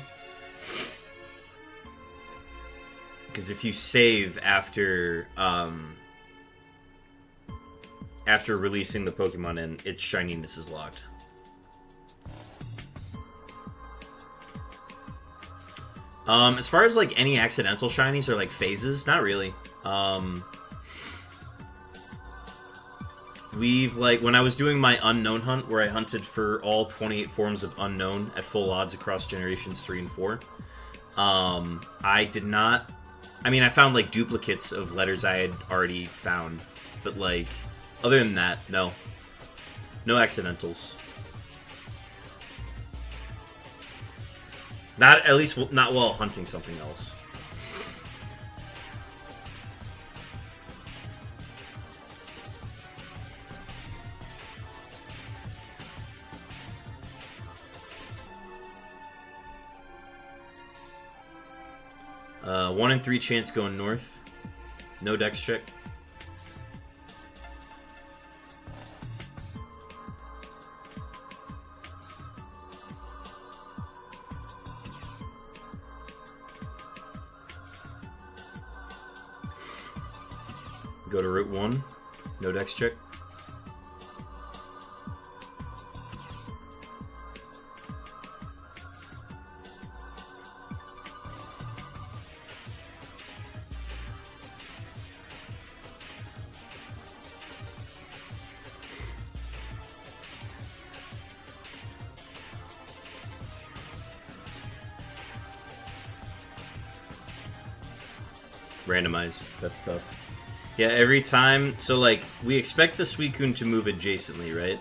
Speaker 1: Because if you save after releasing the Pokemon and its shininess is locked. As far as like any accidental shinies or like phases, not really. we've, like, when I was doing my unknown hunt, where I hunted for all 28 forms of unknown at full odds across generations 3 and 4, I did not... I mean, I found, like, duplicates of letters I had already found, but, like, other than that, no. No accidentals. Not, at least, not while hunting something else. Uh, 1 in 3 chance going north. No dex check. Go to Route 1. No dex check. Randomized. That's tough. Yeah, every time... So, like, we expect the Suicune to move adjacently, right?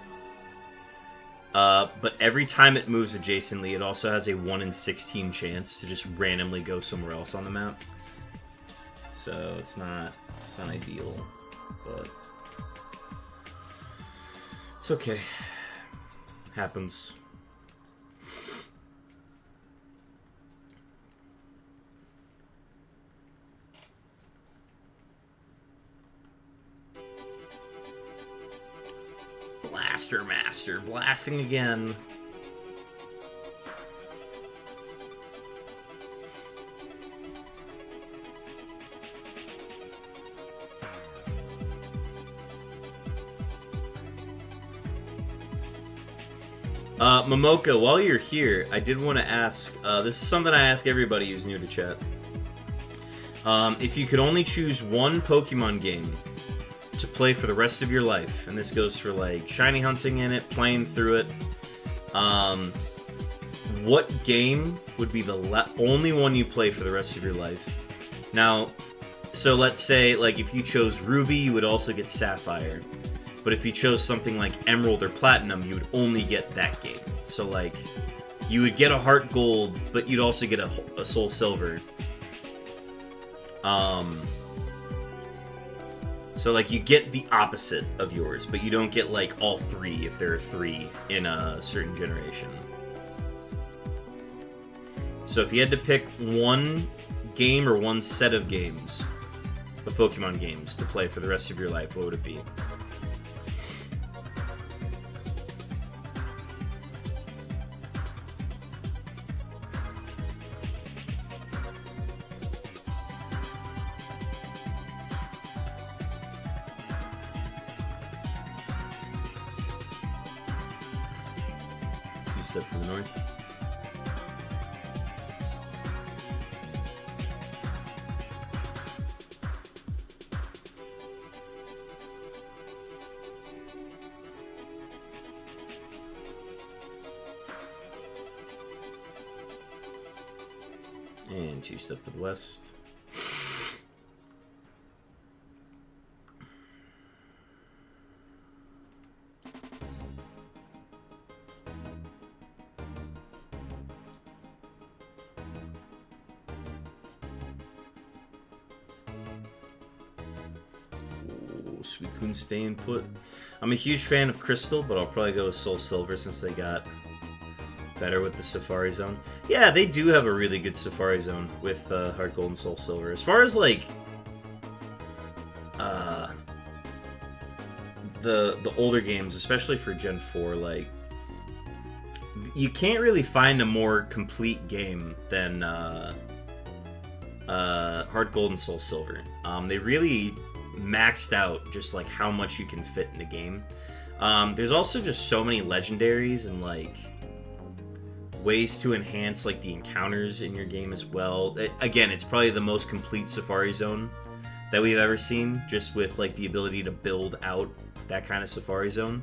Speaker 1: But every time it moves adjacently, it also has a 1 in 16 chance to just randomly go somewhere else on the map. So, it's not ideal, but... It's okay. Happens. Blaster Master, blasting again. Momoka, while you're here, I did want to ask, this is something I ask everybody who's new to chat. If you could only choose one Pokemon game to play for the rest of your life, and this goes for, like, shiny hunting in it, playing through it, what game would be the only one you play for the rest of your life? Now, so let's say, like, if you chose Ruby, you would also get Sapphire. But if you chose something like Emerald or Platinum, you would only get that game. So, like, you would get a Heart Gold, but you'd also get a Soul Silver. So, like, you get the opposite of yours, but you don't get, like, all 3 if there are 3 in a certain generation. So if you had to pick one game or one set of games, of Pokemon games, to play for the rest of your life, what would it be? Step to the north. And 2 step to the west. Suicune staying put. I'm a huge fan of Crystal, but I'll probably go with Soul Silver since they got better with the Safari Zone. Yeah, they do have a really good Safari Zone with Heart Gold and Soul Silver. As far as, like, the older games, especially for Gen 4, like, you can't really find a more complete game than Heart Gold and Soul Silver. They really maxed out just, like, how much you can fit in the game. There's also just so many legendaries and, like, ways to enhance, like, the encounters in your game as well. Again, it's probably the most complete Safari Zone that we've ever seen, just with like the ability to build out that kind of Safari Zone.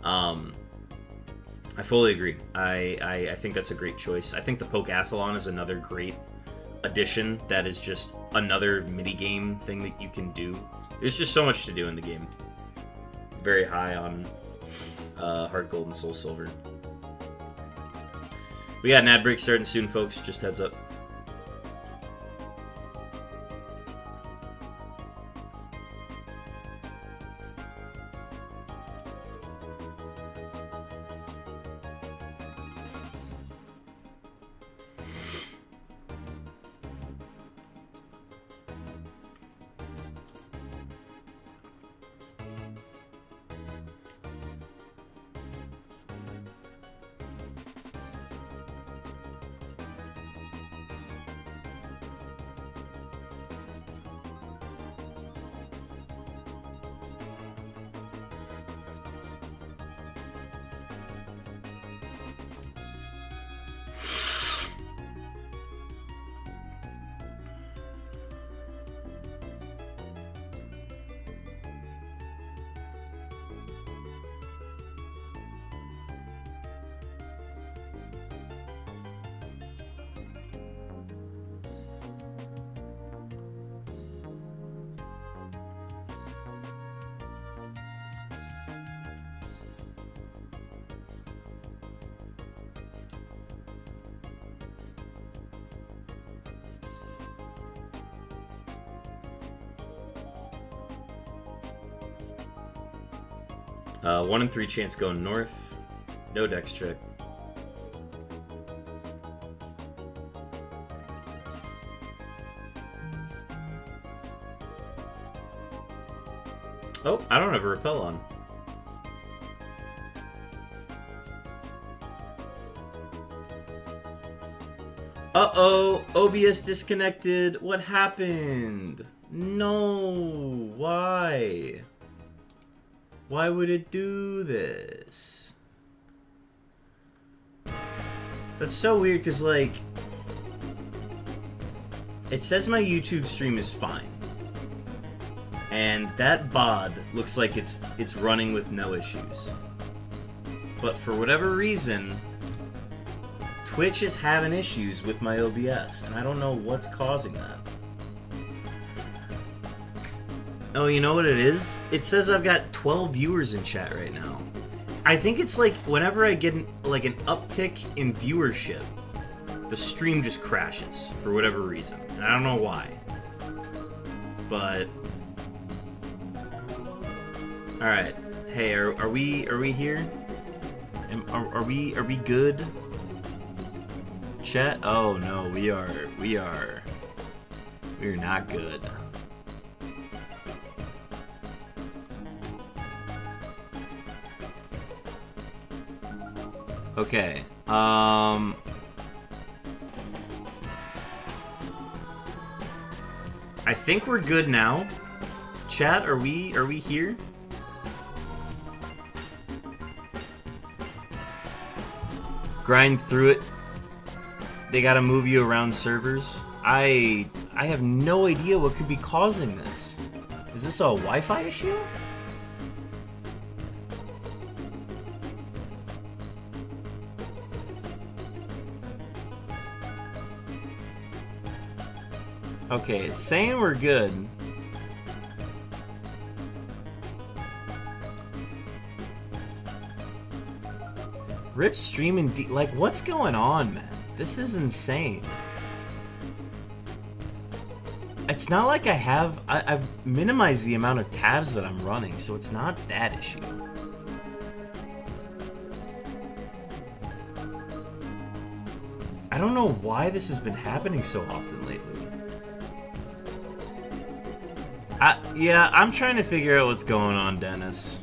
Speaker 1: I fully agree. I think that's a great choice. I think the Pokeathlon is another great addition that is just another mini-game thing that you can do. There's just so much to do in the game. Very high on Heart Gold and Soul Silver. We got an ad break starting soon, folks. Just heads up. One in 3 chance going north. No dex check. Oh, I don't have a repel on. Uh-oh, OBS disconnected. What happened? No, why? Why would it do this? That's so weird, because, like, it says my YouTube stream is fine. And that VOD looks like it's running with no issues. But for whatever reason, Twitch is having issues with my OBS, and I don't know what's causing that. Oh, you know what it is? It says I've got 12 viewers in chat right now. I think it's like whenever I get like an uptick in viewership, the stream just crashes for whatever reason. And I don't know why. But all right. Hey, are we here? Are we good? Chat? Oh no, we're not good. Okay. I think we're good now. Chat, are we here? Grind through it. They gotta move you around servers. I have no idea what could be causing this. Is this a Wi-Fi issue? Okay, it's saying we're good. Rip stream and like, what's going on, man? This is insane. It's not like I've minimized the amount of tabs that I'm running, so it's not that issue. I don't know why this has been happening so often lately. Yeah, I'm trying to figure out what's going on, Dennis.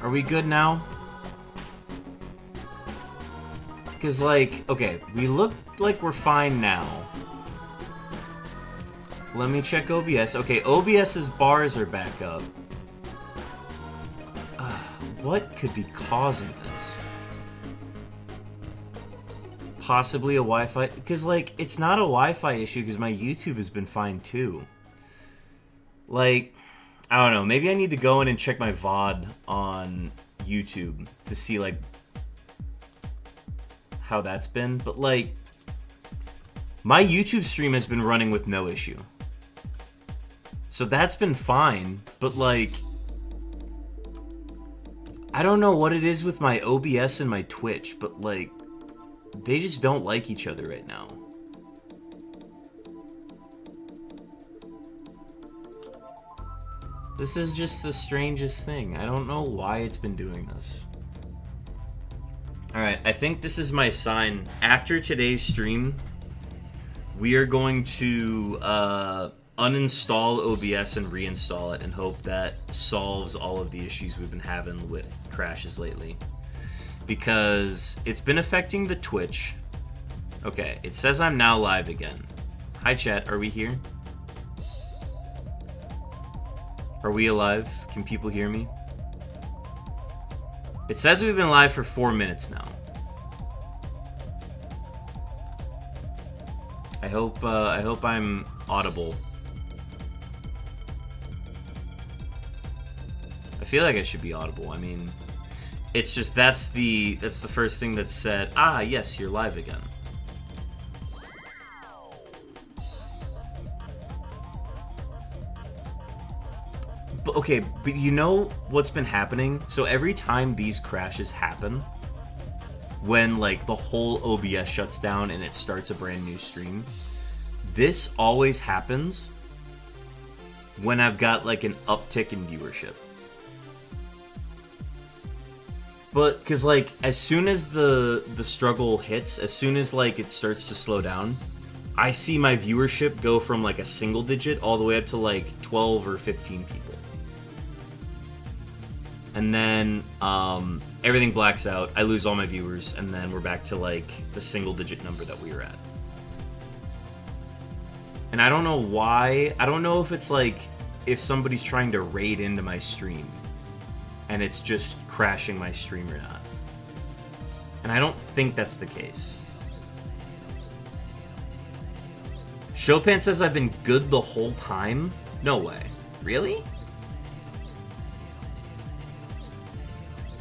Speaker 1: Are we good now? Because, like, okay, we look like we're fine now. Let me check OBS. Okay, OBS's bars are back up. What could be causing this? Possibly a Wi-Fi... Because, like, it's not a Wi-Fi issue because my YouTube has been fine, too. Like, I don't know. Maybe I need to go in and check my VOD on YouTube to see, like, how that's been. But, like, my YouTube stream has been running with no issue. So that's been fine. But, like, I don't know what it is with my OBS and my Twitch, but, like, they just don't like each other right now. This is just the strangest thing. I don't know why it's been doing this. Alright, I think this is my sign. After today's stream, we are going to uninstall OBS and reinstall it and hope that solves all of the issues we've been having with crashes lately. Because it's been affecting the Twitch. Okay, it says I'm now live again. Hi chat, are we here? Are we alive? Can people hear me? It says we've been live for 4 minutes now. I hope I'm audible. I feel like I should be audible. I mean, it's just that's the first thing that said, ah, yes, you're live again. But, okay, but you know what's been happening? So every time these crashes happen, when like the whole OBS shuts down and it starts a brand new stream, this always happens when I've got like an uptick in viewership. But because like as soon as the struggle hits, as soon as like it starts to slow down, I see my viewership go from like a single digit all the way up to like 12 or 15 people. And then everything blacks out, I lose all my viewers, and then we're back to like the single digit number that we were at. And I don't know why. I don't know if it's like if somebody's trying to raid into my stream and it's just crashing my stream or not. And I don't think that's the case. Chopin says I've been good the whole time? No way. Really?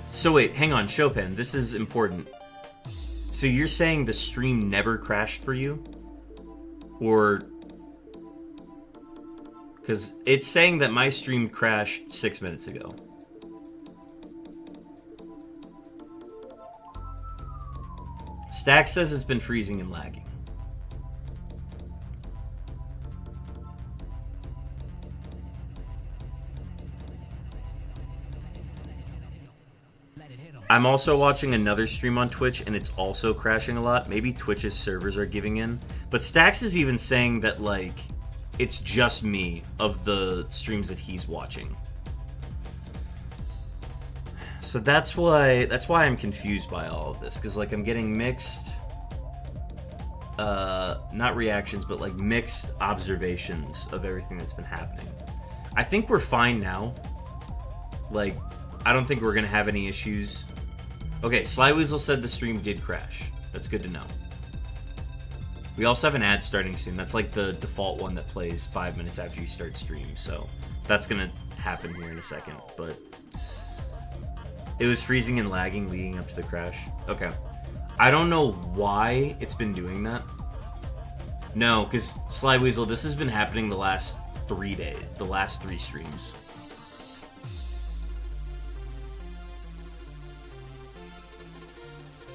Speaker 1: So wait, hang on, Chopin, this is important. So you're saying the stream never crashed for you? Or... because it's saying that my stream crashed 6 minutes ago. Stack says it's been freezing and lagging. I'm also watching another stream on Twitch, and it's also crashing a lot. Maybe Twitch's servers are giving in. But Stax is even saying that, like, it's just me of the streams that he's watching. So that's why I'm confused by all of this. Because, like, I'm getting mixed... not reactions, but, like, mixed observations of everything that's been happening. I think we're fine now. Like, I don't think we're going to have any issues. Okay, Slyweasel said the stream did crash. That's good to know. We also have an ad starting soon. That's like the default one that plays 5 minutes after you start stream, so that's gonna happen here in a second, but it was freezing and lagging leading up to the crash. Okay. I don't know why it's been doing that. No, because Slyweasel, this has been happening the last 3 days, the last 3 streams.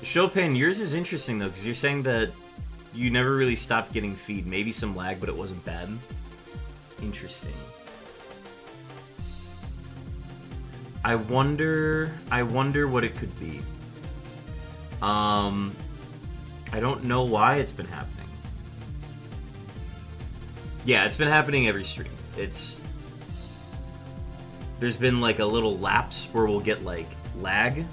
Speaker 1: Chopin, yours is interesting though, because you're saying that you never really stopped getting feed. Maybe some lag, but it wasn't bad. Interesting. I wonder what it could be. I don't know why it's been happening. Yeah, it's been happening every stream. There's been like a little lapse where we'll get like lag.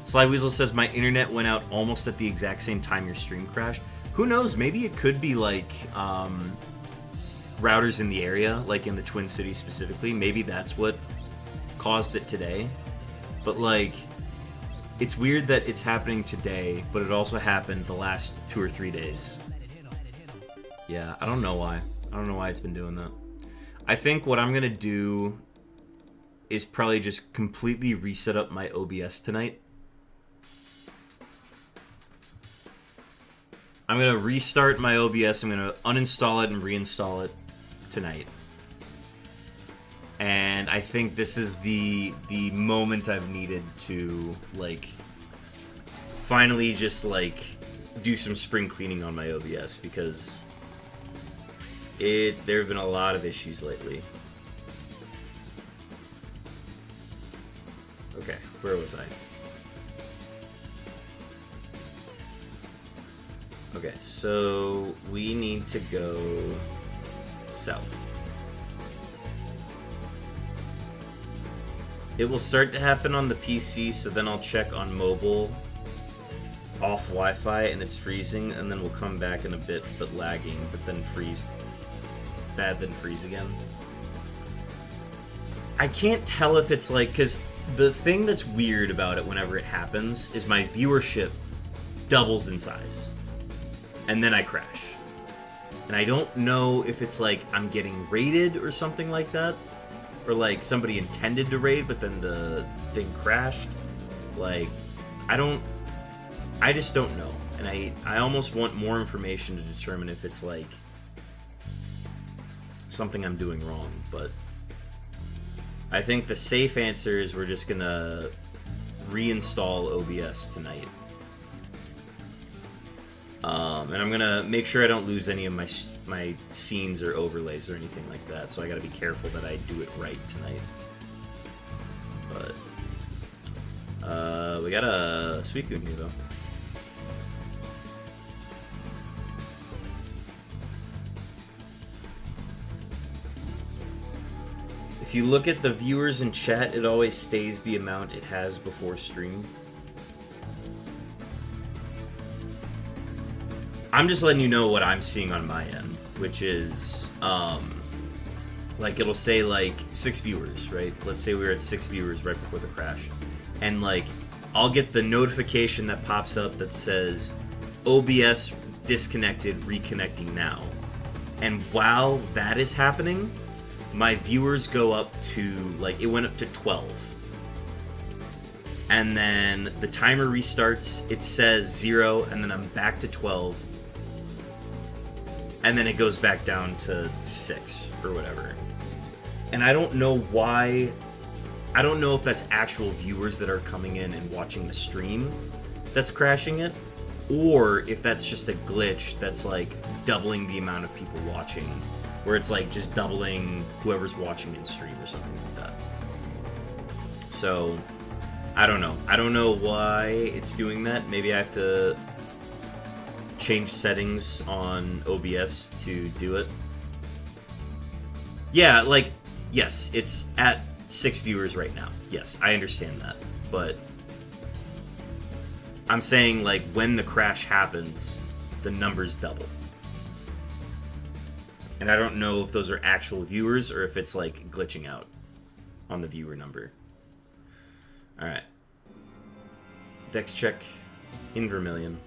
Speaker 1: Sly Weasel says, my internet went out almost at the exact same time your stream crashed. Who knows? Maybe it could be like routers in the area, like in the Twin Cities specifically. Maybe that's what caused it today. But like, it's weird that it's happening today, but it also happened the last 2 or 3 days. Yeah, I don't know why. I don't know why it's been doing that. I think what I'm going to do is probably just completely reset up my OBS tonight. I'm going to restart my OBS. I'm going to uninstall it and reinstall it tonight. And I think this is the moment I've needed to, like, finally just, like, do some spring cleaning on my OBS, because there have been a lot of issues lately. Okay, where was I? Okay, so we need to go south. It will start to happen on the PC, so then I'll check on mobile, off Wi-Fi, and it's freezing, and then we'll come back in a bit, but lagging, but then freeze. Bad, then freeze again. I can't tell if it's like, because the thing that's weird about it whenever it happens is my viewership doubles in size. And then I crash. And I don't know if it's like I'm getting raided or something like that. Or like somebody intended to raid, but then the thing crashed. Like, I just don't know. And I almost want more information to determine if it's like something I'm doing wrong. But I think the safe answer is we're just gonna reinstall OBS tonight. And I'm gonna make sure I don't lose any of my scenes or overlays or anything like that. So I gotta be careful that I do it right tonight. But we got a Suicune here though. If you look at the viewers in chat, it always stays the amount it has before stream. I'm just letting you know what I'm seeing on my end, which is, like, it'll say, like, 6 viewers, right? Let's say we were at 6 viewers right before the crash. And, like, I'll get the notification that pops up that says, OBS disconnected, reconnecting now. And while that is happening, my viewers go up to, like, it went up to 12. And then the timer restarts, it says 0, and then I'm back to 12. And then it goes back down to 6 or whatever. And I don't know why. I don't know if that's actual viewers that are coming in and watching the stream that's crashing it, or if that's just a glitch that's like doubling the amount of people watching, where it's like just doubling whoever's watching in stream or something like that. So I don't know. I don't know why it's doing that. Maybe I have to change settings on OBS to do it. Yeah, like, yes, it's at 6 viewers right now. Yes, I understand that. But I'm saying, like, when the crash happens, the numbers double. And I don't know if those are actual viewers or if it's, like, glitching out on the viewer number. Alright. Dex check in Vermilion.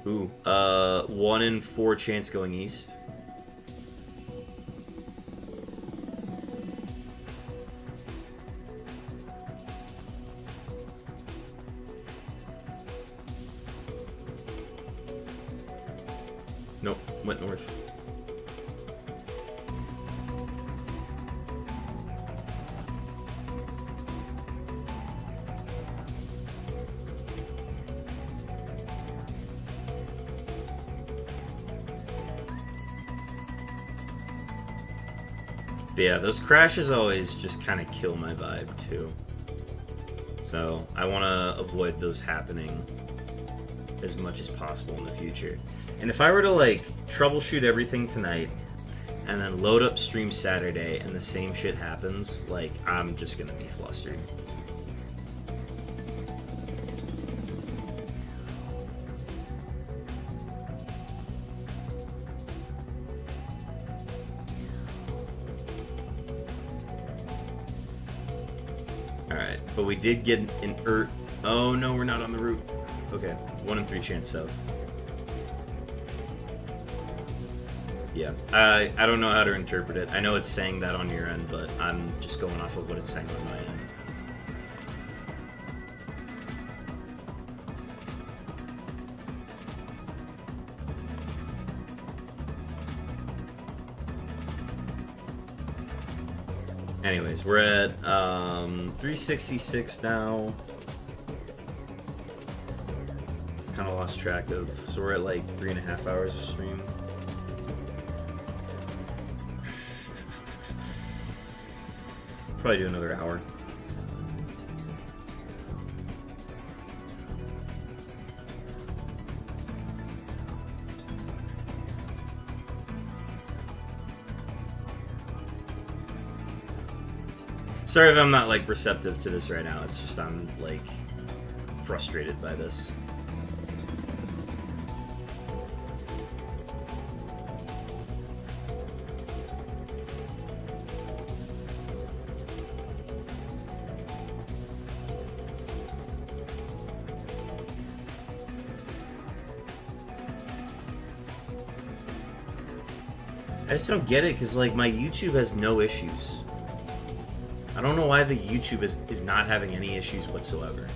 Speaker 1: Ooh, 1 in 4 chance going east. Nope, went north. But yeah, those crashes always just kind of kill my vibe too. So I want to avoid those happening as much as possible in the future. And if I were to like troubleshoot everything tonight, and then load up stream Saturday and the same shit happens, like, I'm just gonna be flustered. Alright, but we did get an oh no, we're not on the route. Okay, 1 in 3 chance south. Yeah, I don't know how to interpret it. I know it's saying that on your end, but I'm just going off of what it's saying on my end. Anyways, we're at 366 now. Kind of lost track of. So we're at like 3.5 hours of stream. Probably do another hour. Sorry if I'm not, like, receptive to this right now. It's just I'm, like, frustrated by this. I just don't get it, because, like, my YouTube has no issues. I don't know why the YouTube is not having any issues whatsoever.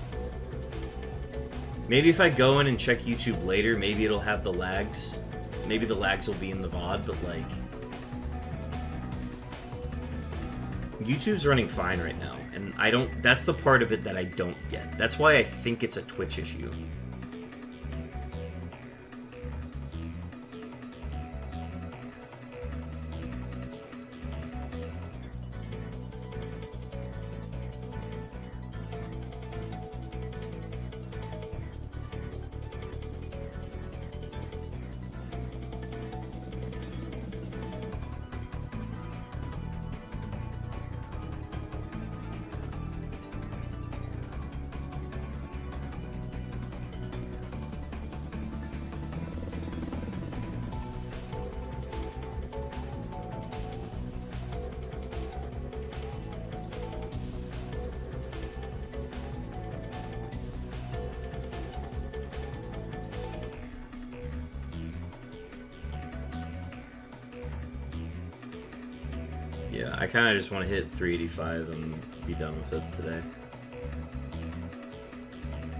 Speaker 1: Maybe if I go in and check YouTube later, maybe it'll have the lags. Maybe the lags will be in the VOD, but, like... YouTube's running fine right now, and I don't... That's the part of it that I don't get. That's why I think it's a Twitch issue. Yeah, I kind of just want to hit 385 and be done with it today.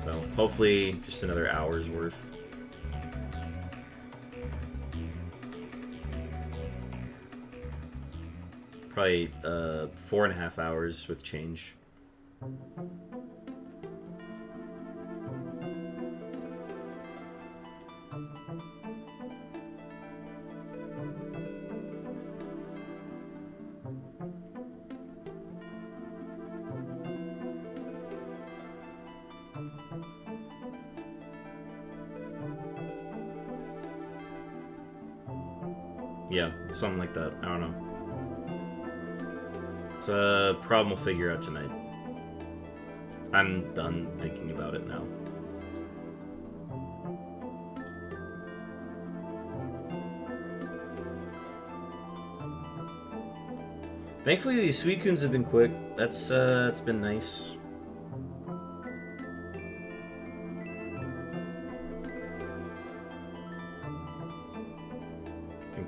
Speaker 1: So, hopefully, just another hour's worth. Probably 4.5 hours with change. Yeah, something like that. I don't know. It's a problem we'll figure out tonight. I'm done thinking about it now. Thankfully, these Suicunes have been quick. That's it's been nice.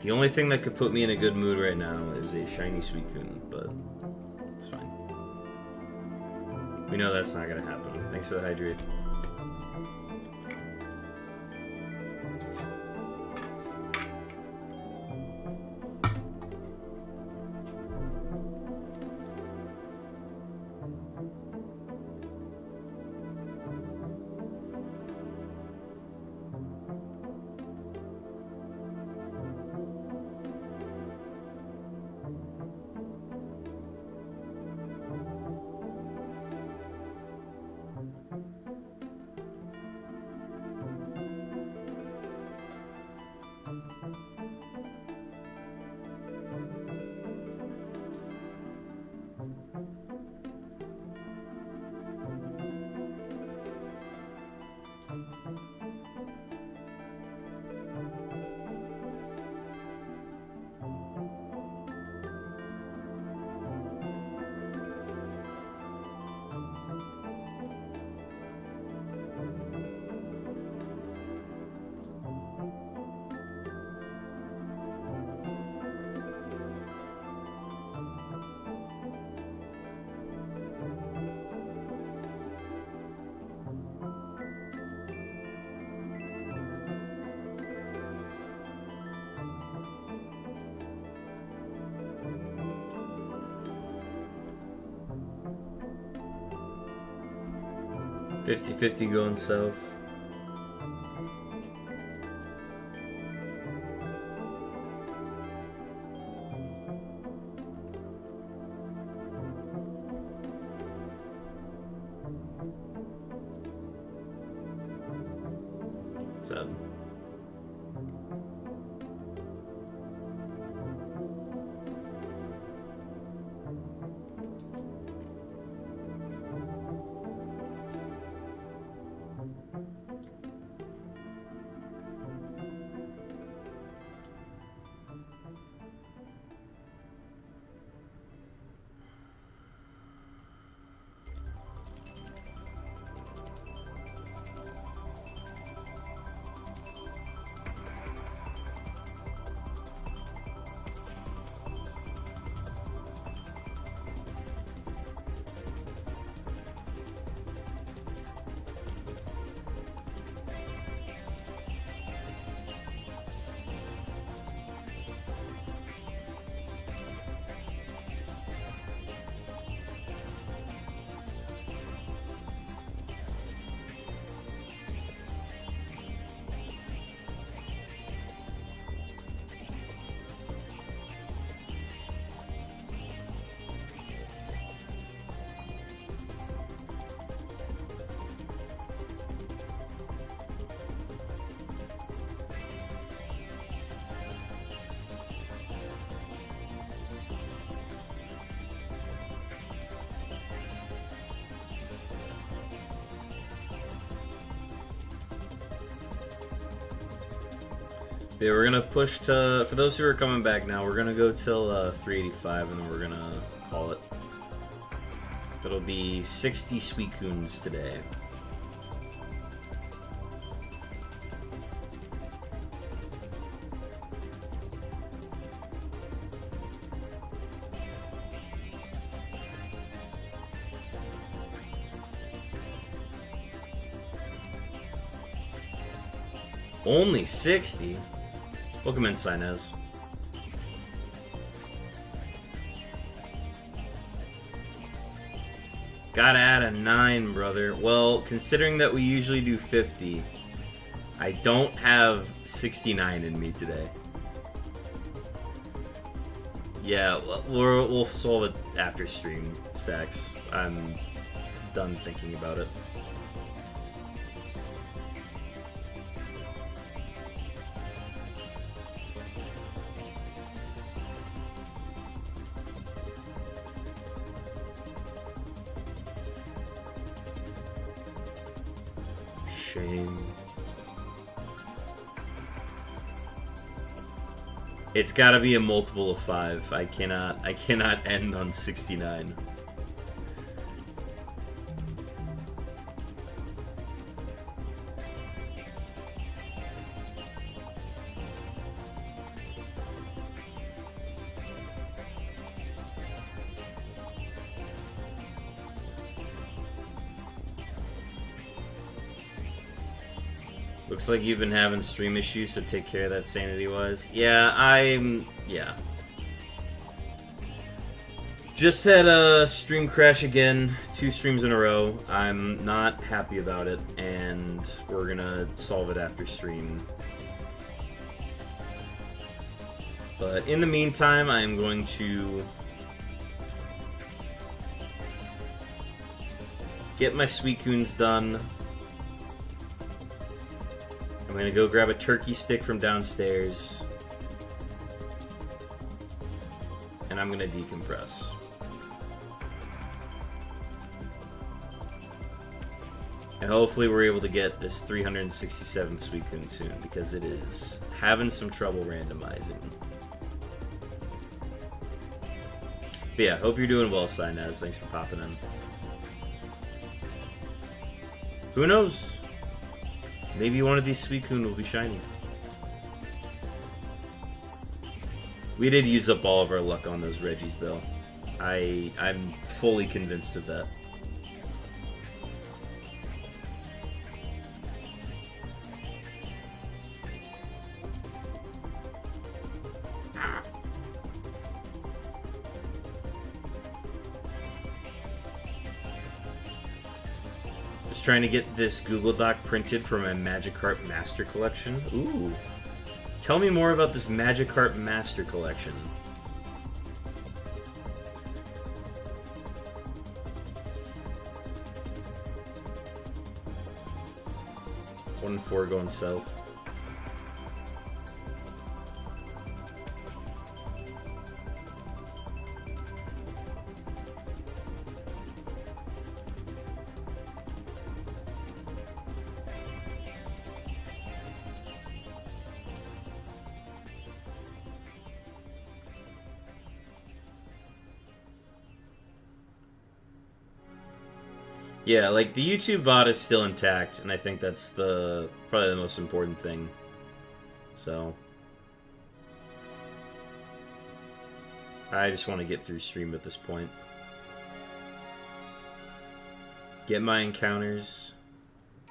Speaker 1: The only thing that could put me in a good mood right now is a shiny Suicune, but it's fine. We know that's not gonna happen. Thanks for the hydrate. $50-50 going south. Sad. Yeah, we're gonna push to, for those who are coming back now, we're gonna go till 385 and then we're gonna call it. It'll be 60 Suicunes today. Only 60? Welcome in, Sinez. Gotta add a 9, brother. Well, considering that we usually do 50, I don't have 69 in me today. Yeah, we'll solve it after stream, Stacks. I'm done thinking about it. Shame. It's gotta be a multiple of 5. I cannot end on 69. Looks like you've been having stream issues, so take care of that sanity-wise. Yeah, yeah. Just had a stream crash again, 2 streams in a row. I'm not happy about it, and we're gonna solve it after stream. But in the meantime, I'm going to get my Suicunes done. I'm gonna go grab a turkey stick from downstairs, and I'm gonna decompress. And And hopefully we're able to get this 367 Suicune soon, because it is having some trouble randomizing. But yeah, hope you're doing well, Sinaz. Thanks for popping in. Who knows? Maybe one of these Suicune will be shiny. We did use up all of our luck on those Reggies, though. I'm fully convinced of that. Just trying to get this Google Doc printed for my Magikarp Master Collection. Ooh. Tell me more about this Magikarp Master Collection. One and 4 going south. Yeah, like, the YouTube VOD is still intact, and I think that's probably the most important thing. So, I just want to get through stream at this point. Get my encounters,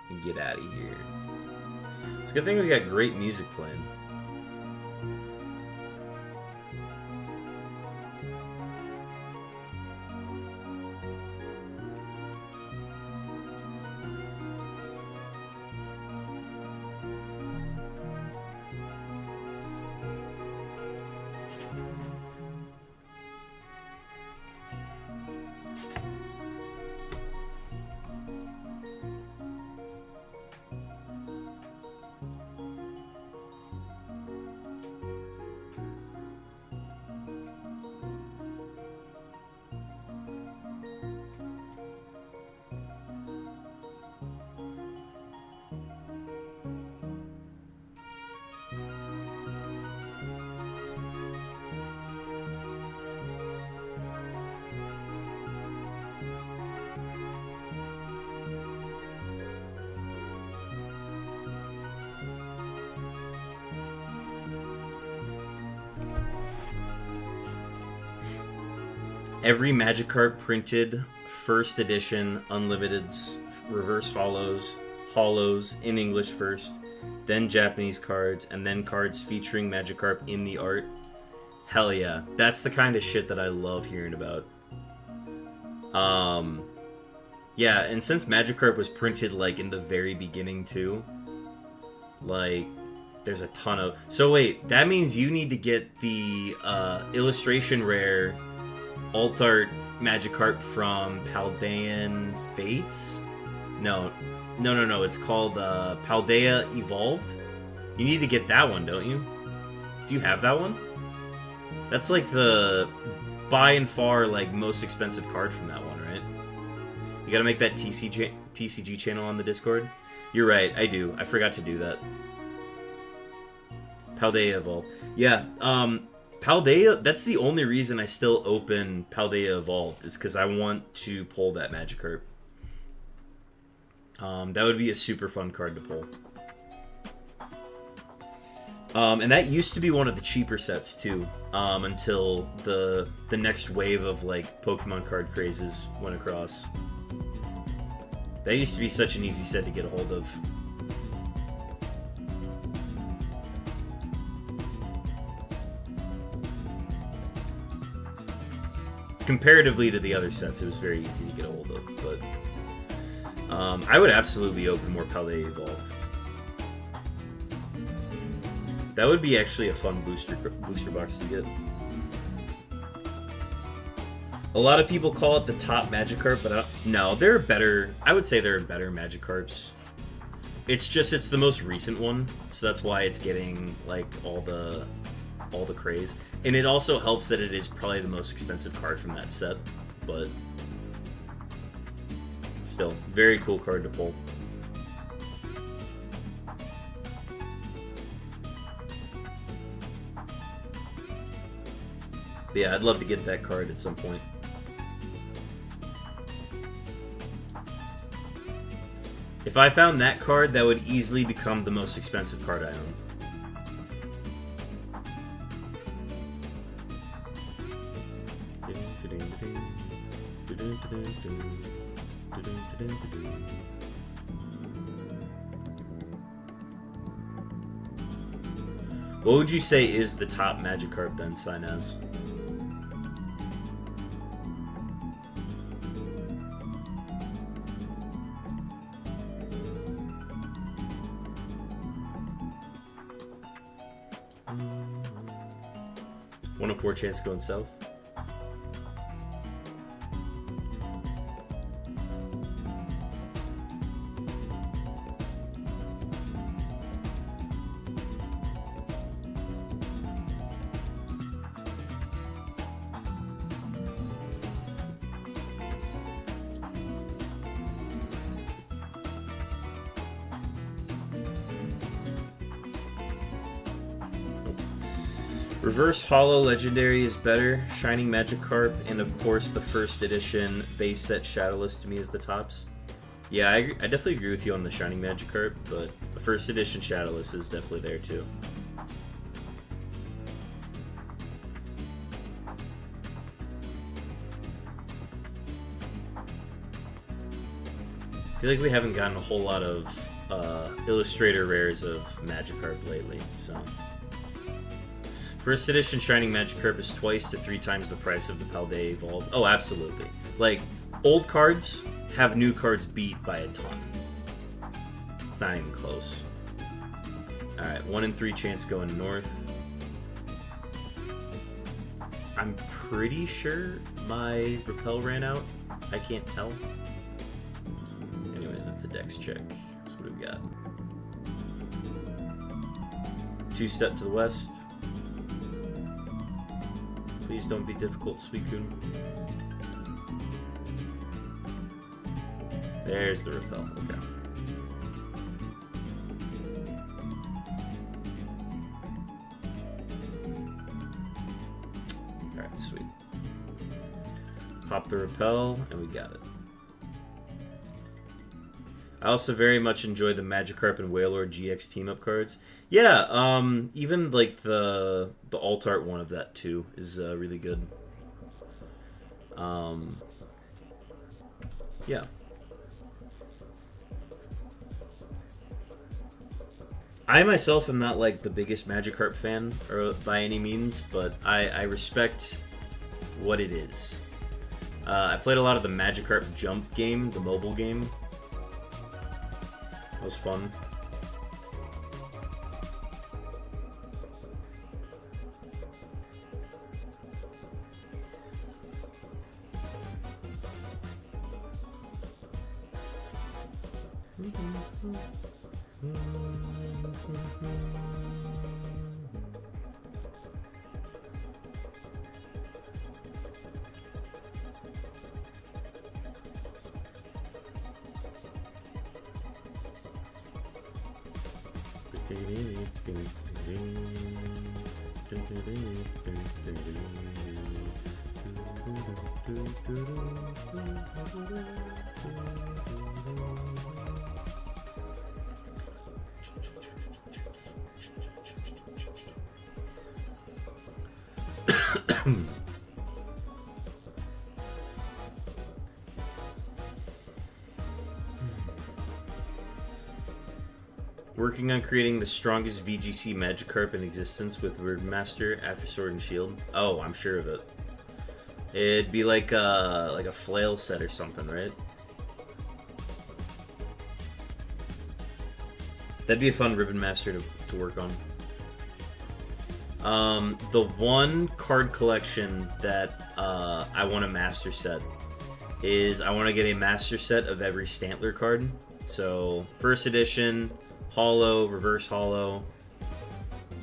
Speaker 1: and get out of here. It's a good thing we got great music playing. Every Magikarp printed, first edition, unlimiteds, reverse holos in English first, then Japanese cards, and then cards featuring Magikarp in the art. Hell yeah. That's the kind of shit that I love hearing about. Yeah, and since Magikarp was printed, like, in the very beginning, too, like, there's a ton of... So wait, that means you need to get the illustration rare alt-art Magikarp from Paldean Fates? No, it's called Paldea Evolved. You need to get that one, don't you? Do you have that one? That's like the by and far like most expensive card from that one, right? You gotta make that TCG channel on the Discord. You're right, I do. I forgot to do that. Paldea Evolved. Yeah, Paldea, that's the only reason I still open Paldea Evolved, is because I want to pull that Magikarp. That would be a super fun card to pull. And that used to be one of the cheaper sets, too, until the next wave of, like, Pokemon card crazes went across. That used to be such an easy set to get a hold of. Comparatively to the other sets, it was very easy to get a hold of, but I would absolutely open more Paldea Evolved. That would be actually a fun booster box to get. A lot of people call it the top Magikarp, but no, there are better. I would say there are better Magikarps. It's just it's the most recent one, so that's why it's getting like all the craze. And it also helps that it is probably the most expensive card from that set, but still, very cool card to pull. yeah, I'd love to get that card at some point. If I found that card, that would easily become the most expensive card I own. What would you say is the top Magikarp then, Sinez? One in 4 chance going south. Reverse Holo Legendary is better. Shining Magikarp, and of course the first edition base set Shadowless to me is the tops. Yeah, I definitely agree with you on the Shining Magikarp, but the first edition Shadowless is definitely there too. I feel like we haven't gotten a whole lot of Illustrator rares of Magikarp lately, so... First edition Shining Magikarp is twice to 3 times the price of the Paldea Evolved. Oh, absolutely. Like, old cards have new cards beat by a ton. It's not even close. Alright, 1 in 3 chance going north. I'm pretty sure my Repel ran out. I can't tell. Anyways, it's a dex check. That's what we got. 2 step to the west. Please don't be difficult, Suicune. There's the Repel. Okay. Alright, sweet. Pop the Repel, and we got it. I also very much enjoy the Magikarp and Wailord GX team-up cards. Yeah, even like the alt art one of that too is really good. Yeah. I myself am not like the biggest Magikarp fan or by any means, but I respect what it is. I played a lot of the Magikarp Jump game, the mobile game. That was fun. Working on creating the strongest VGC Magikarp in existence with Ribbon Master after Sword and Shield. Oh, I'm sure of it. It'd be like a flail set or something, right? That'd be a fun Ribbon Master to work on. The one card collection that I want a master set is I want to get a master set of every Stantler card. So, first edition, Holo, Reverse Holo,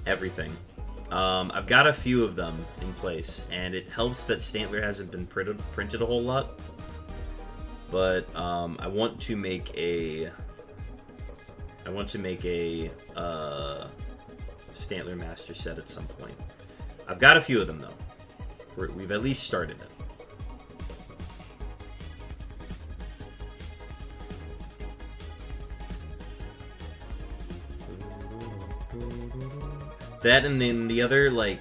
Speaker 1: everything. I've got a few of them in place, and it helps that Stantler hasn't been printed a whole lot. But I want to make a Stantler master set at some point. I've got a few of them though. We've at least started it. That, and then the other, like,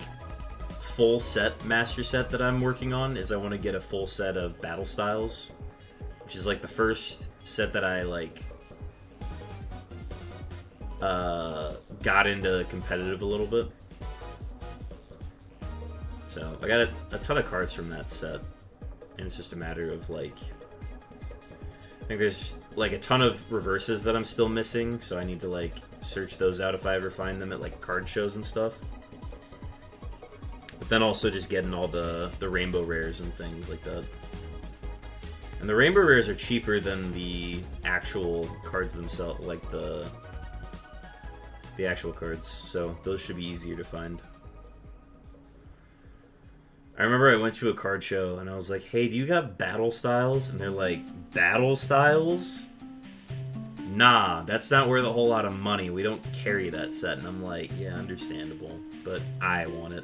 Speaker 1: full set master set that I'm working on is I want to get a full set of battle styles, which is like the first set that I like got into competitive a little bit. So I got a ton of cards from that set, and it's just a matter of like, I think there's like a ton of reverses that I'm still missing, so I need to like search those out if I ever find them at like card shows and stuff. But then also just getting all the rainbow rares and things like that. And the rainbow rares are cheaper than the actual cards themselves, like the actual cards. So those should be easier to find. I remember I went to a card show and I was like, hey, do you got battle styles? And they're like, battle styles? Nah, that's not worth a whole lot of money. We don't carry that set. And I'm like, yeah, understandable, but I want it.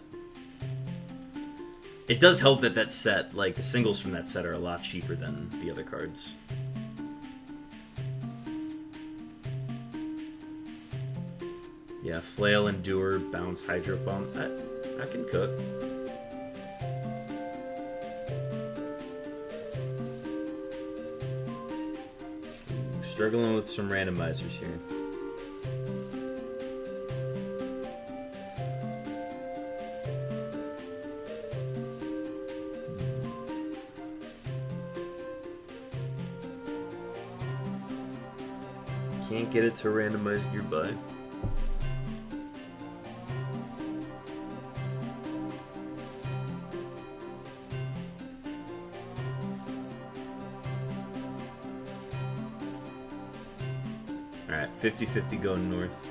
Speaker 1: It does help that that set, like, the singles from that set are a lot cheaper than the other cards. Yeah, Flail, Endure, Bounce, Hydro Pump. I can cook. Ooh, struggling with some randomizers here. Can't get it to randomize nearby. Alright, 50-50 going north.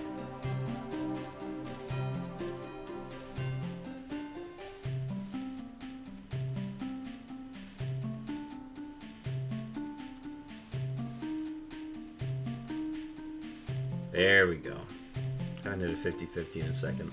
Speaker 1: There we go. I need a 50-50 in a second.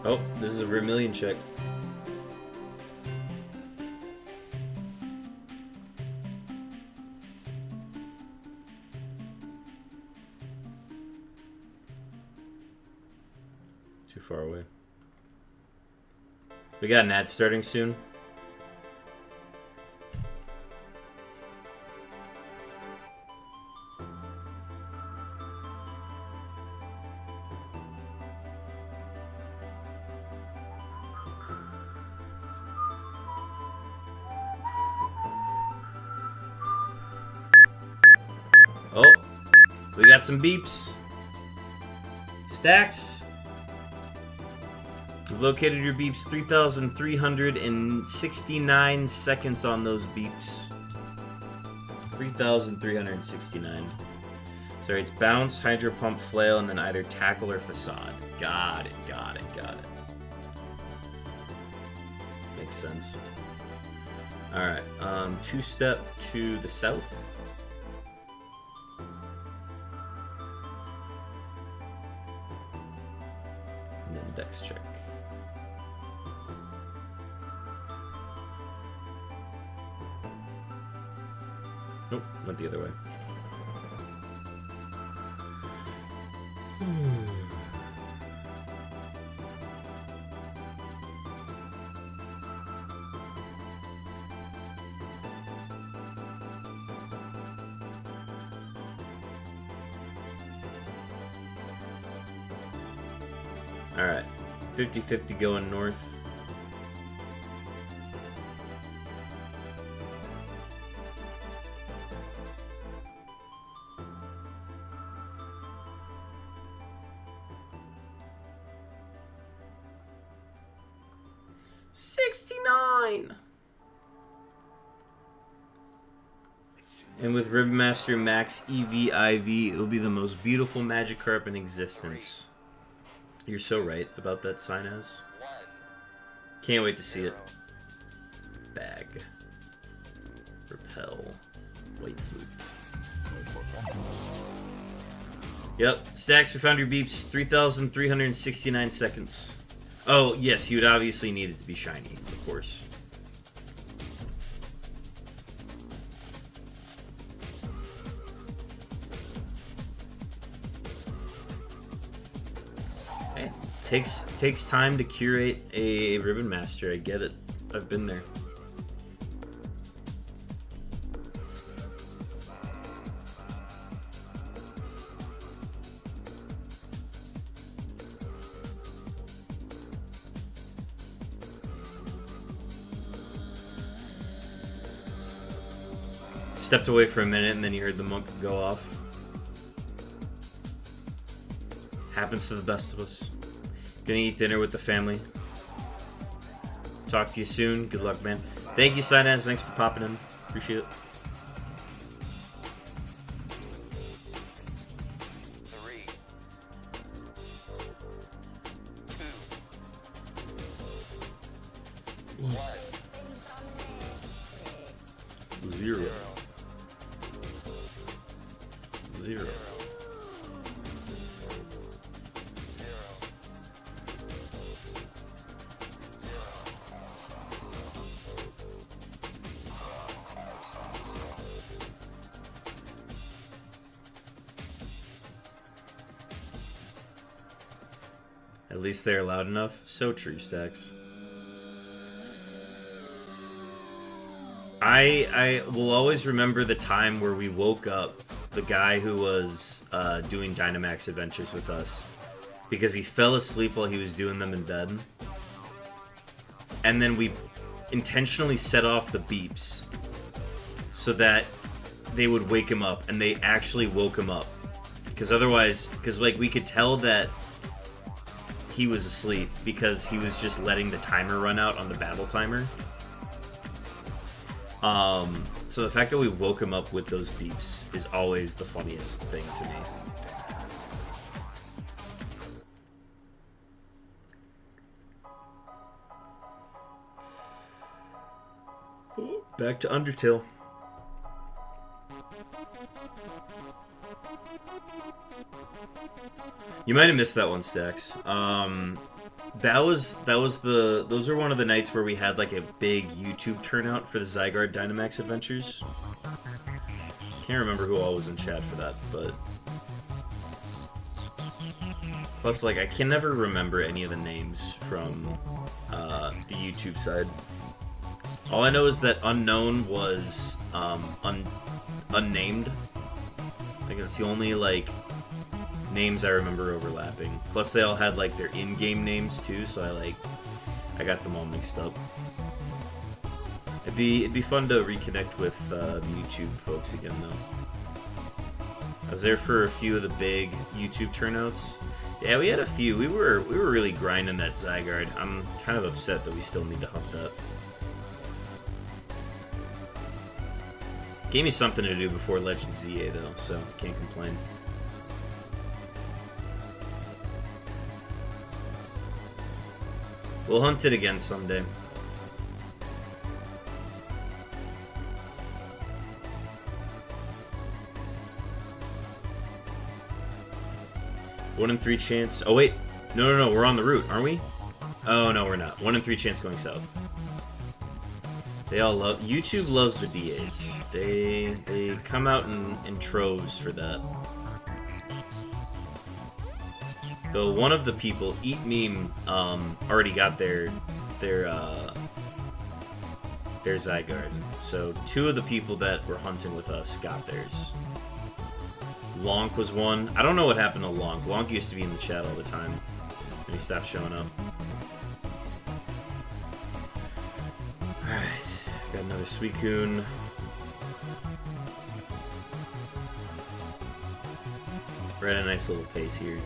Speaker 1: Oh, this is a Vermilion check. Too far away. We got an ad starting soon. Oh, we got some beeps. Stacks. We've located your beeps. 3,369 seconds on those beeps. 3,369. Sorry, it's Bounce, Hydro Pump, Flail, and then either Tackle or Facade. Got it, got it, got it. Makes sense. Alright, two-step to the south. And then Dex check. Nope, went the other way. Alright. 50-50 going north. And with Ribbon Master Max EV/IV, it'll be the most beautiful Magikarp in existence. You're so right about that, Sinaz. Can't wait to see it. Bag. Repel. White Flute. Yep, Stacks, we found your beeps. 3,369 seconds. Oh, yes, you'd obviously need it to be shiny, of course. Takes time to curate a Ribbon Master. I get it. I've been there. Stepped away for a minute and then you heard the monk go off. Happens to the best of us. Gonna eat dinner with the family. Talk to you soon. Good luck, man. Thank you, Sinaz. Thanks for popping in. Appreciate it. Zero. At least they're loud enough. So true, Stacks. I will always remember the time where we woke up the guy who was doing Dynamax adventures with us because he fell asleep while he was doing them in bed. And then we intentionally set off the beeps so that they would wake him up, and they actually woke him up. Because otherwise, like, we could tell that he was asleep because he was just letting the timer run out on the battle timer. So the fact that we woke him up with those beeps is always the funniest thing to me. Back to Undertale. You might have missed that one, Stacks. Those are one of the nights where we had like a big YouTube turnout for the Zygarde Dynamax adventures. Can't remember who all was in chat for that, but plus, like, I can never remember any of the names from the YouTube side. All I know is that Unknown was unnamed. I think that's the only like names I remember overlapping. Plus, they all had like their in-game names too, so I got them all mixed up. It'd be fun to reconnect with the YouTube folks again, though. I was there for a few of the big YouTube turnouts. Yeah, we had a few. We were really grinding that Zygarde. I'm kind of upset that we still need to hunt that. Gave me something to do before Legend ZA though, so can't complain. We'll hunt it again someday. One in 3 chance. Oh wait, no, we're on the route, aren't we? Oh no, we're not. 1 in 3 chance going south. They all love YouTube loves the DAs. They come out in troves for that. Though one of the people, Eat Meme, already got their Zygarde. So 2 of the people that were hunting with us got theirs. Lonk was one. I don't know what happened to Lonk. Lonk used to be in the chat all the time. And he stopped showing up. Alright, got another Suicune. We're at a nice little pace here.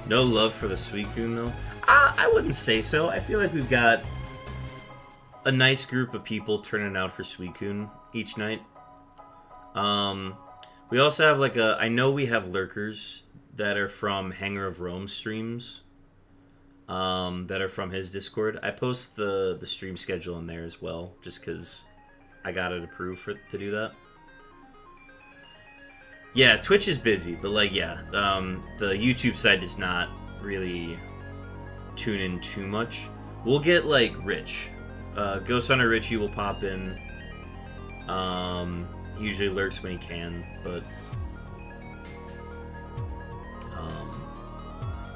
Speaker 1: No love for the Suicune, though? I wouldn't say so. I feel like we've got a nice group of people turning out for Suicune each night. We also have like I know we have lurkers that are from Hangar of Rome streams. That are from his Discord. I post the stream schedule in there as well, just because I got it approved to do that. Yeah, Twitch is busy, but like, yeah, the YouTube side does not really tune in too much. We'll get like Rich, Ghost Hunter Richie will pop in. He usually lurks when he can, but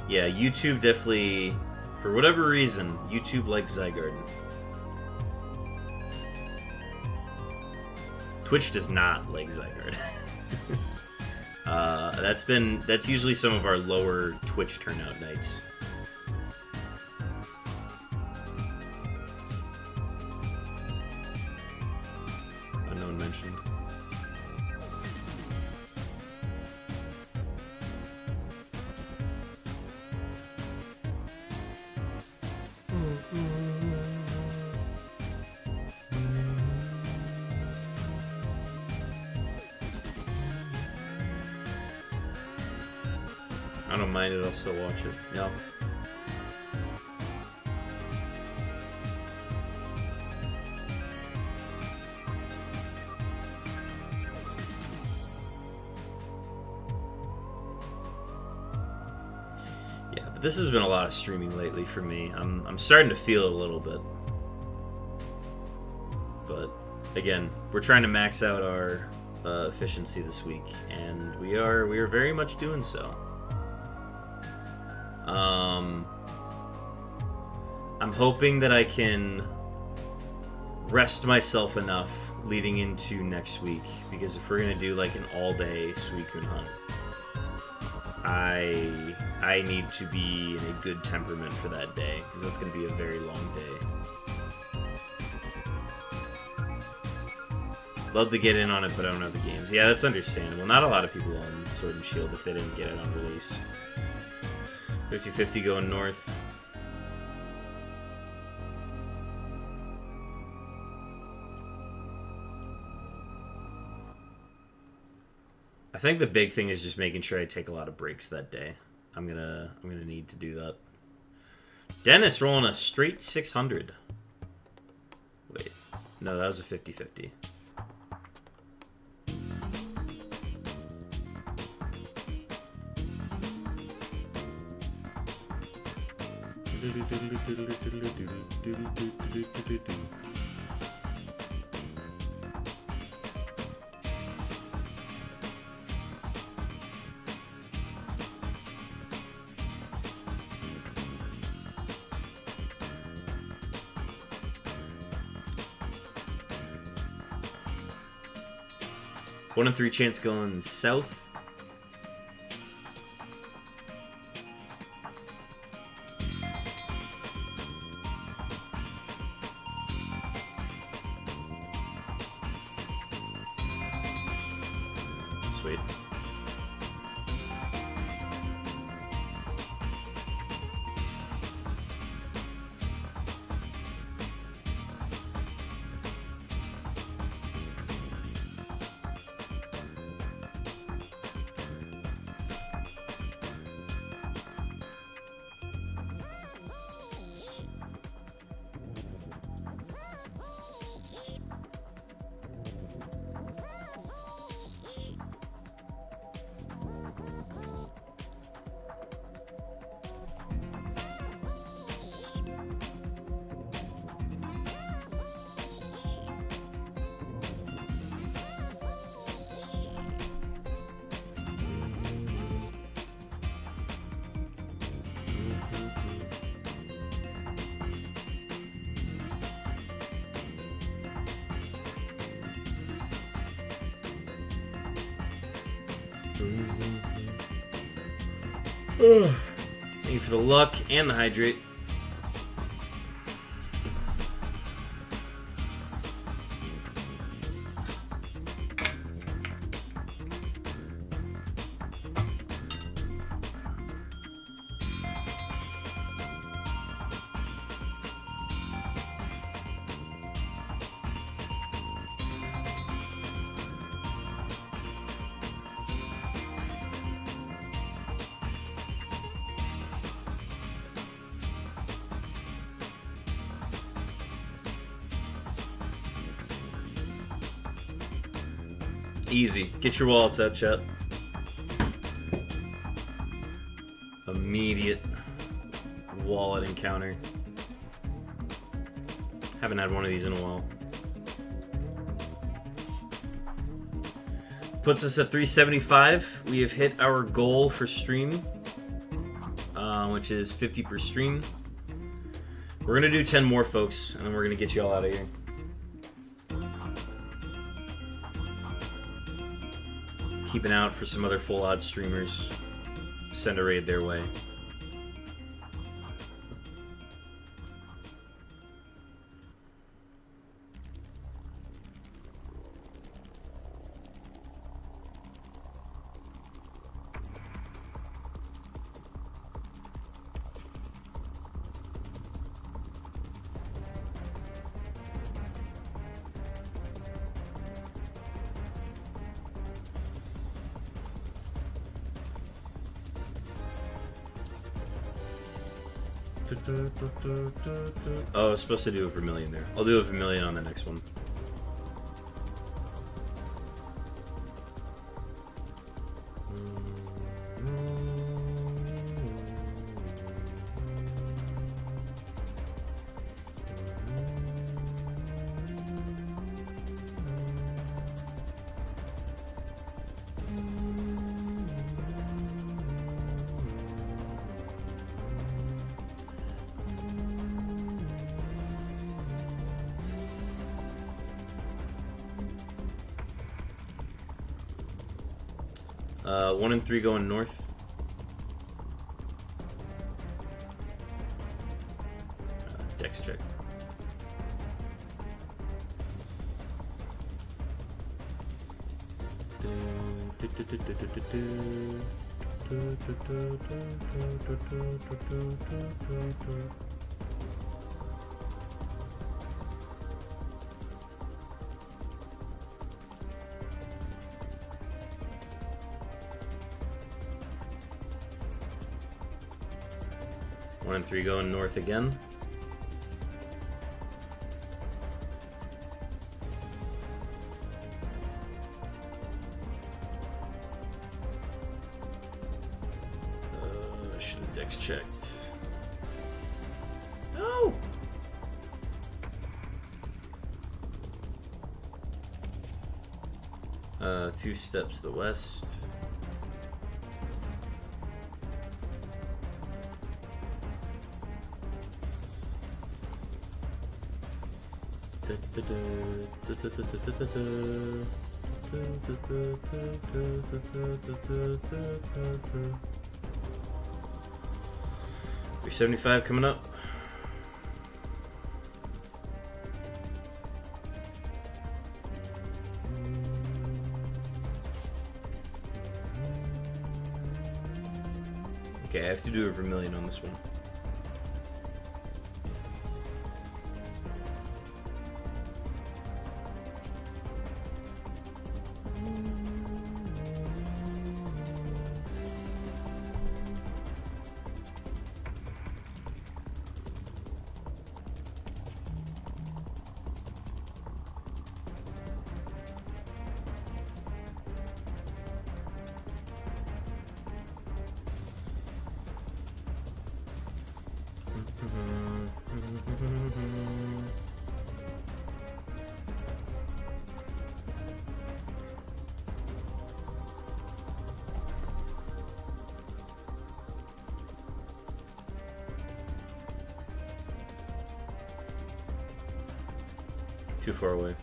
Speaker 1: yeah, YouTube definitely, for whatever reason, YouTube likes Zygarden. Twitch does not like Zygarden. That's usually some of our lower Twitch turnout nights. Unknown mentioned. I don't mind it, I'll still watch it. Yep. Yeah, but this has been a lot of streaming lately for me. I'm starting to feel it a little bit. But again, we're trying to max out our efficiency this week, and we are very much doing so. I'm hoping that I can rest myself enough leading into next week, because if we're gonna do like an all-day Suicune hunt, I need to be in a good temperament for that day, because that's gonna be a very long day. Love to get in on it, but I don't have the games. Yeah, that's understandable. Not a lot of people own Sword and Shield if they didn't get it on release. 50-50 going north. I think the big thing is just making sure I take a lot of breaks that day. I'm gonna need to do that. Dennis rolling a straight 600. Wait, no, that was a 50-50. One in 3 chance going south. Sweet. Thank you for the luck and the hydrate. Easy. Get your wallets out, chat. Immediate wallet encounter. Haven't had one of these in a while. Puts us at 375. We have hit our goal for stream, which is 50 per stream. We're gonna do 10 more, folks, and then we're gonna get you all out of here. Keeping out for some other full odds streamers. Send a raid their way. Oh, I was supposed to do a Vermilion there. I'll do a Vermilion on the next one. One and three going north. Dex check. One and three going north again. I should have dex checked. No! Two steps to the west. $375 coming up. Okay, I have to do a Vermilion on this one. Too far away.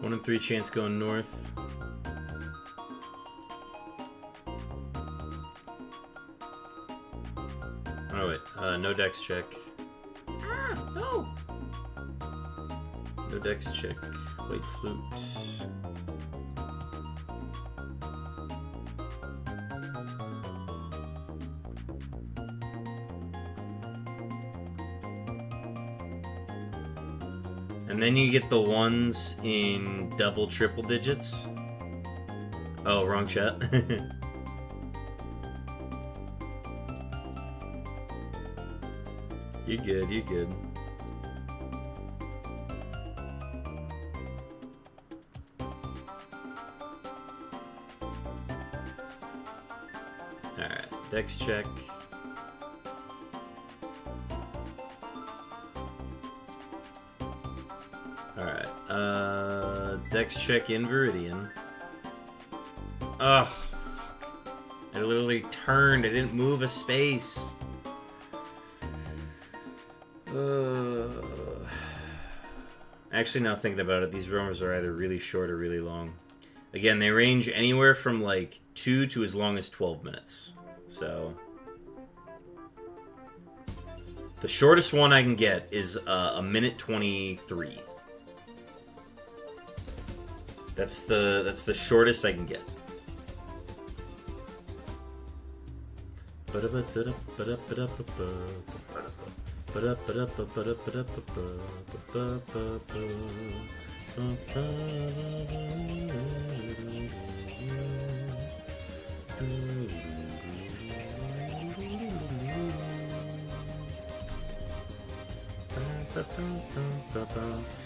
Speaker 1: 1 in 3 chance going north. Oh wait, no dex check. Ah, no! No dex check. White flute. And then you get the ones in double, triple digits. Oh, wrong chat. You're good, you're good. Alright, dex check. Alright, dex check in Viridian. Ugh, fuck. I literally turned, I didn't move a space. Actually, now thinking about it, these roamers are either really short or really long. Again, they range anywhere from like 2 to as long as 12 minutes. So the shortest one I can get is a minute 23. That's the shortest I can get.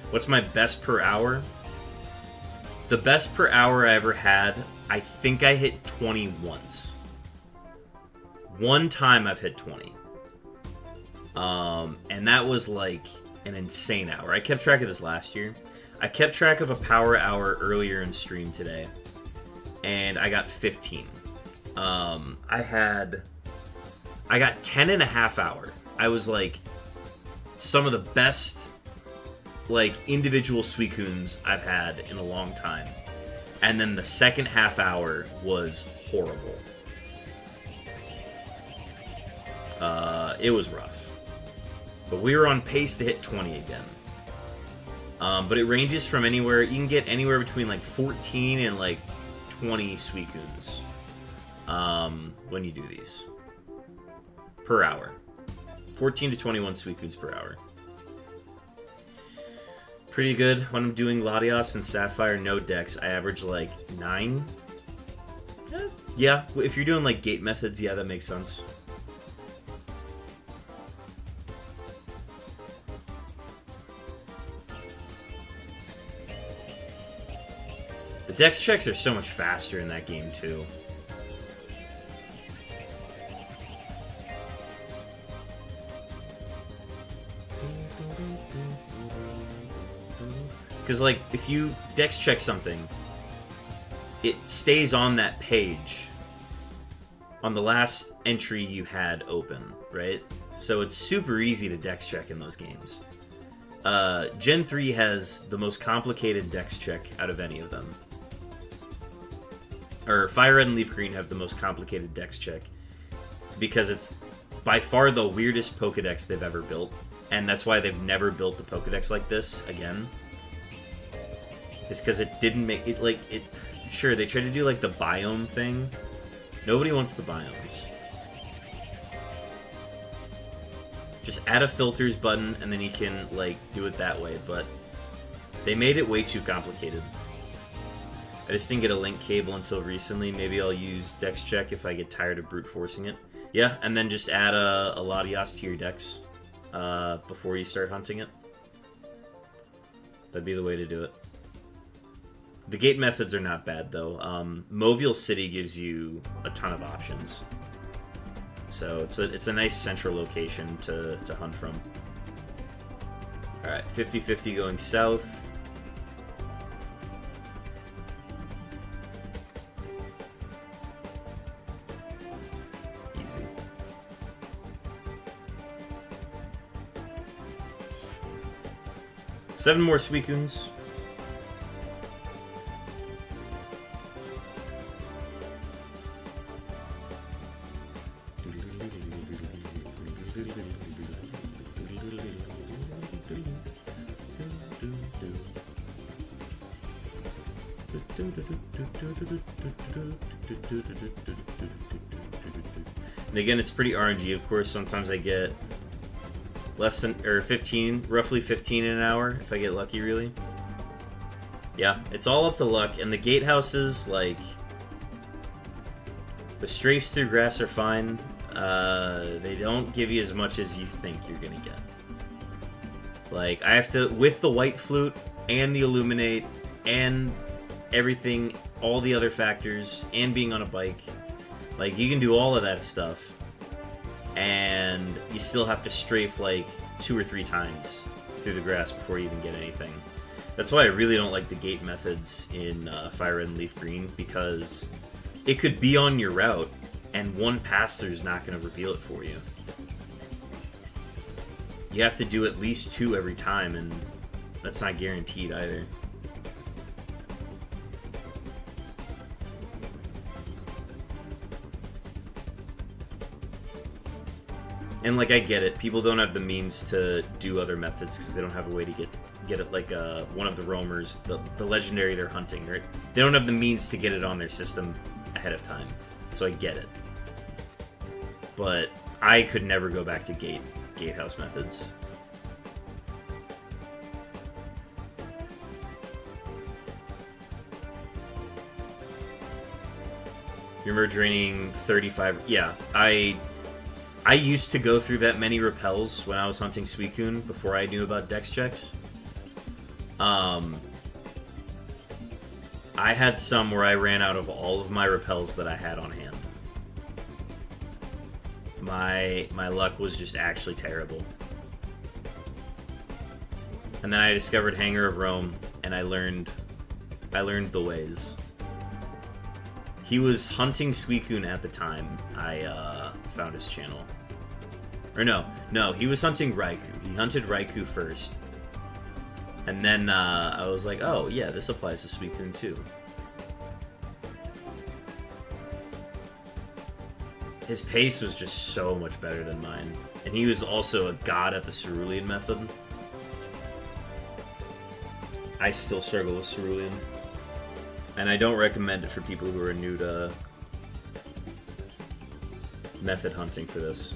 Speaker 1: What's my best per hour? The best per hour I ever had, I think I hit 20 once. One time I've hit 20. And that was like an insane hour. I kept track of this last year. I kept track of a power hour earlier in stream today, and I got 15. I got 10 and a half hour. I was like some of the best like individual Suicunes I've had in a long time. And then the second half hour was horrible. It was rough. But we were on pace to hit 20 again. But it ranges from anywhere, you can get anywhere between like 14 and like 20 Suicunes when you do these. Per hour. 14 to 21 Suicunes per hour. Pretty good. When I'm doing Latios and Sapphire no decks, I average like 9. Yeah, if you're doing like gate methods, yeah, that makes sense. The dex checks are so much faster in that game too. Because, like, if you dex check something, it stays on that page on the last entry you had open, right? So it's super easy to dex check in those games. Gen 3 has the most complicated dex check out of any of them. Or FireRed and LeafGreen have the most complicated dex check because it's by far the weirdest Pokedex they've ever built. And that's why they've never built the Pokedex like this again. It's because it didn't make it like it. Sure, they tried to do like the biome thing. Nobody wants the biomes. Just add a filters button and then you can like do it that way. But they made it way too complicated. I just didn't get a link cable until recently. Maybe I'll use dex check if I get tired of brute forcing it. Yeah, and then just add a Latios to your dex before you start hunting it. That'd be the way to do it. The gate methods are not bad, though. Mobile City gives you a ton of options. So it's a nice central location to hunt from. Alright, 50-50 going south. Easy. Seven more Suicunes. And again, it's pretty RNG, of course. Sometimes I get less than, or 15, roughly 15 in an hour, if I get lucky, really. Yeah, it's all up to luck. And the gatehouses, like, the strafes through grass are fine. They don't give you as much as you think you're gonna get. Like, I have to, with the white flute and the illuminate and everything, all the other factors, and being on a bike, like, you can do all of that stuff, and you still have to strafe, like, 2 or 3 times through the grass before you even get anything. That's why I really don't like the gate methods in FireRed and LeafGreen, because it could be on your route, and one pass-through is not going to reveal it for you. You have to do at least 2 every time, and that's not guaranteed either. And, like, I get it. People don't have the means to do other methods because they don't have a way to get it, like, one of the roamers, the legendary they're hunting, right? They don't have the means to get it on their system ahead of time. So I get it. But I could never go back to gatehouse methods. Your merge draining 35. Yeah, I used to go through that many repels when I was hunting Suicune before I knew about dex checks. I had some where I ran out of all of my repels that I had on hand. My luck was just actually terrible. And then I discovered Hanger of Rome, and I learned the ways. He was hunting Suicune at the time I found his channel. Or no, he was hunting Raikou. He hunted Raikou first. And then I was like, oh yeah, this applies to Suicune too. His pace was just so much better than mine. And he was also a god at the Cerulean method. I still struggle with Cerulean. And I don't recommend it for people who are new to method hunting for this.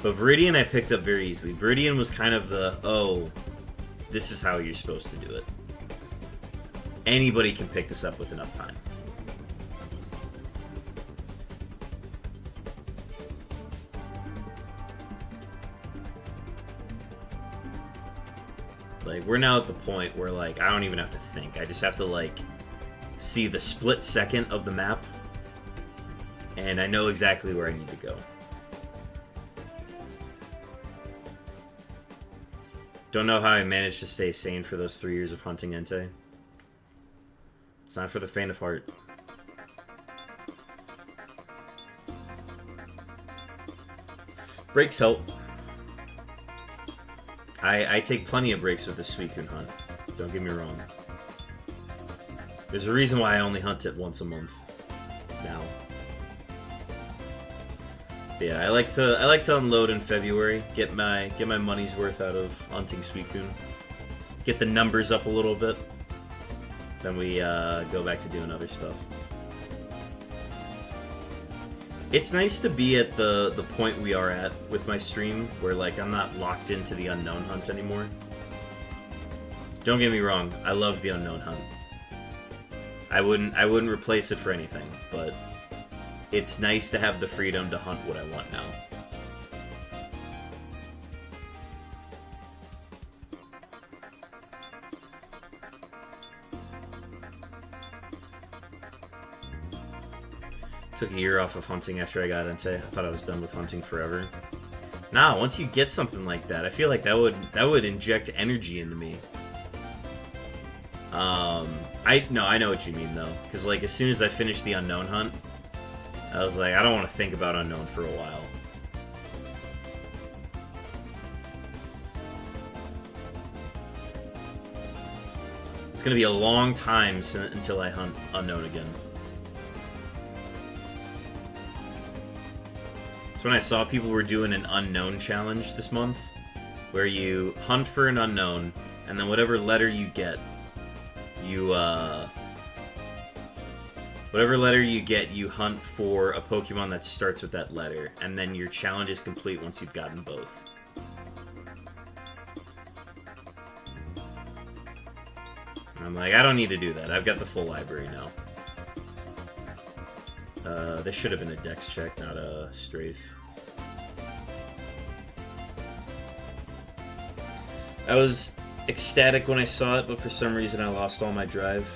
Speaker 1: But Viridian I picked up very easily. Viridian was kind of the, oh, this is how you're supposed to do it. Anybody can pick this up with enough time. Like, we're now at the point where, like, I don't even have to think. I just have to, like, see the split second of the map, and I know exactly where I need to go. Don't know how I managed to stay sane for those 3 years of hunting Entei. It's not for the faint of heart. Breaks help. I take plenty of breaks with the Suicune hunt. Don't get me wrong. There's a reason why I only hunt it once a month now. But yeah, I like to unload in February, get my money's worth out of hunting Suicune, get the numbers up a little bit. Then we go back to doing other stuff. It's nice to be at the point we are at with my stream, where, like, I'm not locked into the unknown hunt anymore. Don't get me wrong, I love the unknown hunt. I wouldn't replace it for anything, but it's nice to have the freedom to hunt what I want now. Took a year off of hunting after I got Entei. I thought I was done with hunting forever. Nah, once you get something like that, I feel like that would inject energy into me. I know what you mean though, because, like, as soon as I finished the unknown hunt, I was like, I don't want to think about unknown for a while. It's gonna be a long time until I hunt unknown again. So when I saw people were doing an unknown challenge this month, where you hunt for an unknown, and then whatever letter you get, you you hunt for a Pokemon that starts with that letter, and then your challenge is complete once you've gotten both. And I'm like, I don't need to do that. I've got the full library now. This should have been a dex check, not a strafe. I was ecstatic when I saw it, but for some reason I lost all my drive.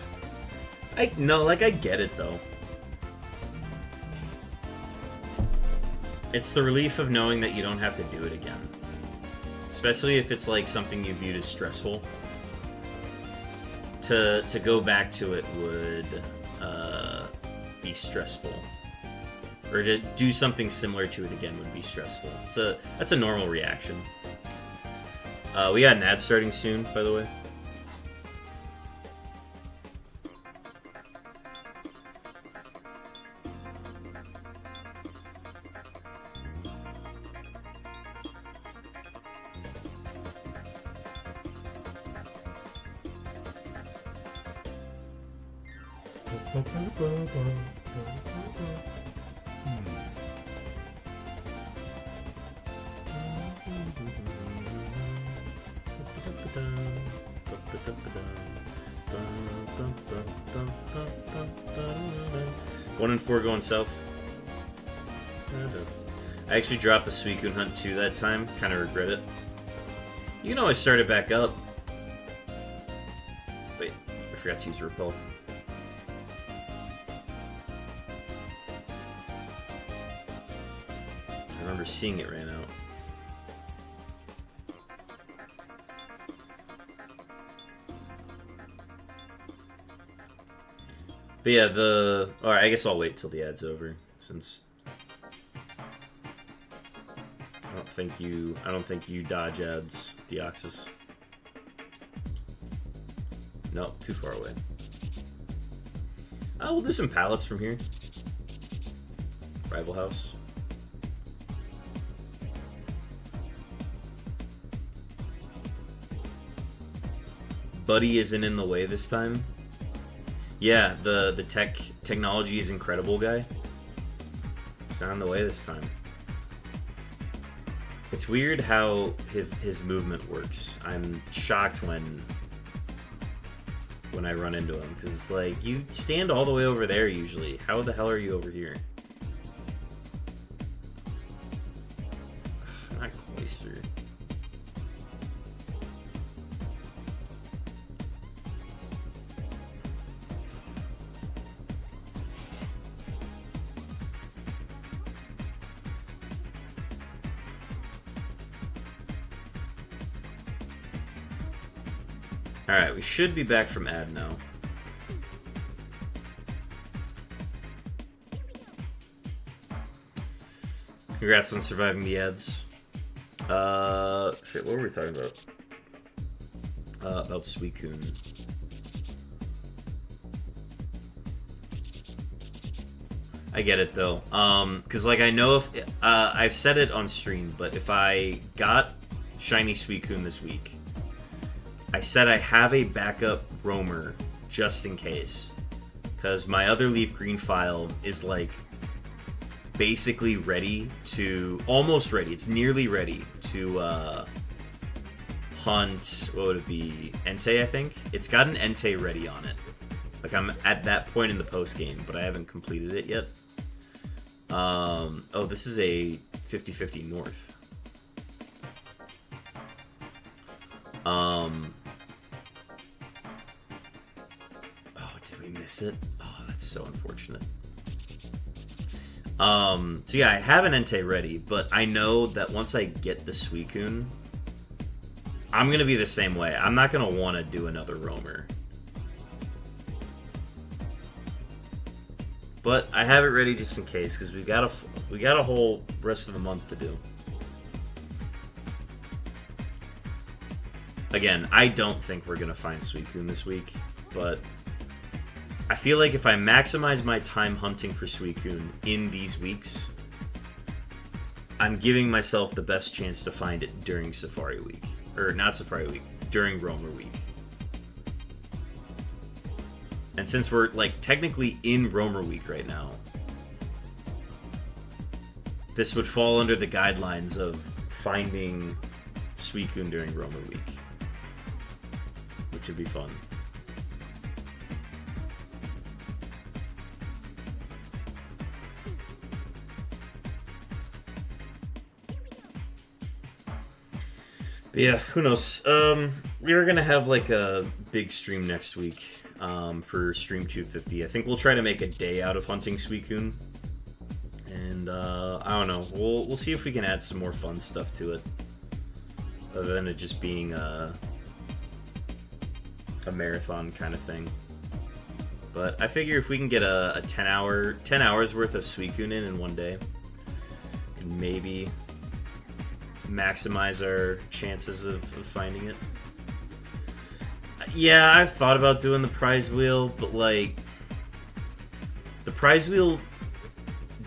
Speaker 1: I get it though. It's the relief of knowing that you don't have to do it again. Especially if it's like something you viewed as stressful. To go back to it would be stressful. Or to do something similar to it again would be stressful. That's a normal reaction. We got an ad starting soon, by the way. One and 4 going south. I actually dropped the Suicune Hunt 2 that time. Kind of regret it. You can always start it back up. Wait, I forgot to use Repel. I remember seeing it ran out. But yeah, alright, I guess I'll wait till the ad's over, since I don't think you dodge ads, Deoxys. No, too far away. We'll do some pallets from here. Rival house. Buddy isn't in the way this time. Yeah, the technology is incredible, guy. It's not in the way this time. It's weird how his movement works. I'm shocked when I run into him, because it's like, you stand all the way over there usually. How the hell are you over here? Not Cloyster. Alright, we should be back from ad now. Congrats on surviving the ads. Shit, what were we talking about? About Suicune. I get it though. Cause like I know if I've said it on stream, but if I got shiny Suicune this week, I said I have a backup roamer just in case, because my other Leaf Green file is like basically ready to, almost ready, it's nearly ready to hunt, what would it be, Entei, I think? It's got an Entei ready on it. Like, I'm at that point in the post game, but I haven't completed it yet. Oh, this is a 50-50 north. Oh, did we miss it? Oh, that's so unfortunate. So yeah, I have an Entei ready, but I know that once I get the Suicune, I'm gonna be the same way. I'm not gonna want to do another roamer. But I have it ready just in case, because we got a whole rest of the month to do. Again, I don't think we're gonna find Suicune this week, but I feel like if I maximize my time hunting for Suicune in these weeks, I'm giving myself the best chance to find it during Safari Week. Or not Safari Week, during Roamer Week. And since we're, like, technically in Roamer Week right now, this would fall under the guidelines of finding Suicune during Roamer Week, which would be fun. But yeah, who knows? We were gonna have like a big stream next week for stream 250. I think we'll try to make a day out of hunting Suicune, and I don't know. We'll see if we can add some more fun stuff to it, other than it just being a marathon kind of thing. But I figure if we can get a 10 hours worth of Suicune in one day, and maybe maximize our chances of finding it. Yeah, I've thought about doing the prize wheel, but like the prize wheel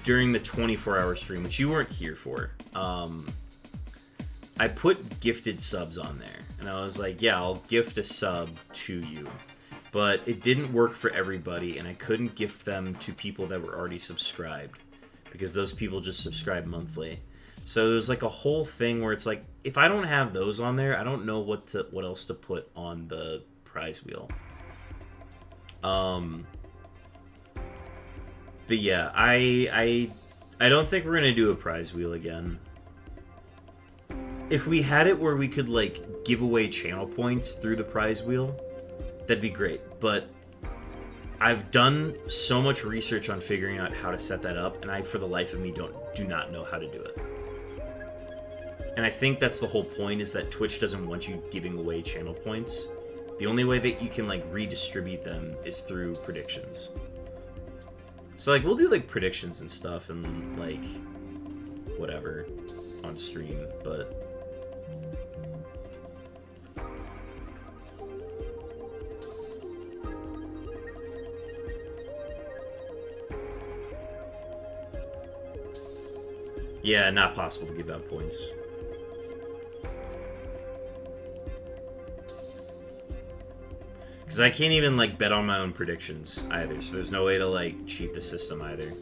Speaker 1: during the 24-hour stream, which you weren't here for, I put gifted subs on there, and I was like, yeah, I'll gift a sub to you, but it didn't work for everybody, and I couldn't gift them to people that were already subscribed, because those people just subscribe monthly. So there's like a whole thing where it's like, if I don't have those on there, I don't know what else to put on the prize wheel. But yeah, I don't think we're gonna do a prize wheel again. If we had it where we could like give away channel points through the prize wheel, that'd be great. But I've done so much research on figuring out how to set that up, and I, for the life of me, do not know how to do it. And I think that's the whole point, is that Twitch doesn't want you giving away channel points. The only way that you can like redistribute them is through predictions. So like we'll do like predictions and stuff and like whatever on stream, but yeah, not possible to give out points. Because I can't even, like, bet on my own predictions, either. So there's no way to, like, cheat the system, either.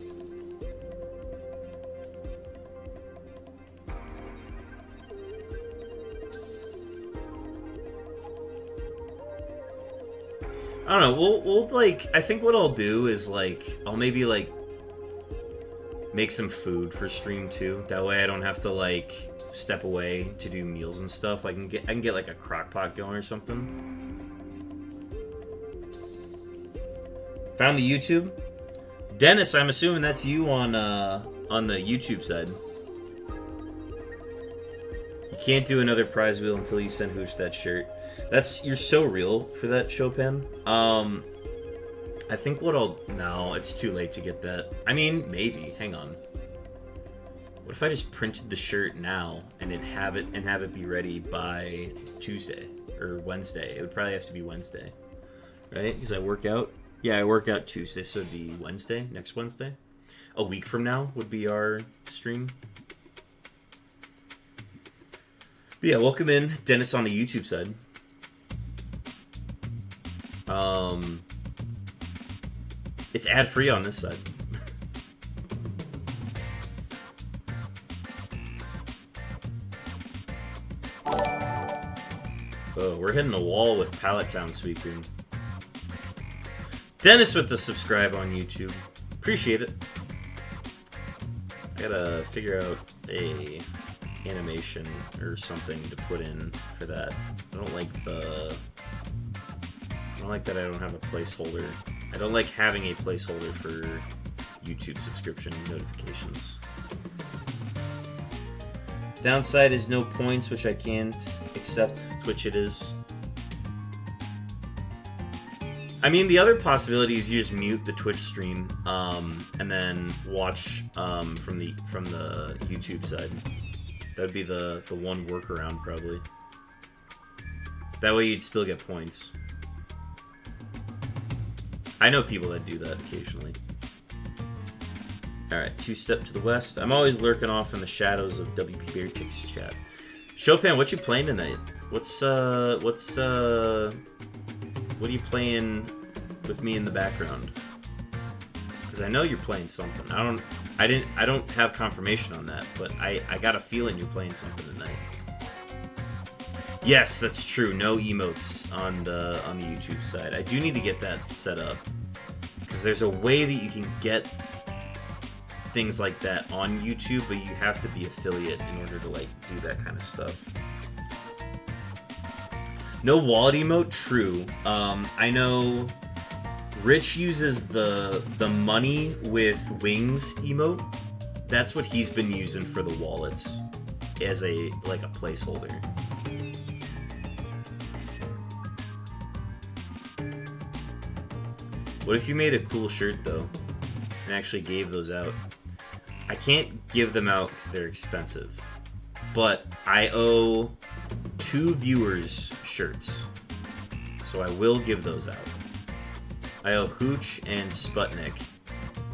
Speaker 1: I don't know, we'll, like, I think what I'll do is, like, I'll maybe, like, make some food for stream, too. That way I don't have to, like, step away to do meals and stuff. I can get, like, a crock pot going or something. Found the YouTube? Dennis, I'm assuming that's you on the YouTube side. You can't do another prize wheel until you send Hooch that shirt. You're so real for that, Chopin. I think no, it's too late to get that. I mean, maybe. Hang on. What if I just printed the shirt now and have it be ready by Tuesday or Wednesday? It would probably have to be Wednesday, right? Because I work out. Yeah, I work out Tuesday, so it'd be Wednesday, next Wednesday. A week from now would be our stream. But yeah, welcome in, Dennis on the YouTube side. It's ad-free on this side. Oh, we're hitting the wall with Pallet Town Suicune. Dennis with the subscribe on YouTube. Appreciate it. I gotta figure out a animation or something to put in for that. I don't like that I don't have a placeholder. I don't like having a placeholder for YouTube subscription notifications. Downside is no points, which I can't accept. Twitch it is. I mean, the other possibility is you just mute the Twitch stream, and then watch from the YouTube side. That'd be the one workaround, probably. That way you'd still get points. I know people that do that occasionally. Alright, 2 Step to the West. I'm always lurking off in the shadows of WP Bear Tick's chat. Chopin, what you playing tonight? What are you playing with me in the background? Because I know you're playing something. I don't have confirmation on that, but I got a feeling you're playing something tonight. Yes, that's true. No emotes on the YouTube side. I do need to get that set up because there's a way that you can get things like that on YouTube, but you have to be affiliate in order to like do that kind of stuff. No wallet emote, true. I know Rich uses the money with wings emote. That's what he's been using for the wallets as a placeholder. What if you made a cool shirt though and actually gave those out? I can't give them out because they're expensive, but I owe 2 viewers shirts, so I will give those out. I owe Hooch and Sputnik,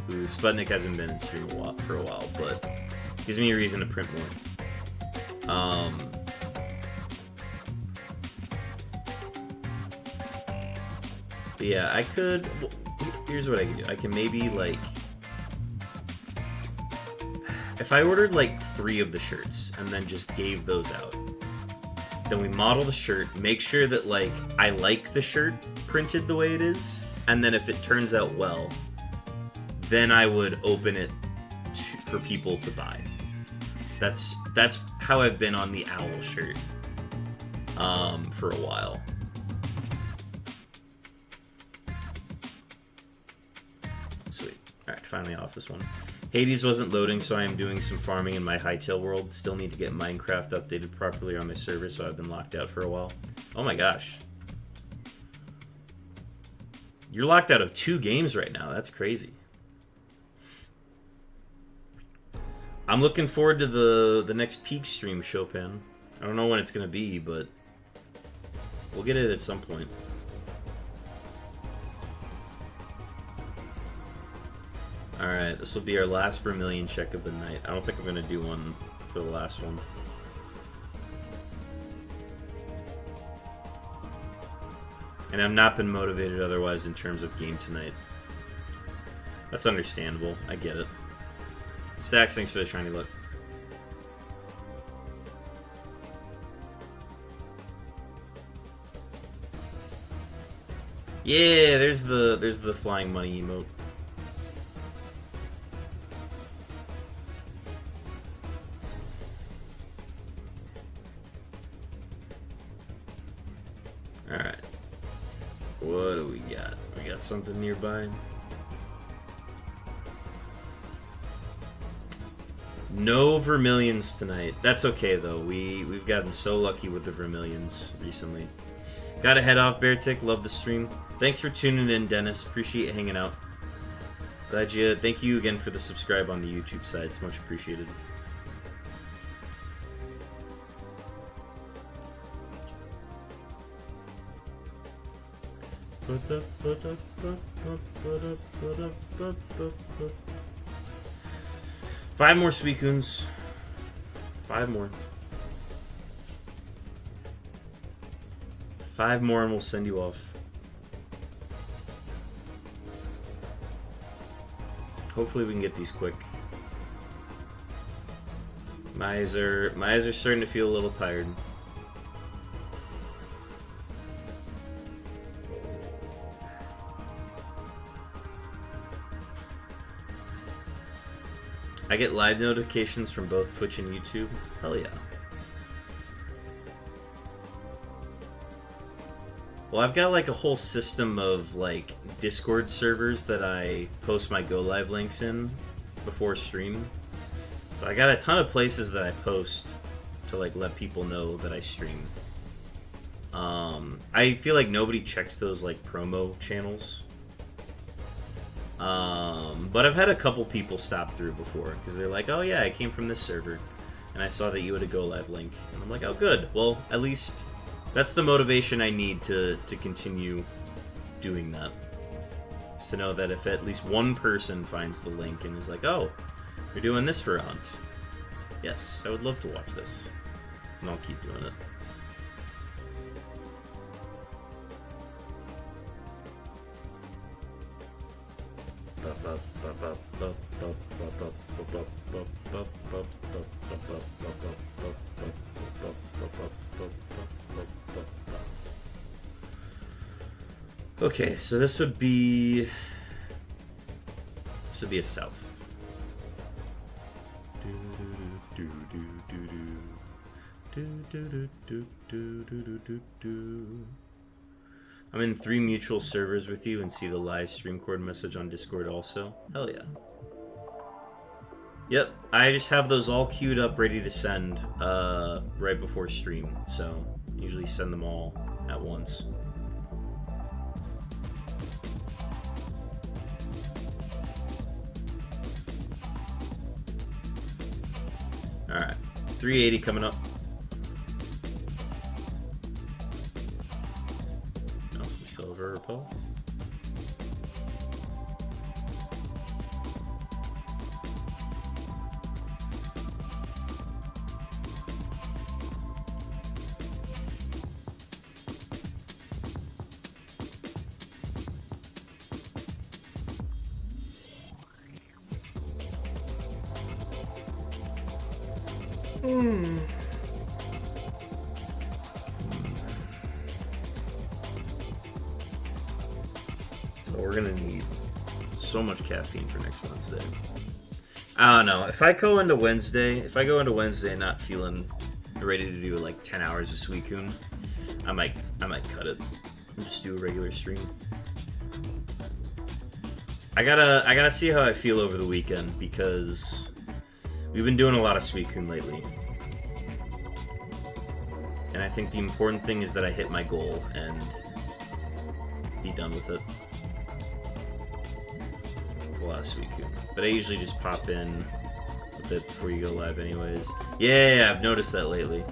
Speaker 1: who Sputnik hasn't been in stream for a while, but gives me a reason to print more. But yeah, I could. Here's what I can do. I can maybe like, if I ordered like 3 of the shirts and then just gave those out, then we model the shirt, make sure that like I like the shirt printed the way it is, and then if it turns out well, then I would open it for people to buy. That's how I've been on the owl shirt for a while. Sweet. Alright, finally off this one. Hades wasn't loading, so I am doing some farming in my Hytale world. Still need to get Minecraft updated properly on my server, so I've been locked out for a while. Oh my gosh. You're locked out of 2 games right now. That's crazy. I'm looking forward to the next Peak stream, Chopin. I don't know when it's going to be, but we'll get it at some point. Alright, this will be our last Vermilion check of the night. I don't think I'm going to do one for the last one. And I've not been motivated otherwise in terms of game tonight. That's understandable. I get it. Stacks, thanks for the shiny look. Yeah, there's the flying money emote. Alright. What do we got? We got something nearby? No Vermilions tonight. That's okay though. We've gotten so lucky with the Vermilions recently. Gotta head off, Beartick. Love the stream. Thanks for tuning in, Dennis. Appreciate hanging out. Glad you. Thank you again for the subscribe on the YouTube side. It's much appreciated. Five more Suicunes. 5 more. 5 more and we'll send you off. Hopefully we can get these quick. My eyes are starting to feel a little tired. I get live notifications from both Twitch and YouTube. Hell yeah. Well, I've got like a whole system of like Discord servers that I post my go live links in before stream. So I got a ton of places that I post to like let people know that I stream. I feel like nobody checks those like promo channels. But I've had a couple people stop through before because they're like, oh yeah, I came from this server and I saw that you had a go live link, and I'm like, oh good, well at least that's the motivation I need to continue doing that. Is to know that if at least one person finds the link and is like, oh, you're doing this for Aunt. Yes, I would love to watch this. and I'll keep doing it. Okay, so this would be a south. I'm in 3 mutual servers with you and see the live stream cord message on Discord also. Hell yeah. Yep, I just have those all queued up ready to send right before stream, so usually send them all at once. Alright, 380 coming up. Oh, silver repel. We're gonna need so much caffeine for next Wednesday. I don't know. If I go into Wednesday not feeling ready to do like 10 hours of Suicune, I might cut it and just do a regular stream. I gotta see how I feel over the weekend because we've been doing a lot of Suicune lately. And I think the important thing is that I hit my goal and be done with it. A lot of Suicune, but I usually just pop in a bit before you go live anyways. Yeah, I've noticed that lately.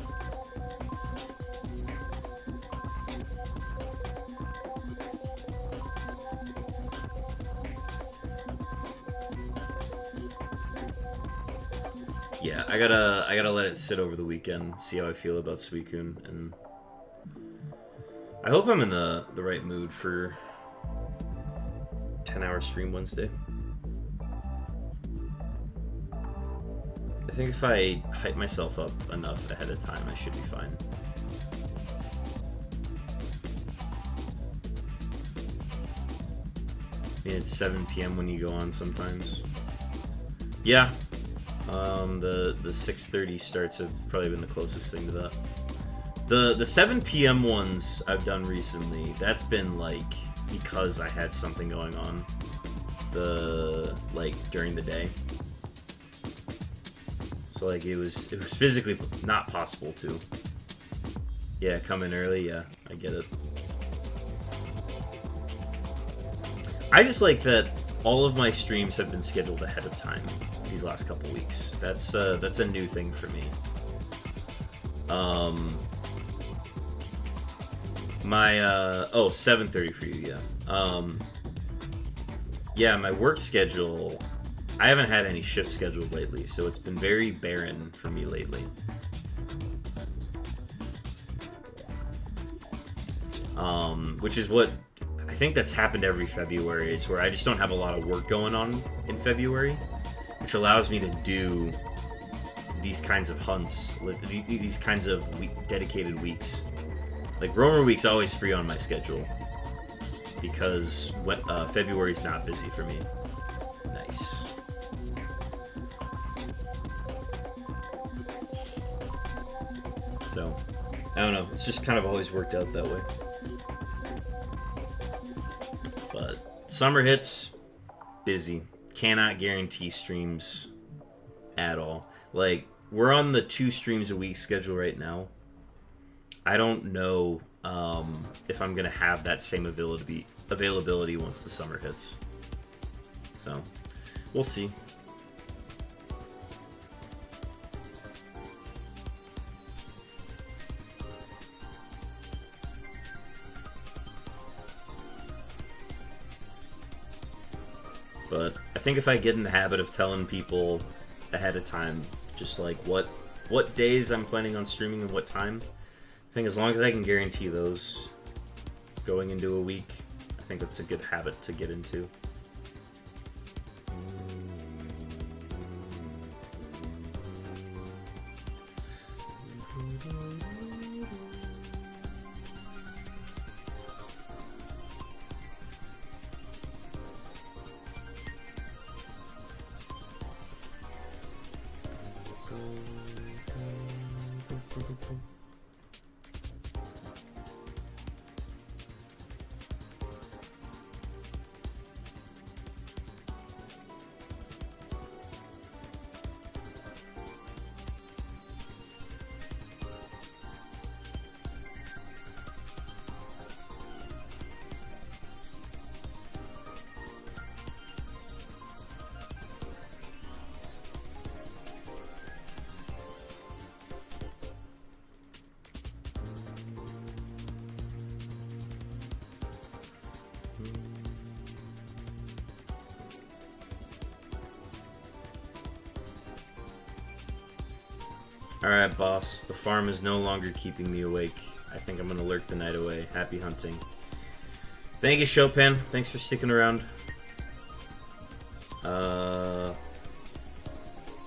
Speaker 1: Yeah, I gotta let it sit over the weekend, see how I feel about Suicune, and I hope I'm in the right mood for 10-hour stream Wednesday. I think if I hype myself up enough ahead of time, I should be fine. I mean, it's 7 p.m. when you go on sometimes. Yeah. The 6:30 starts have probably been the closest thing to that. The 7 p.m. ones I've done recently, that's been like because I had something going on during the day. So like it was physically not possible to. Yeah, come in early, yeah, I get it. I just like that all of my streams have been scheduled ahead of time these last couple weeks. That's a new thing for me. My 7:30 for you, yeah. Yeah, my work schedule, I haven't had any shift scheduled lately, so it's been very barren for me lately. Which is what I think that's happened every February, is where I just don't have a lot of work going on in February, which allows me to do these kinds of hunts, these kinds of dedicated weeks. Like Roamer Week's always free on my schedule because February's not busy for me. Nice. So, I don't know. It's just kind of always worked out that way. But summer hits, busy. Cannot guarantee streams at all. Like, we're on the 2 streams a week schedule right now. I don't know if I'm gonna have that same availability once the summer hits. So, we'll see. But I think if I get in the habit of telling people ahead of time, just like what what days I'm planning on streaming and what time. I think as long as I can guarantee those going into a week, I think that's a good habit to get into. Alright, boss. The farm is no longer keeping me awake. I think I'm gonna lurk the night away. Happy hunting. Thank you, Chopin. Thanks for sticking around.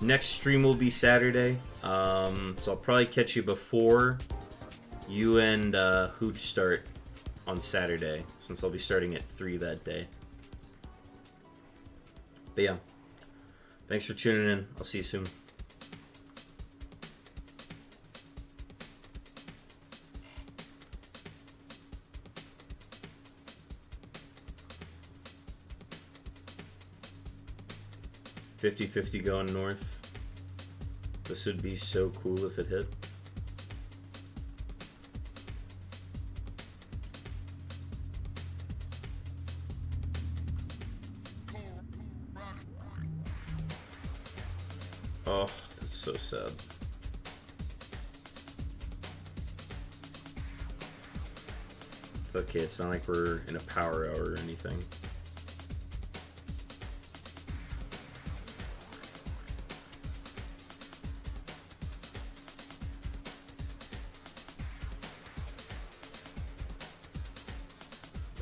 Speaker 1: Next stream will be Saturday. So I'll probably catch you before you and Hooch start on Saturday, since I'll be starting at 3 that day. But yeah. Thanks for tuning in. I'll see you soon. $50-50 going north. This would be so cool if it hit. Oh, that's so sad. It's okay, it's not like we're in a power hour or anything.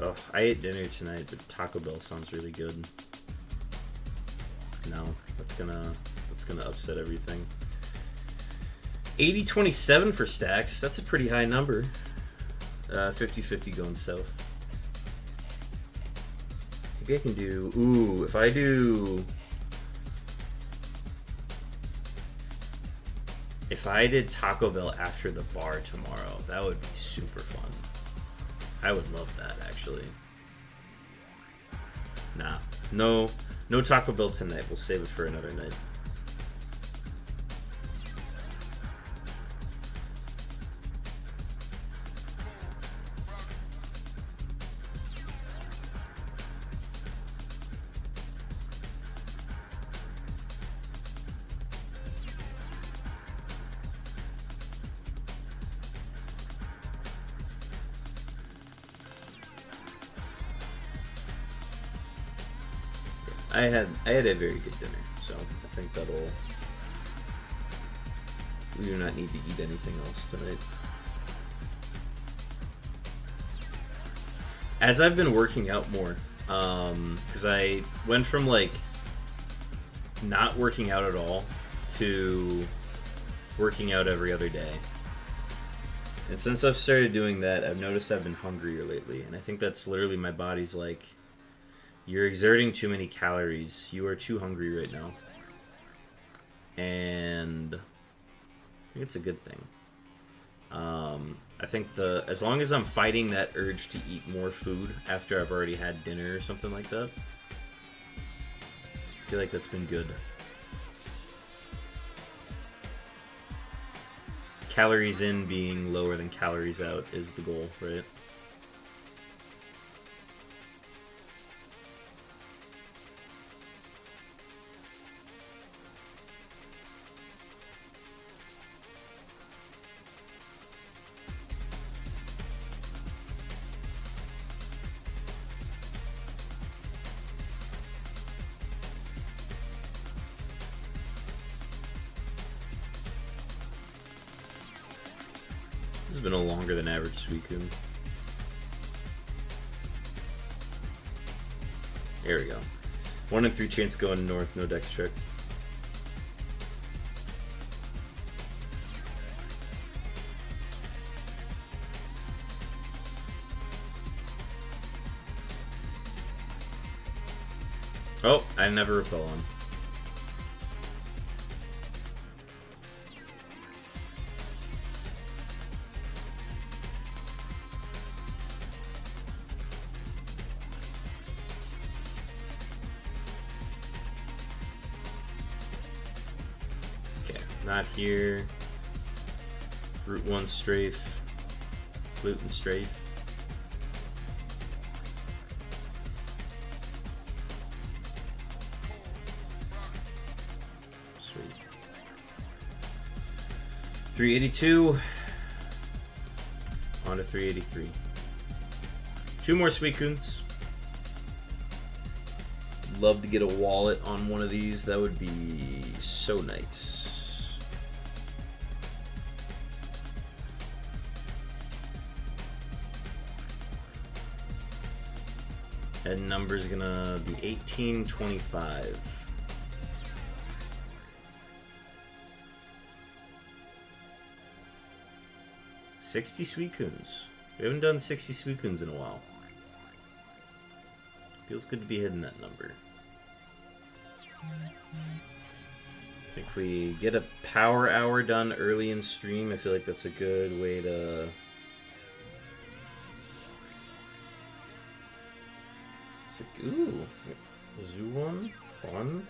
Speaker 1: Oh, I ate dinner tonight, but Taco Bell sounds really good. No, that's gonna upset everything. 80-27 for stacks. That's a pretty high number. 50-50 going south. Maybe I can do... Ooh, if I do... If I did Taco Bell after the bar tomorrow, that would be super fun. I would love that, actually. Nah. No Taco Bell tonight. We'll save it for another night. I had a very good dinner, so I think we do not need to eat anything else tonight. As I've been working out more, because I went from like not working out at all to working out every other day. And since I've started doing that, I've noticed I've been hungrier lately, and I think that's literally my body's like, you're exerting too many calories. You are too hungry right now. And I think it's a good thing. I think as long as I'm fighting that urge to eat more food after I've already had dinner or something like that, I feel like that's been good. Calories in being lower than calories out is the goal, right? has been a longer than average Suicune. There we go. 1 in 3 chance going north, no dex check. Oh, I never repel on. Okay, not here. Route 1 strafe. Flute and strafe. Sweet. 382. On to 383. 2 more Suicunes. Love to get a wallet on one of these. That would be so nice. Head number's gonna be 1825. $60 Suicunes. We haven't done 60 Suicunes in a while. Feels good to be hitting that number. If we get a power hour done early in stream, I feel like that's a good way to... Ooh, Zoo one, fun.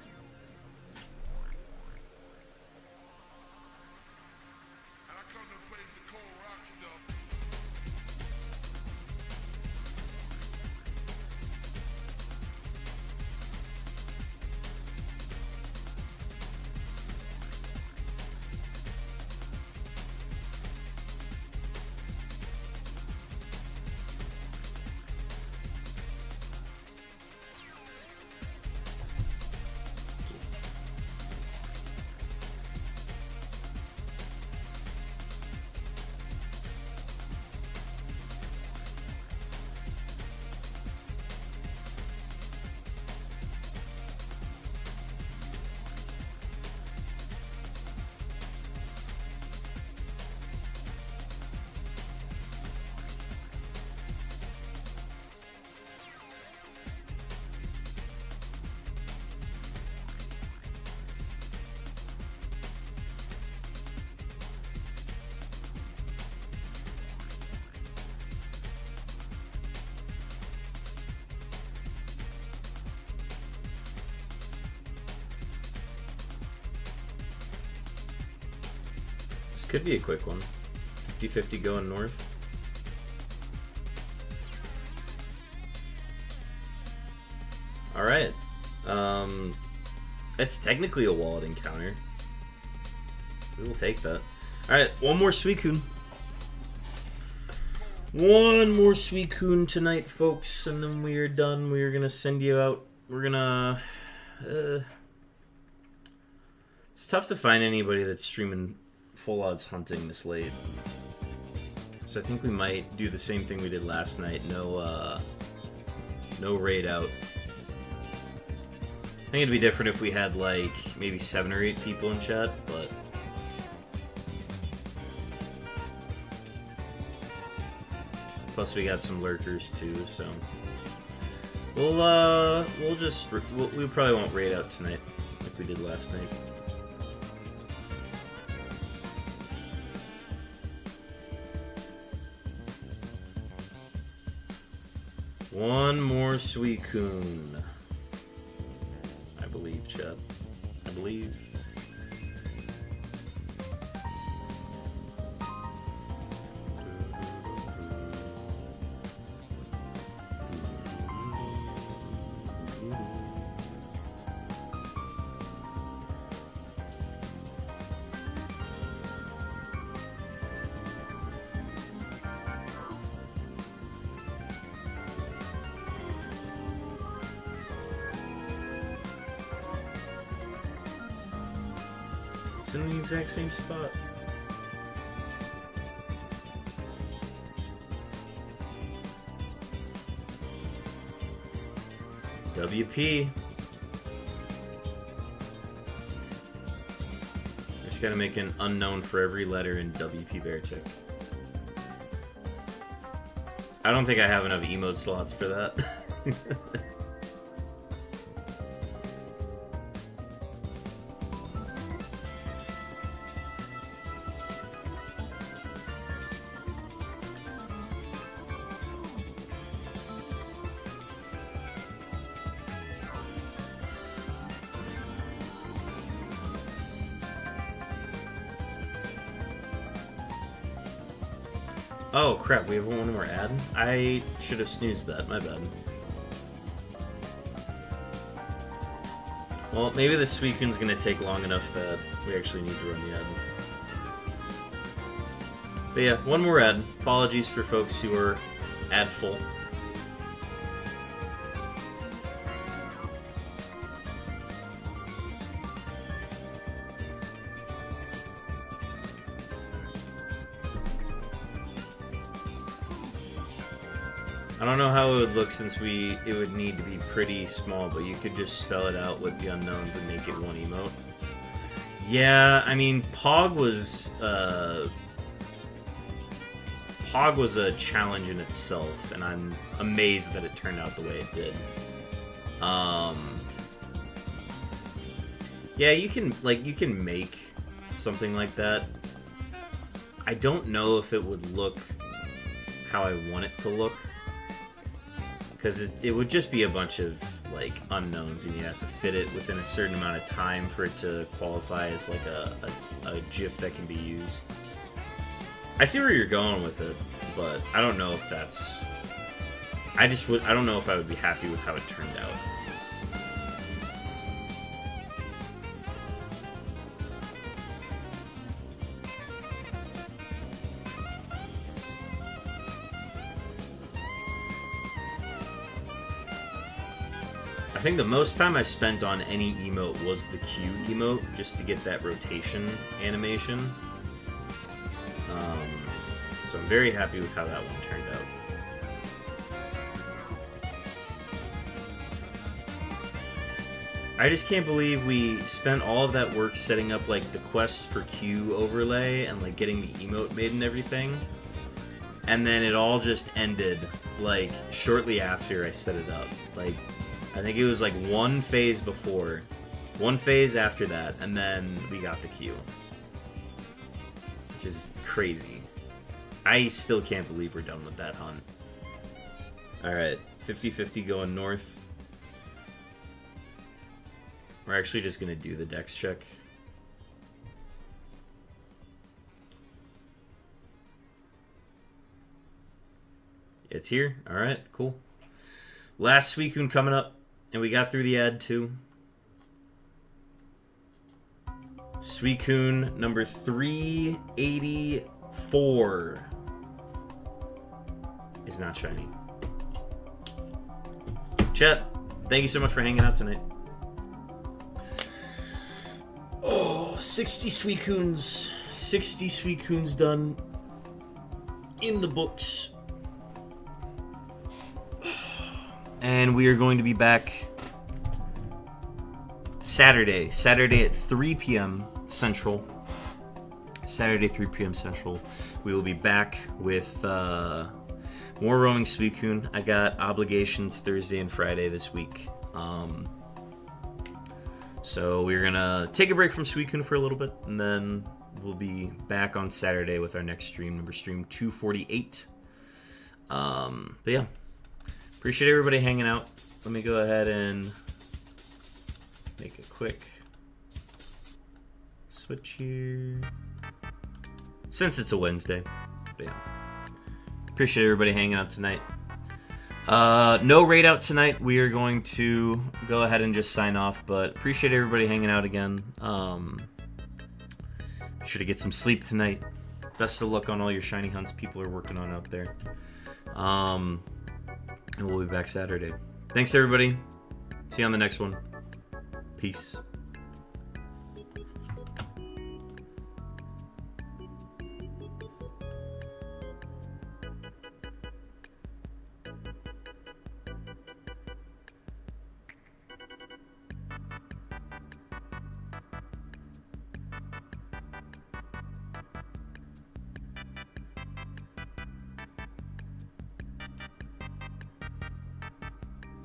Speaker 1: Could be a quick one. 50-50 going north. Alright. It's technically a wallet encounter. We will take that. Alright, one more Suicune. One more Suicune tonight, folks, and then we are done. We are going to send you out. We're going to... It's tough to find anybody that's streaming full odds hunting this late. So I think we might do the same thing we did last night. No raid out. I think it'd be different if we had like maybe 7 or 8 people in chat, but plus we got some lurkers too, so we probably won't raid out tonight like we did last night. One more Suicune. I believe, chat. I believe. It's in the exact same spot. WP. Just gotta make an unknown for every letter in WP Beartick. I don't think I have enough emote slots for that. Oh crap, we have one more ad? I should have snoozed that, my bad. Well, maybe the Suicune's gonna take long enough that we actually need to run the ad. But yeah, one more ad. Apologies for folks who are ad full. I don't know how it would look since it would need to be pretty small, but you could just spell it out with the unknowns and make it one emote. Yeah, I mean, Pog was a challenge in itself, and I'm amazed that it turned out the way it did. Yeah, you can make something like that. I don't know if it would look how I want it to look. Because it would just be a bunch of, like, unknowns, and you have to fit it within a certain amount of time for it to qualify as, like, a GIF that can be used. I see where you're going with it, but I don't know if that's... I don't know if I would be happy with how it turned out. I think the most time I spent on any emote was the Q emote, just to get that rotation animation. So I'm very happy with how that one turned out. I just can't believe we spent all of that work setting up like the quests for Q overlay and like getting the emote made and everything. And then it all just ended like shortly after I set it up. Like, I think it was like one phase before, one phase after that, and then we got the queue. Which is crazy. I still can't believe we're done with that hunt. Alright, 50-50 going north. We're actually just going to do the dex check. It's here. Alright, cool. Last Suicune coming up. And we got through the ad too. Suicune number 384 is not shiny. Chat, thank you so much for hanging out tonight. Oh, 60 Suicunes. 60 Suicunes done in the books. And we are going to be back Saturday at 3 p.m. Central. Saturday, 3 p.m. Central. We will be back with more roaming Suicune. I got obligations Thursday and Friday this week. So we're going to take a break from Suicune for a little bit, and then we'll be back on Saturday with our next stream, stream 248. But yeah. Appreciate everybody hanging out. Let me go ahead and make a quick switch here. Since it's a Wednesday. But yeah. Appreciate everybody hanging out tonight. No raid out tonight. We are going to go ahead and just sign off, but appreciate everybody hanging out again. Be sure to get some sleep tonight. Best of luck on all your shiny hunts people are working on out there. And we'll be back Saturday. Thanks, everybody. See you on the next one. Peace.